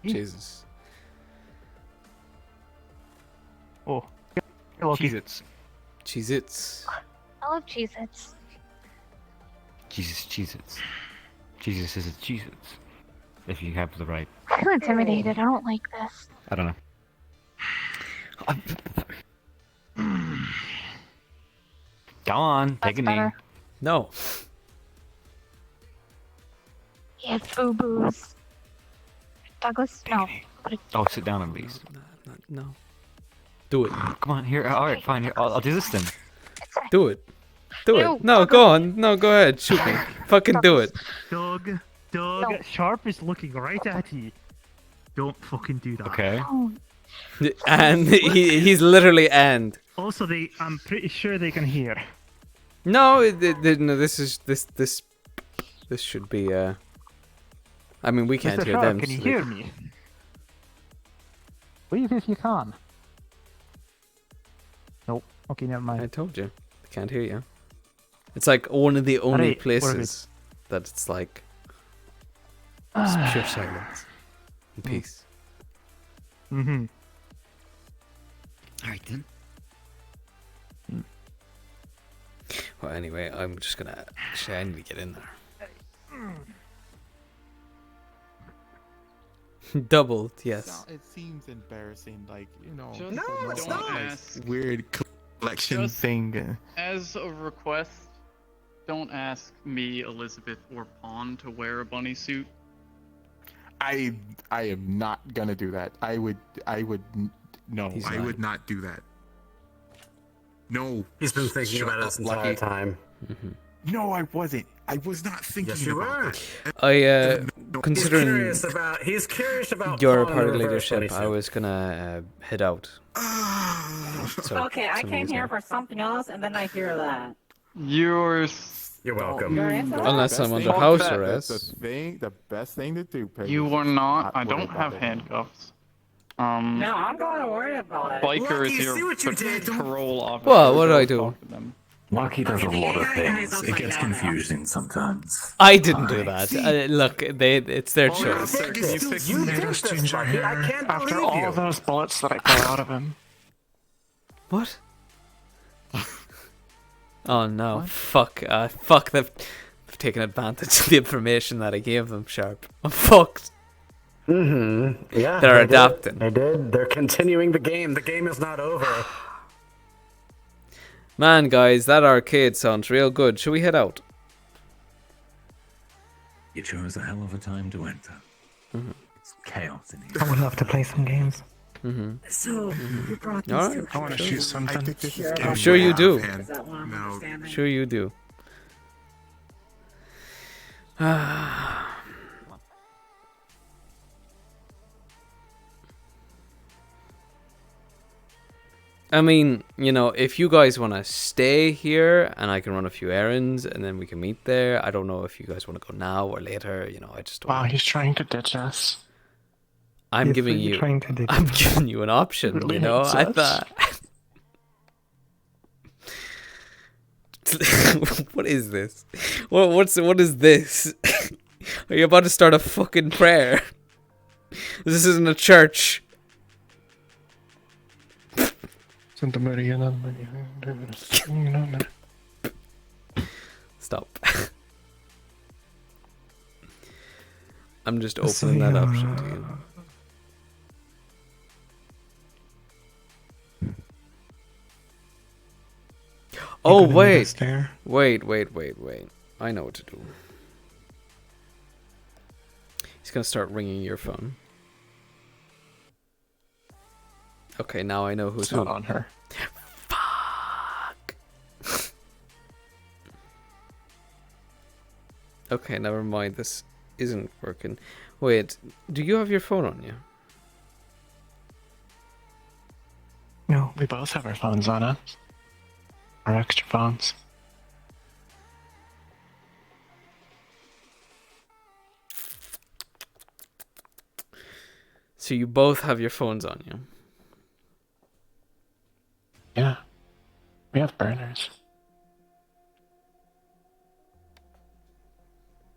Speaker 5: Jesus.
Speaker 19: Oh.
Speaker 18: Cheez-Its.
Speaker 5: Cheez-Its.
Speaker 20: I love Cheez-Its.
Speaker 7: Jesus, Cheez-Its. Jesus is a Cheez-Its. If you have the right.
Speaker 20: I feel intimidated. I don't like this.
Speaker 7: I don't know. Go on, take a knee.
Speaker 20: better.
Speaker 5: No.
Speaker 20: He has boo-boos. Douglas, no.
Speaker 7: Oh, sit down at least.
Speaker 5: No. Do it.
Speaker 7: Come on, here. Alright, fine. Here, I'll do this then.
Speaker 5: Do it. Do it. No, go on. No, go ahead. Shoot me. Fucking do it.
Speaker 19: Doug, Sharp is looking right at you. Don't fucking do that.
Speaker 7: Okay.
Speaker 5: And he's literally and.
Speaker 19: Also, I'm pretty sure they can hear.
Speaker 5: No, no. This should be. I mean, we can't
Speaker 19: Mr.
Speaker 5: hear
Speaker 19: Sharp,
Speaker 5: them.
Speaker 19: can you
Speaker 5: so
Speaker 19: hear me? Wave if you can. Nope. Okay, never mind.
Speaker 5: I told you, I can't hear you. It's like one of the only
Speaker 19: Alright,
Speaker 5: places that it's like it's pure silence and peace.
Speaker 19: Mm-hmm.
Speaker 7: Alright then.
Speaker 5: Well, anyway, I'm just gonna. Actually, I need to get in there. Doubled, yes.
Speaker 8: It seems embarrassing, like, you know.
Speaker 6: Just
Speaker 8: people know
Speaker 6: don't
Speaker 8: about, like,
Speaker 6: ask.
Speaker 8: weird collection
Speaker 6: Just
Speaker 8: thing.
Speaker 6: As a request, don't ask me, Elizabeth, or Pawn to wear a bunny suit.
Speaker 8: I am not gonna do that. I would no.
Speaker 2: I would not do that. No.
Speaker 3: He's been thinking about it this entire time.
Speaker 8: No, I wasn't. I was not thinking
Speaker 3: Yes, you
Speaker 8: about
Speaker 3: were.
Speaker 8: it.
Speaker 5: Considering
Speaker 3: He's curious about
Speaker 5: your
Speaker 3: Pawn
Speaker 5: party
Speaker 3: in reverse
Speaker 5: leadership, I
Speaker 3: bunny
Speaker 5: was gonna head out. So,
Speaker 16: Okay, I
Speaker 5: some
Speaker 16: came
Speaker 5: reason.
Speaker 16: here for something else, and then I hear that.
Speaker 6: You're
Speaker 3: welcome.
Speaker 5: Unless I'm under
Speaker 8: Thing-
Speaker 5: house
Speaker 8: that's
Speaker 5: arrest.
Speaker 8: The best thing to do, Peggy.
Speaker 6: You are not. I
Speaker 8: worry
Speaker 6: don't
Speaker 8: about
Speaker 6: have
Speaker 8: it.
Speaker 6: handcuffs.
Speaker 16: No, I'm going to worry about it.
Speaker 6: Biker is your parole officer.
Speaker 5: What? What did I
Speaker 6: Go
Speaker 5: do?
Speaker 6: talk to them.
Speaker 21: Lucky does a lot of things. It gets confusing sometimes.
Speaker 5: I didn't do that. Look, it's their choice.
Speaker 10: You noticed ginger hair after all those bullets that I got out of him.
Speaker 5: What? Oh no! Fuck! Fuck! They've taken advantage of the information that I gave them. Sharp. I'm fucked.
Speaker 3: Yeah.
Speaker 5: They're
Speaker 3: they
Speaker 5: adapting.
Speaker 3: They did. They're continuing the game. The game is not over.
Speaker 5: Man, guys, that arcade sounds real good. Should we head out?
Speaker 21: You chose a hell of a time to enter. It's chaos in here.
Speaker 23: I would love to play some games.
Speaker 16: So, you brought these
Speaker 5: All
Speaker 16: two
Speaker 5: right.
Speaker 10: I want to shoot something.
Speaker 5: I'm sure you do.
Speaker 16: Is that what I'm
Speaker 2: No.
Speaker 16: understanding?
Speaker 5: Sure you do. I mean, you know, if you guys want to stay here and I can run a few errands and then we can meet there. I don't know if you guys want to go now or later. You know, I just don't.
Speaker 10: Wow, he's trying to ditch us.
Speaker 5: I'm giving you an option.
Speaker 10: Really
Speaker 5: You know,
Speaker 10: hates
Speaker 5: I
Speaker 10: us.
Speaker 5: thought. What is this? What is this? Are you about to start a fucking prayer? This isn't a church.
Speaker 10: Santa Maria,
Speaker 5: Stop. I'm just opening that option to you. Oh, wait. Wait. I know what to do. He's gonna start ringing your phone. Okay, now I know who's
Speaker 10: It's not on her.
Speaker 5: Fuck. Okay, never mind. This isn't working. Wait, do you have your phone on you?
Speaker 10: No, we both have our phones on us. Our extra phones.
Speaker 5: So you both have your phones on you?
Speaker 10: Yeah. We have burners.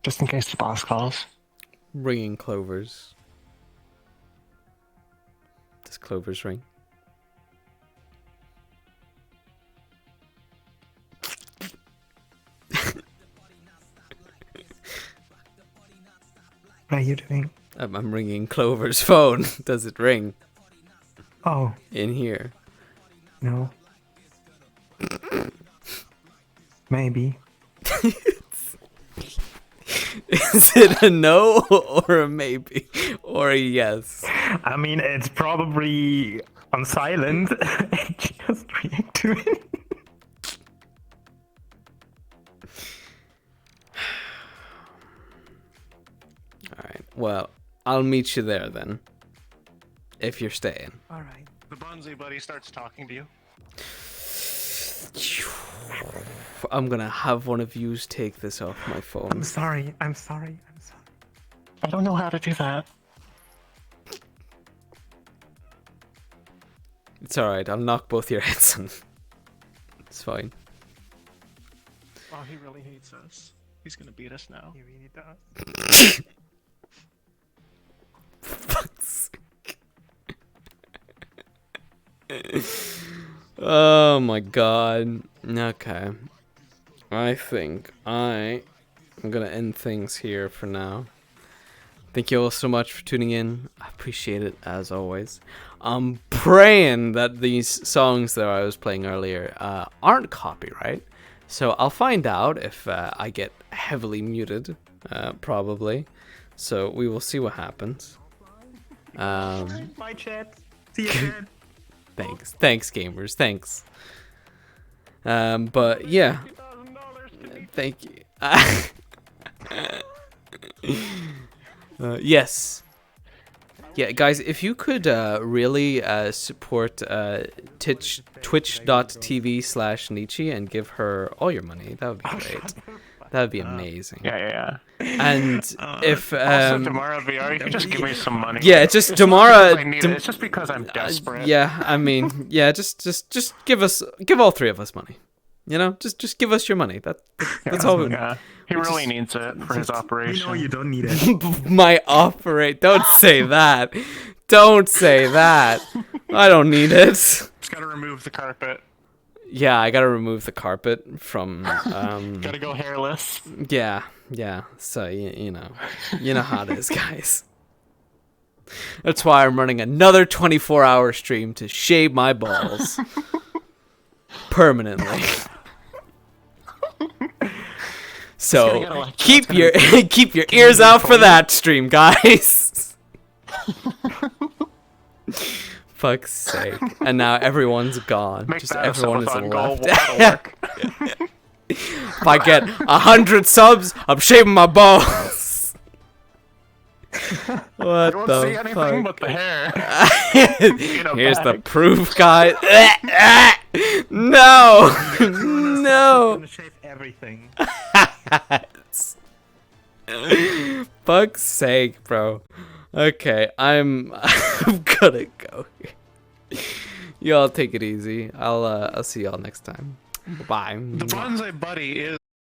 Speaker 10: Just in case the boss calls.
Speaker 5: Ringing Clover's. Does Clover's ring?
Speaker 23: What are you doing?
Speaker 5: I'm ringing Clover's phone. Does it ring?
Speaker 23: Oh.
Speaker 5: In here.
Speaker 23: No. Maybe.
Speaker 5: Is it a no or a maybe or a yes?
Speaker 23: I mean, it's probably on silent. Just react to it.
Speaker 5: Alright, well, I'll meet you there then. If you're staying.
Speaker 23: Alright.
Speaker 10: The Bunzi buddy starts talking to you.
Speaker 5: I'm gonna have one of yous take this off my phone.
Speaker 23: I'm sorry.
Speaker 10: I don't know how to do that.
Speaker 5: It's alright, I'll knock both your heads in. It's fine.
Speaker 10: Wow, he really hates us. He's gonna beat us now.
Speaker 23: He really does.
Speaker 5: Fuck's sake. Oh my god. Okay. I think I am gonna end things here for now. Thank you all so much for tuning in. I appreciate it as always. I'm praying that these songs that I was playing earlier aren't copyright. So I'll find out if I get heavily muted, probably. So we will see what happens.
Speaker 23: Bye, chat. See you again.
Speaker 5: Thanks, gamers. Thanks. But yeah. Thank you. Yes. Yeah, guys, if you could really support twitch.tv/Nietzsche and give her all your money, that would be great. That would be amazing.
Speaker 10: Yeah.
Speaker 5: And if
Speaker 10: also, Damara VR, you can just give me some money.
Speaker 5: Yeah, just
Speaker 10: It's not
Speaker 5: Damara.
Speaker 10: because I need it, it's just because I'm desperate.
Speaker 5: Yeah, I mean, yeah, just give all three of us money. You know, just give us your money. That's all.
Speaker 10: Yeah, he really needs it for his operation.
Speaker 23: No, you don't need it.
Speaker 5: My operate. Don't say that. Don't say that. I don't need it.
Speaker 10: Just gotta remove the carpet.
Speaker 5: Yeah, I gotta remove the carpet from.
Speaker 10: Gotta go hairless.
Speaker 5: Yeah. So you know how it is, guys. That's why I'm running another 24-hour stream to shave my balls permanently. So keep your ears out for that stream, guys. Fuck's sake! And now everyone's gone.
Speaker 10: Make
Speaker 5: Just
Speaker 10: that
Speaker 5: everyone is
Speaker 10: a
Speaker 5: left.
Speaker 10: that'll work.
Speaker 5: If I get 100 subs, I'm shaving my balls. What
Speaker 23: I don't
Speaker 5: the
Speaker 23: see anything
Speaker 5: fuck?
Speaker 23: but the hair.
Speaker 5: Here's the proof, guys. No, no.
Speaker 19: gonna shave everything.
Speaker 5: Fuck's sake, bro. Okay, I'm gonna go. Y'all take it easy. I'll see y'all next time. Bye.
Speaker 2: The bonsai buddy is